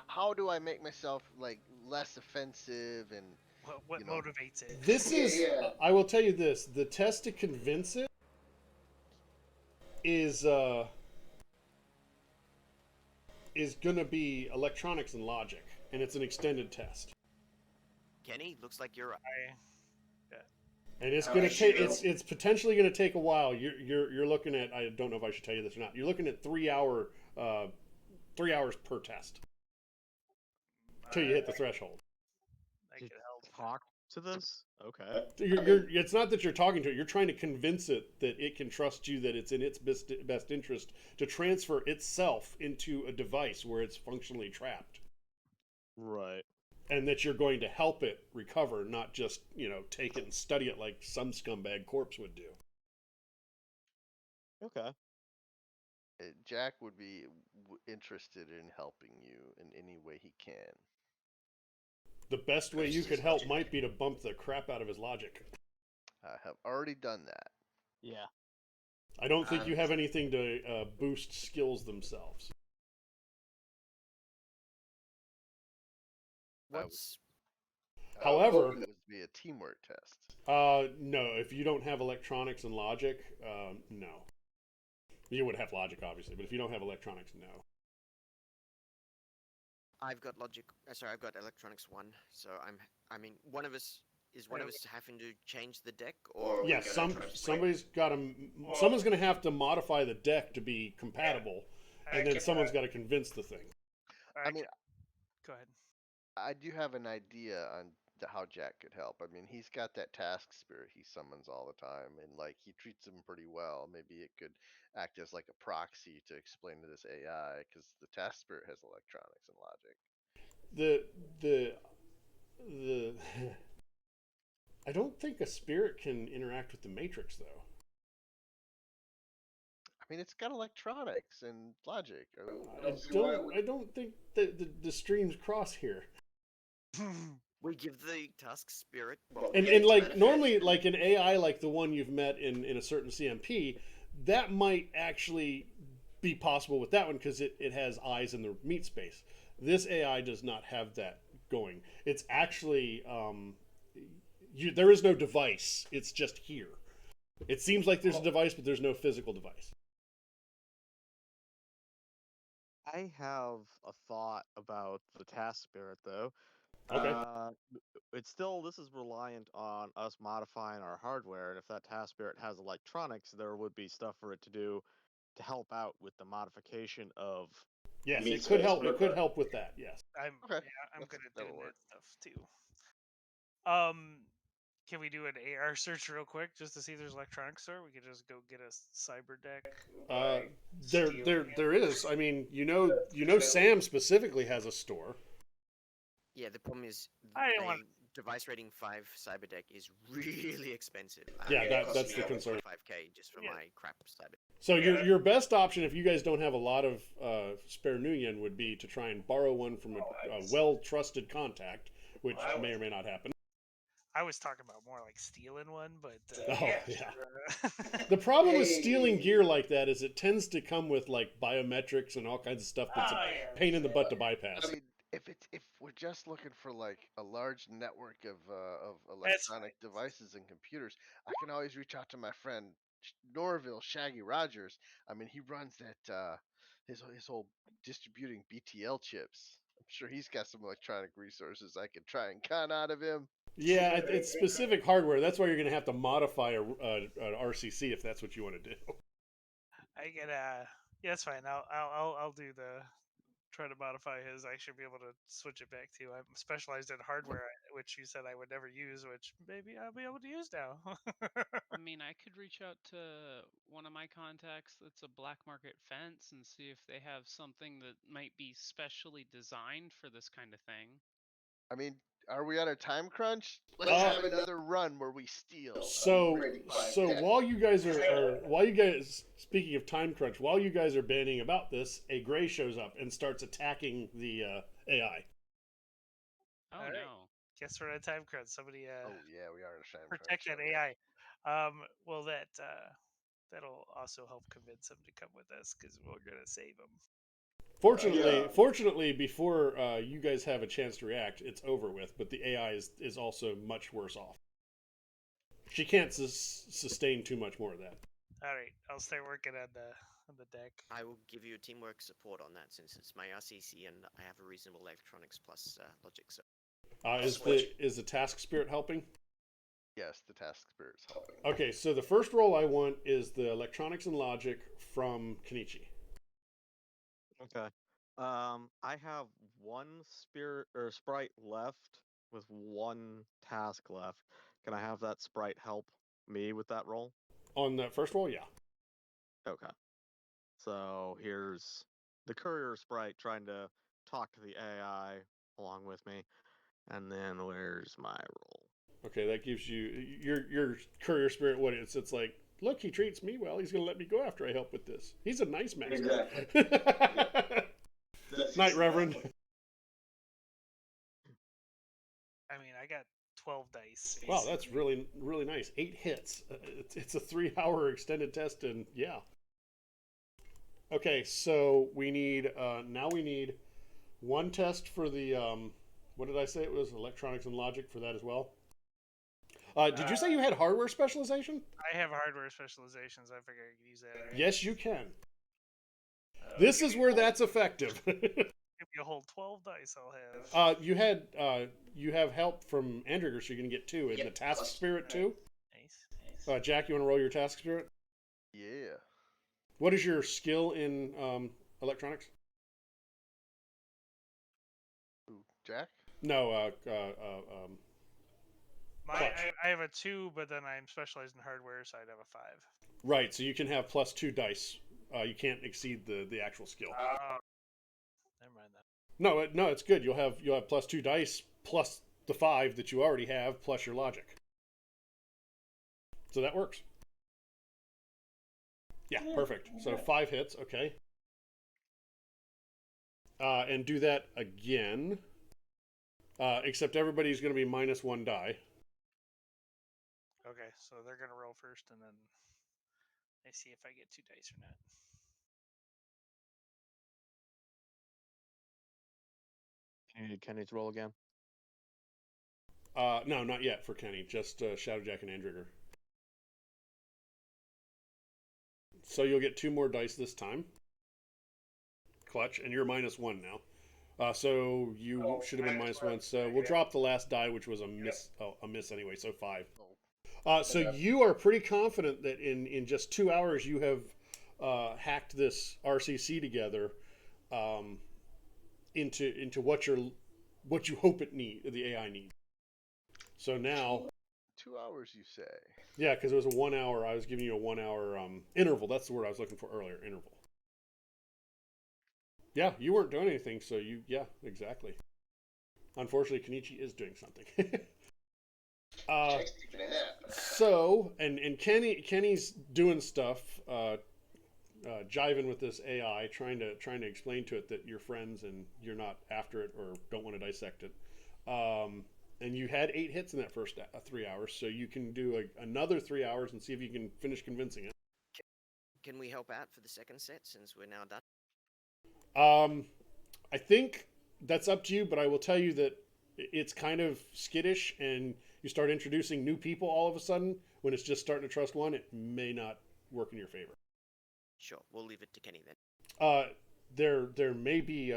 how do I make myself like less offensive and what you know. motivates it? This is. I will tell you this: the test to convince it is going to be electronics and logic, and it's an extended test. Kenny, looks like you're up. And it's going to take. It's potentially going to take a while. You're looking at. I don't know if I should tell you this or not. You're looking at 3 hours per test till you hit the threshold. I can help. talk to this. Okay. It's not that you're talking to it. You're trying to convince it that it can trust you. That it's in its best interest to transfer itself into a device where it's functionally trapped. Right. And that you're going to help it recover, not just, take it and study it like some scumbag corpse would do. Okay. Jack would be interested in helping you in any way he can. The best way you could help might be to bump the crap out of his logic. I have already done that. Yeah. I don't think you have anything to boost skills themselves. What's However, it would be a teamwork test. no, if you don't have electronics and logic, no. You would have logic, obviously, but if you don't have electronics, no. I've got logic. Sorry, I've got electronics one. So I mean, one of us having to change the deck, or Yeah, somebody's got to. Someone's going to have to modify the deck to be compatible, and then someone's got to convince the thing. I mean, go ahead. I do have an idea on how Jack could help. I mean, he's got that task spirit he summons all the time, and like he treats him pretty well. Maybe it could act as like a proxy to explain to this AI, because the task spirit has electronics and logic. The I don't think a spirit can interact with the matrix, though. I mean, it's got electronics and logic. I don't think that the streams cross here. we give the task spirit. And like normally, like an AI like the one you've met in a certain CMP, that might actually be possible with that one because it has eyes in the meat space. This AI does not have that going. It's actually there is no device. It's just here. It seems like there's a device, but there's no physical device. I have a thought about the task spirit, though. Okay. It's still, this is reliant on us modifying our hardware, and if that task spirit has electronics, there would be stuff for it to do to help out with the modification of. Yes, it could help. It could help with that. Yes. I'm Okay. I'm good at that'll doing work. that stuff too. Can we do an AR search real quick just to see if there's electronics there? We could just go get a cyber deck. There is. I mean, Sam specifically has a store. Yeah, the problem is I didn't want- device rating 5 cyber deck is really expensive. Yeah, that's the concern. 5K just for my crap cyber. So your best option, if you guys don't have a lot of spare new yen, would be to try and borrow one from a well-trusted contact, which may or may not happen. I was talking about more like stealing one, but yeah. The problem with stealing gear like that is it tends to come with like biometrics and all kinds of stuff that's a pain in the butt to bypass. I mean, if we're just looking for like a large network of electronic devices and computers, I can always reach out to my friend Norville Shaggy Rogers. I mean, he runs that his whole distributing BTL chips. I'm sure he's got some electronic resources I could try and con out of him. Yeah, it's specific hardware. That's why you're going to have to modify an RCC if that's what you want to do. I get yeah, that's fine. I'll do the try to modify his. I should be able to switch it back to. I'm specialized in hardware, which you said I would never use, which maybe I'll be able to use now. I mean, I could reach out to one of my contacts that's a black market fence and see if they have something that might be specially designed for this kind of thing. I mean, are we on a time crunch? Let's have another run where we steal. So while you guys speaking of time crunch, while you guys are banning about this, a gray shows up and starts attacking the AI. Oh All right. no! Guess we're on a time crunch. Somebody Oh yeah, we are in a time protect crunch. that AI. Well, that'll also help convince him to come with us because we're gonna save him. Fortunately, before you guys have a chance to react, it's over with. But the AI is also much worse off. She can't sustain too much more of that. All right, I'll start working on the deck. I will give you teamwork support on that since it's my RCC and I have a reasonable electronics plus logic. So is the task spirit helping? Yes, the task spirit's helping. Okay, so the first roll I want is the electronics and logic from Kenichi. Okay. I have one spirit or sprite left with one task left. Can I have that sprite help me with that roll? On that first roll, yeah. Okay. So here's the courier sprite trying to talk to the AI along with me. And then where's my roll? Okay, that gives you your courier spirit. What it's like look, he treats me well. He's going to let me go after I help with this. He's a nice master. Exactly. That's Night, just Reverend. I mean, I got 12 dice. Wow, that's really, really nice. 8 hits. It's a 3-hour extended test, and yeah. Okay, so we need, now we need one test for the, what did I say it was? Electronics and logic for that as well? Did you say you had hardware specialization? I have hardware specializations. I figure I could use that. Right? Yes, you can. This is where that's effective. Give me a whole 12 dice I'll have. You have help from Andriger, so you're gonna get 2, and Yep, the task plus- spirit too. Nice. Jack, you want to roll your task spirit? Yeah. What is your skill in electronics? Ooh, Jack? No, I have a 2, but then I'm specialized in hardware, so I'd have a 5. right. So you can have plus 2 dice. You can't exceed the actual skill. Never mind that. No, it's good. You'll have plus 2 dice plus the 5 that you already have plus your logic. So that works. Yeah, perfect. So 5 hits. Okay. And do that again. Except everybody's going to be minus 1 die. Okay, so they're gonna roll first, and then I see if I get 2 dice or not. You need Kenny to roll again. No, not yet for Kenny. Just Shadowjack and Andriger. So you'll get 2 more dice this time. Clutch, and you're minus 1 now. So you should have been minus 1. So we'll drop the last die, which was a miss. Oh, a miss anyway. So 5. So you are pretty confident that in just 2 hours you have hacked this RCC together into what you hope the AI needs. So now, 2 hours, you say? yeah, because it was a 1 hour. I was giving you a 1 hour interval. That's the word I was looking for earlier. Interval. Yeah, you weren't doing anything, so yeah, exactly. Unfortunately, Kenichi is doing something. So, and Kenny's doing stuff, jiving with this AI, trying to explain to it that you're friends and you're not after it or don't want to dissect it. And you had 8 hits in that first 3 hours, so you can do another 3 hours and see if you can finish convincing it. Can we help out for the second set since we're now done? I think that's up to you, but I will tell you that it's kind of skittish, and you start introducing new people all of a sudden when it's just starting to trust one, it may not work in your favor. Sure, we'll leave it to Kenny then. There may be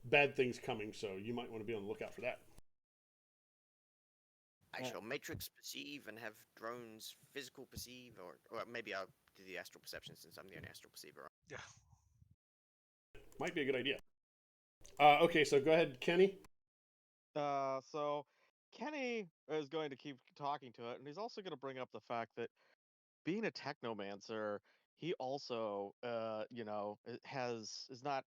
bad things coming, so you might want to be on the lookout for that. I shall matrix perceive and have drones physical perceive, or maybe I'll do the astral perception since I'm the only astral perceiver. Yeah. Might be a good idea. Okay, so go ahead, Kenny. So Kenny is going to keep talking to it, and he's also going to bring up the fact that being a technomancer, he also, is not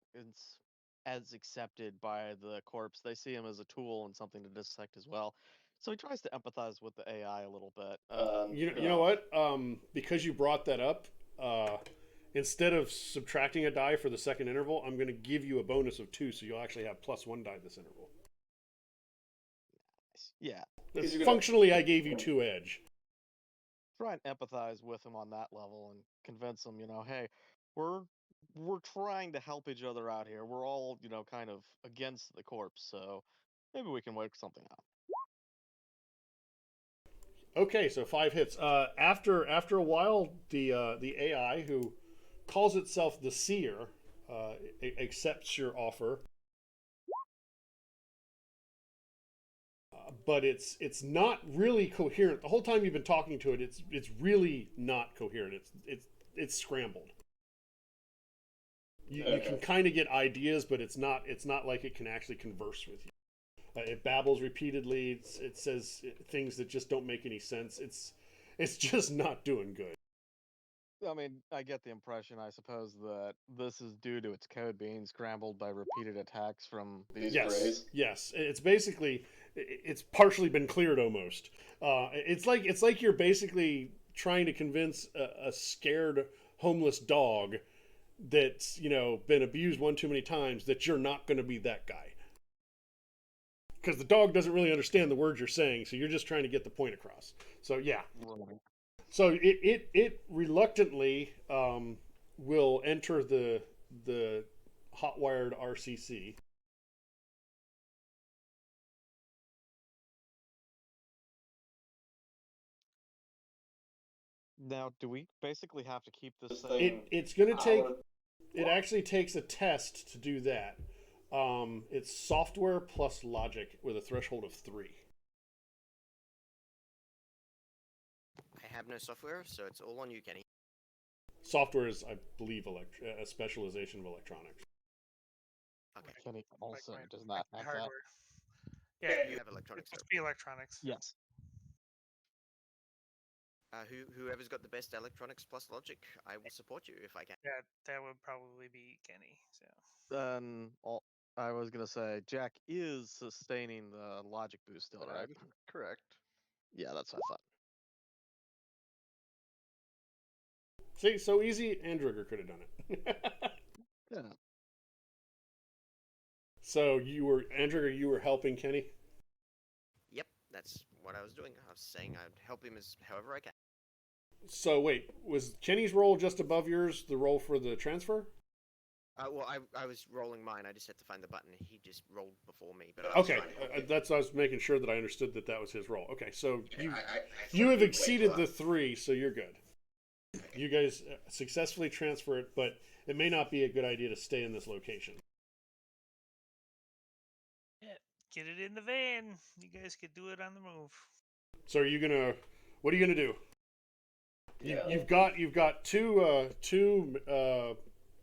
as accepted by the corpse. They see him as a tool and something to dissect as well. So he tries to empathize with the AI a little bit. You know what? Because you brought that up, instead of subtracting a die for the second interval, I'm going to give you a bonus of 2, so you'll actually have plus 1 die this interval. Yeah. Functionally, I gave you 2 edge. Try and empathize with him on that level and convince him, hey, we're trying to help each other out here. We're all, kind of against the corpse, so maybe we can work something out. Okay, so 5 hits. After a while, the AI, who calls itself the Seer, accepts your offer. But it's not really coherent. The whole time you've been talking to it, it's really not coherent. It's scrambled. You can kind of get ideas, but it's not like it can actually converse with you. It babbles repeatedly. It says things that just don't make any sense. It's just not doing good. I mean, I get the impression, I suppose, that this is due to its code being scrambled by repeated attacks from these greys. Yes. It's basically, it's partially been cleared almost. It's like you're basically trying to convince a scared homeless dog that's, been abused one too many times that you're not going to be that guy. Because the dog doesn't really understand the words you're saying, so you're just trying to get the point across. So yeah. So it reluctantly will enter the hot-wired RCC. Now, do we basically have to keep this This thing? It's going to take. It actually takes a test to do that. It's software plus logic with a threshold of 3. I have no software, so it's all on you, Kenny. Software is, I believe, a specialization of electronics. Okay. Kenny also Like does not have that. hardware. Yeah, You have it electronics, must though. be electronics. Yes. Whoever's got the best electronics plus logic, I will support you if I can. Yeah, that would probably be Kenny. So Then I was gonna say Jack is sustaining the logic boost still, right? Correct. Yeah, that's what I thought. See, so easy, Andrigger could have done it. Yeah. So Andrigger, you were helping Kenny? Yep, that's what I was doing. I was saying I'd help him as however I can. So wait, was Kenny's roll just above yours, the roll for the transfer? Well, I was rolling mine. I just had to find the button. He just rolled before me. But I was Okay, trying to- I was making sure that I understood that was his roll. Okay, so you I you have wait, exceeded hold the 3, so you're good. You guys successfully transfer it, but it may not be a good idea to stay in this location. yeah, get it in the van. You guys could do it on the move. So what are you gonna do? Yeah. You've got two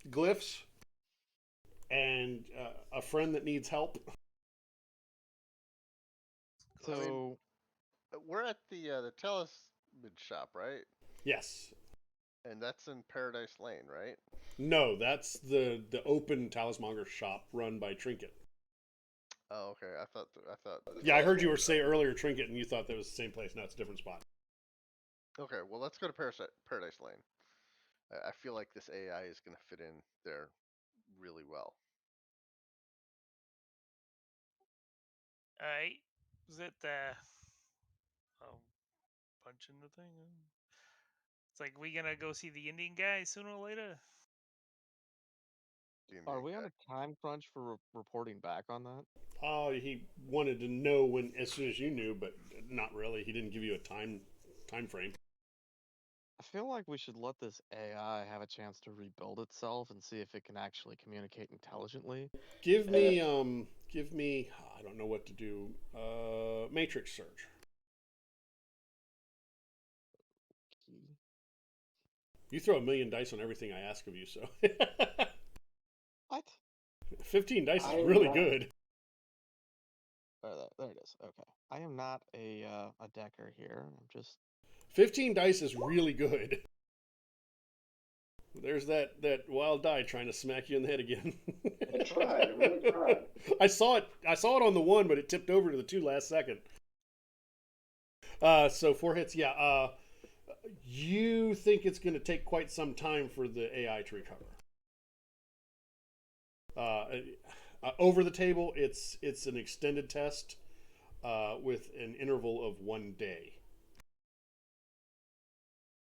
glyphs and a friend that needs help. So We're at the talisman shop, right? Yes. And that's in Paradise Lane, right? No, that's the open talismonger shop run by Trinket. Oh, okay. I thought. Yeah, I heard you were say earlier Trinket, and you thought that was the same place. No, it's a different spot. Okay, well, let's go to Paradise Lane. I feel like this AI is going to fit in there really well. All right, is it punching the thing? It's like we gonna go see the Indian guy sooner or later. are we on a time crunch for reporting back on that? He wanted to know as soon as you knew, but not really. He didn't give you a time frame. I feel like we should let this AI have a chance to rebuild itself and see if it can actually communicate intelligently. Give me I don't know what to do. Matrix search. You throw 1,000,000 dice on everything I ask of you, so What? 15 dice is really good. There it is. Okay. I am not a decker here. I'm just 15 dice is really good. There's that wild die trying to smack you in the head again. I tried. I really tried. I saw it on the 1, but it tipped over to the 2 last second. So 4 hits, yeah. You think it's going to take quite some time for the AI to recover. Over the table, it's an extended test with an interval of 1 day.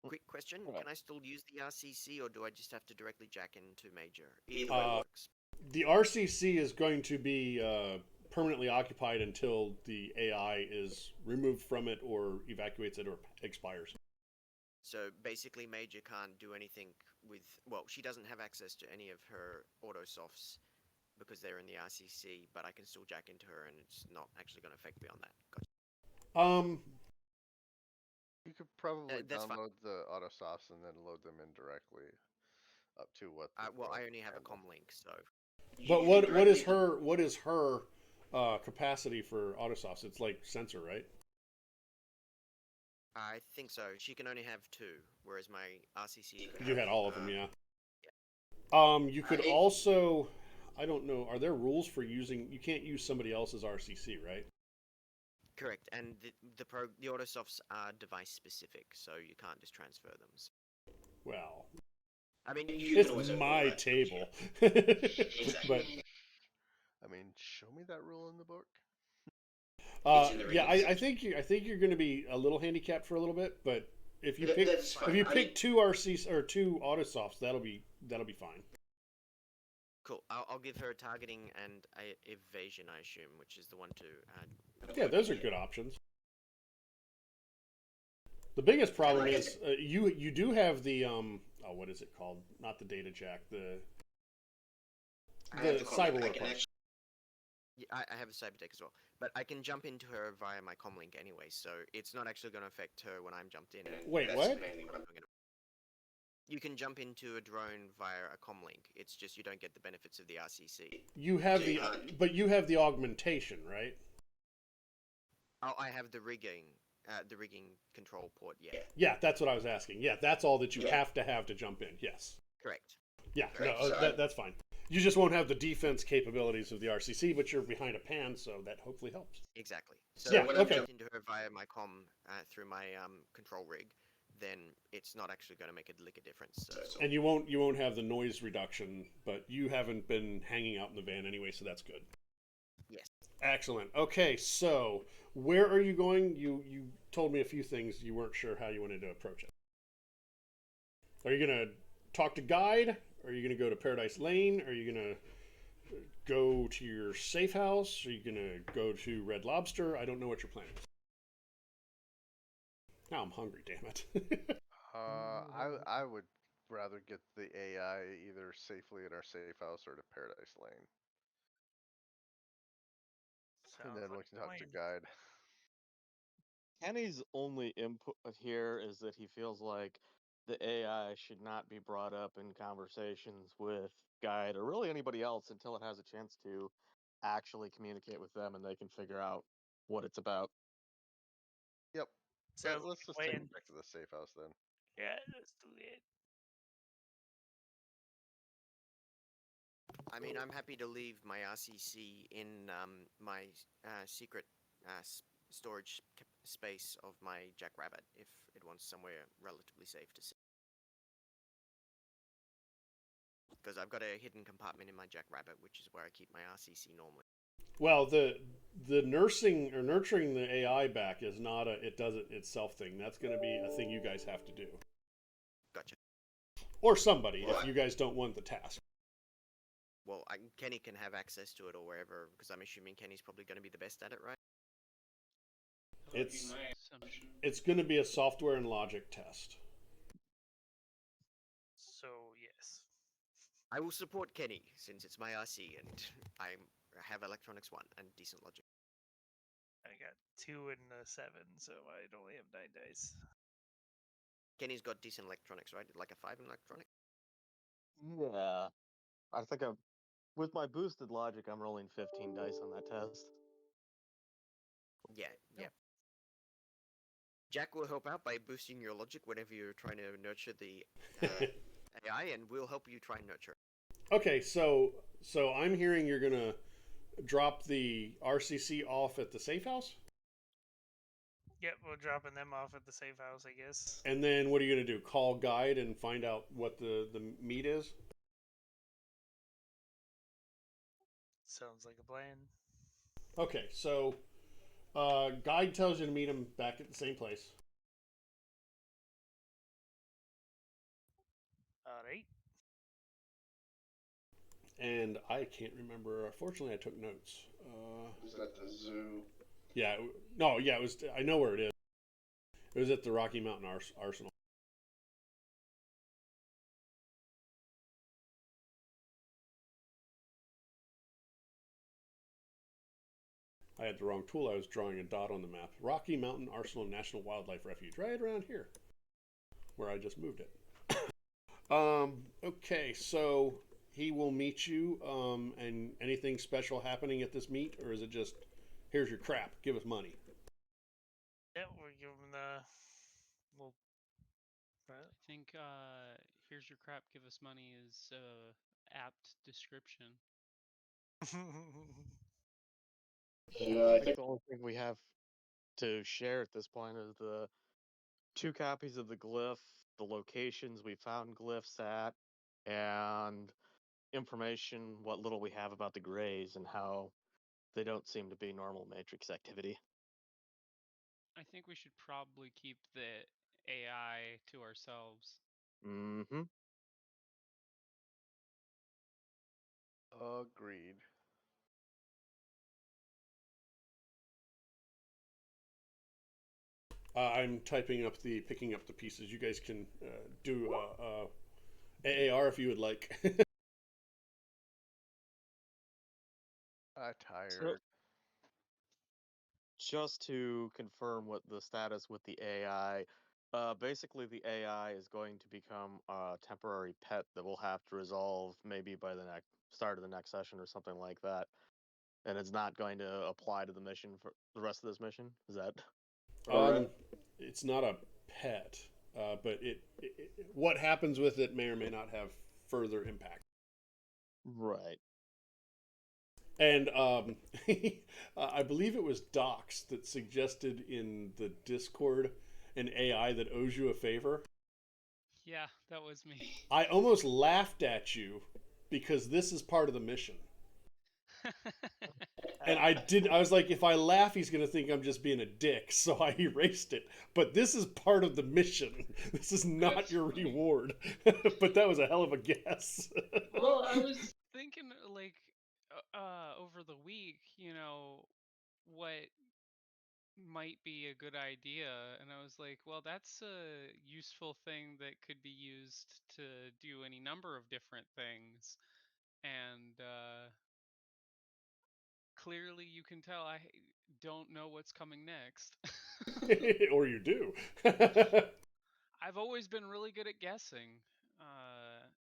Quick question: Right. Can I still use the RCC, or do I just have to directly jack into Major? Either way works. The RCC is going to be permanently occupied until the AI is removed from it or evacuates it or expires. So basically, Major can't do anything with. Well, she doesn't have access to any of her autosofts because they're in the RCC, but I can still jack into her, and it's not actually going to affect me on that. Gotcha. You could probably that's fine. download the autosofts and then load them in directly up to what. Well, I only have a com link, so. But what is her capacity for autosofts? It's like sensor, right? I think so. She can only have 2, whereas my RCC. You had all of them, yeah. Yeah. You could also, I don't know, are there rules for using? You can't use somebody else's RCC, right? Correct, and the autosofts are device specific, so you can't just transfer them. Well, I mean, it's my table. But I mean, show me that rule in the book. yeah, I think you're going to be a little handicapped for a little bit, but if you pick two RCs or two autosofts, that'll be fine. Cool. I'll give her targeting and evasion, I assume, which is the one to. Yeah, those are good options. The biggest problem is you do have the what is it called? Not the data jack, the cyberware part. Yeah, I have a cyber deck as well, but I can jump into her via my comlink anyway, so it's not actually going to affect her when I'm jumped in. Wait, what? You can jump into a drone via a comlink. It's just you don't get the benefits of the RCC. You have but you have the augmentation, right? Oh, I have the rigging control port. Yeah. Yeah, that's what I was asking. Yeah, that's all that you have to jump in. Yes. Correct. Yeah, no, that's fine. You just won't have the defense capabilities of the RCC, but you're behind a pan, so that hopefully helps. Exactly. So yeah, when okay. I jump into her via my com through my control rig, then it's not actually going to make a lick of difference. So. And you won't have the noise reduction, but you haven't been hanging out in the van anyway, so that's good. Yes. Excellent. Okay, so where are you going? You told me a few things. You weren't sure how you wanted to approach it. Are you going to talk to Guide? Are you going to go to Paradise Lane? Are you going to go to your safe house? Are you going to go to Red Lobster? I don't know what your plan is. Now I'm hungry, damn it. I would rather get the AI either safely at our safe house or to Paradise Lane. Sounds and then like we can talk to plan. Guide. Kenny's only input here is that he feels like the AI should not be brought up in conversations with Guide or really anybody else until it has a chance to actually communicate with them and they can figure out what it's about. Yep. Sounds Let's like just a take plan. it back to the safe house then. Yeah, let's do it. I mean, I'm happy to leave my RCC in my secret storage space of my Jackrabbit if it wants somewhere relatively safe to sit. Because I've got a hidden compartment in my Jackrabbit, which is where I keep my RCC normally. Well, the nursing or nurturing the AI back is not a it does it itself thing. That's going to be a thing you guys have to do. Gotcha. Or somebody if you guys don't want the task. Well, Kenny can have access to it or wherever, because I'm assuming Kenny's probably going to be the best at it, right? It's going to be a software and logic test. So yes. I will support Kenny since it's my RC and I have electronics 1 and decent logic. I got 2 and a 7, so I'd only have 9 dice. Kenny's got decent electronics, right? Like a 5 in electronics? Yeah. I think with my boosted logic, I'm rolling 15 dice on that test. Yeah. Jack will help out by boosting your logic whenever you're trying to nurture the AI, and we'll help you try and nurture it. Okay, so I'm hearing you're gonna drop the RCC off at the safe house, Yep, we're dropping them off at the safe house, I guess. and then what are you gonna do? Call Guide and find out what the meat is? Sounds like a plan. Okay, so Guide tells you to meet him back at the same place. Alright. And I can't remember. Fortunately, I took notes. Was that the zoo? Yeah, no, yeah, it was. I know where it is. It was at the Rocky Mountain Arsenal. I had the wrong tool. I was drawing a dot on the map. Rocky Mountain Arsenal National Wildlife Refuge, right around here, where I just moved it. Okay, so he will meet you. And anything special happening at this meet, or is it just, here's your crap, give us money? Yeah, we're giving the. Well. I think here's your crap, give us money is apt description. So, I think the only thing we have to share at this point is the 2 copies of the glyph, the locations we found glyphs at, and information, what little we have about the Greys and how they don't seem to be normal Matrix activity. I think we should probably keep the AI to ourselves. Mm-hmm. Agreed. I'm typing up picking up the pieces. You guys can do AAR if you would like. I'm So, tired. just to confirm what the status with the AI, basically the AI is going to become a temporary pet that we'll have to resolve maybe by the next start of the next session or something like that. And it's not going to apply to the mission for the rest of this mission. Is that all right? It's not a pet, but what happens with it may or may not have further impact. Right. And I believe it was Docs that suggested in the Discord an AI that owes you a favor. Yeah, that was me. I almost laughed at you because this is part of the mission. And I was like, if I laugh, he's going to think I'm just being a dick. So I erased it. But this is part of the mission. This is not That's your funny. reward. But that was a hell of a guess. Well, I was thinking like over the week, what might be a good idea, and I was like, well, that's a useful thing that could be used to do any number of different things. And clearly you can tell I don't know what's coming next. Or you do. I've always been really good at guessing.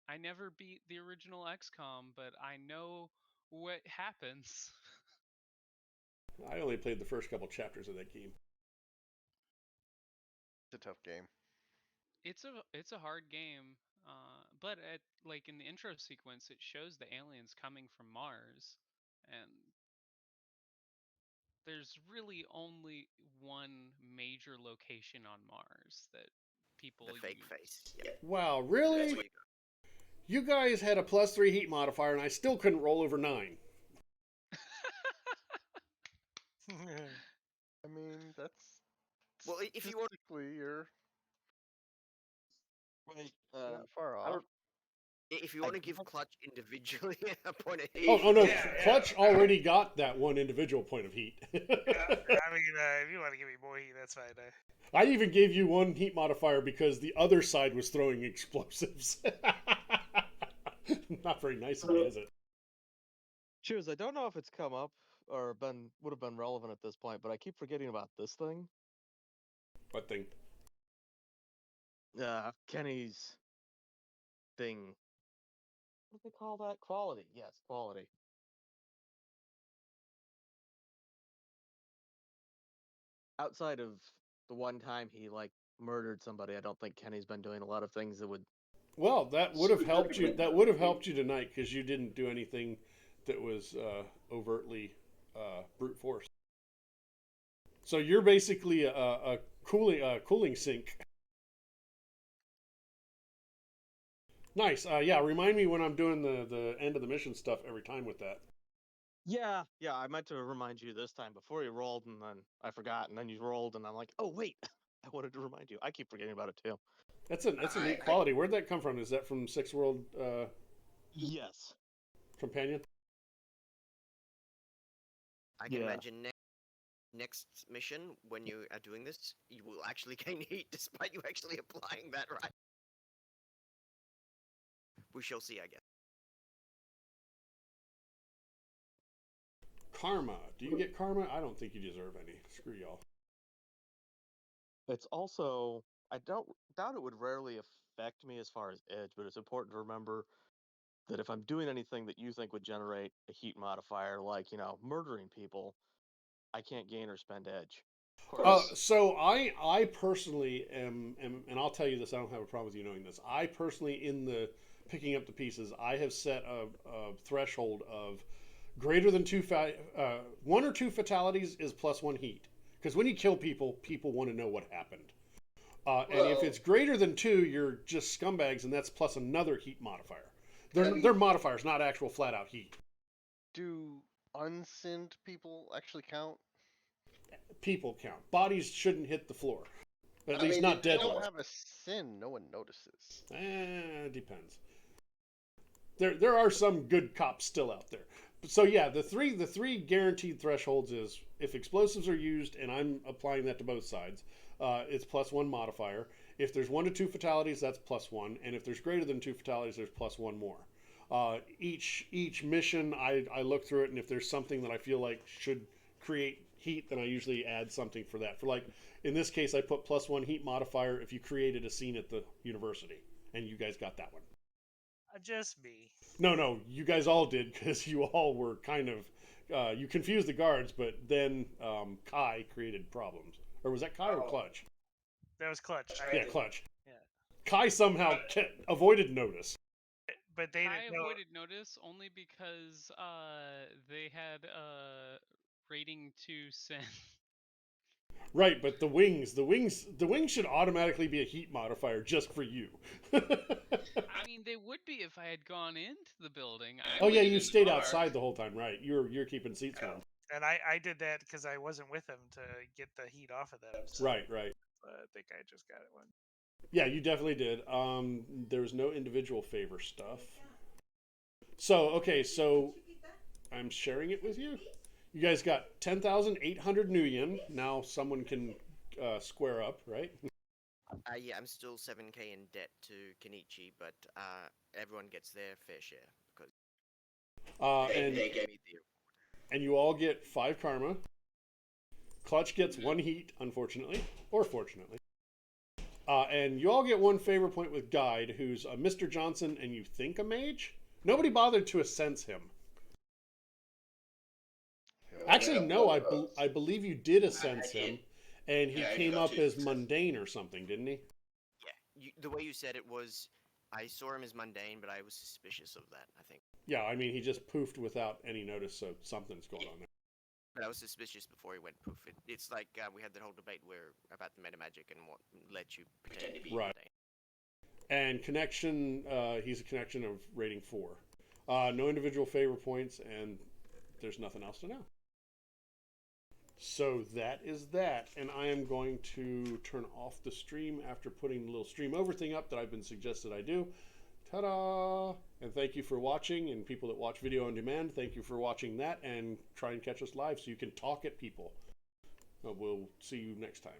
I never beat the original XCOM, but I know what happens. I only played the first couple chapters of that game. It's a tough game. It's a hard game, but at like in the intro sequence, it shows the aliens coming from Mars, and there's really only one major location on Mars that people The fake use. face. Yep. Wow, That's really? where you go. You guys had a +3 heat modifier, and I still couldn't roll over 9. I mean, that's Well, if you want, statistically you're Wait, not far I off. don't. if you I want to give guess- Clutch individually a point of Oh, heat, oh no, Yeah, Clutch already got that one individual point of heat. I mean, if you want to give me more heat, that's fine. I even gave you one heat modifier because the other side was throwing explosives. Not very nice of me, is it? Shoes, I don't know if it's come up or would have been relevant at this point, but I keep forgetting about this thing. What thing? Kenny's thing. What do they call that? Quality. Yes, quality. Outside of the one time he murdered somebody, I don't think Kenny's been doing a lot of things that would. Well, that would have helped you. That would have helped you tonight because you didn't do anything that was overtly brute force. So you're basically a cooling sink. Nice. Yeah. Remind me when I'm doing the end of the mission stuff every time with that. Yeah, I meant to remind you this time before you rolled, and then I forgot, and then you rolled, and I'm like, oh wait, I wanted to remind you. I keep forgetting about it too. That's a neat quality. Where'd that come from? Is that from Six World Yes. Companion? I can Yeah. imagine next mission when you are doing this, you will actually gain heat despite you actually applying that right. We shall see, I guess. Karma. Do you get karma? I don't think you deserve any. Screw y'all. It's also I don't doubt it would rarely affect me as far as edge, but it's important to remember that if I'm doing anything that you think would generate a heat modifier, like murdering people, I can't gain or spend edge. Of course. So I personally am, and I'll tell you this. I don't have a problem with you knowing this. I personally, in the picking up the pieces, I have set a threshold of greater than one or two fatalities is +1 heat Because when you kill people, people want to know what happened. And if Well- it's greater than 2, you're just scumbags, and that's plus another heat modifier. I mean- They're modifiers, not actual flat out heat. Do unsinned people actually count? People count. Bodies shouldn't hit the floor. At I least mean, not they dead don't ones. Have a sin, no one notices. Depends. There are some good cops still out there. So yeah, the three guaranteed thresholds is if explosives are used, and I'm applying that to both sides, it's +1 modifier. If there's 1 to 2 fatalities, that's +1, and if there's greater than 2 fatalities, there's +1 more. Each mission, I look through it, and if there's something that I feel like should create heat, then I usually add something for that. For like in this case, I put +1 heat modifier if you created a scene at the university, and you guys got that one. Just me. No, you guys all did because you all were kind of you confused the guards, but then Kai created problems, or was that Kai or Oh. Clutch? That was clutch. Yeah, Clutch. Yeah. Kai somehow avoided notice. But they I didn't know. avoided notice only because they had rating to send. Right, but the wings should automatically be a heat modifier just for you. I mean, they would be if I had gone into the building. I Oh yeah, waited you in the stayed car. outside the whole time, right? You're keeping seats warm. And I did that because I wasn't with them to get the heat off of them. So Right. I think I just got it one. Yeah, you definitely did. There was no individual favor stuff. So okay, so I'm sharing it with you. You guys got 10,800 new yen. Now someone can square up, right? Yeah, I'm still 7k in debt to Kenichi, but everyone gets their fair share because And they gave me the. and you all get 5 karma. Clutch gets 1 heat, unfortunately, or fortunately. And you all get 1 favor point with Guide, who's a Mr. Johnson, and you think a mage. Nobody bothered to assense him. Actually, no, I believe you did assense him, and he Yeah, came got up you. as mundane or something, didn't he? Yeah, the way you said it was, I saw him as mundane, but I was suspicious of that. I think, Yeah, I mean, he just poofed without any notice, so something's going on there. but I was suspicious before he went poof. It's like we had that whole debate about the meta magic and what led you pretend to be Right. mundane. And connection, he's a connection of rating 4. No individual favor points, and there's nothing else to know. So that is that, and I am going to turn off the stream after putting the little stream over thing up that I've been suggested I do. Ta-da! And thank you for watching, and people that watch video on demand, thank you for watching that, and try and catch us live so you can talk at people. We'll see you next time.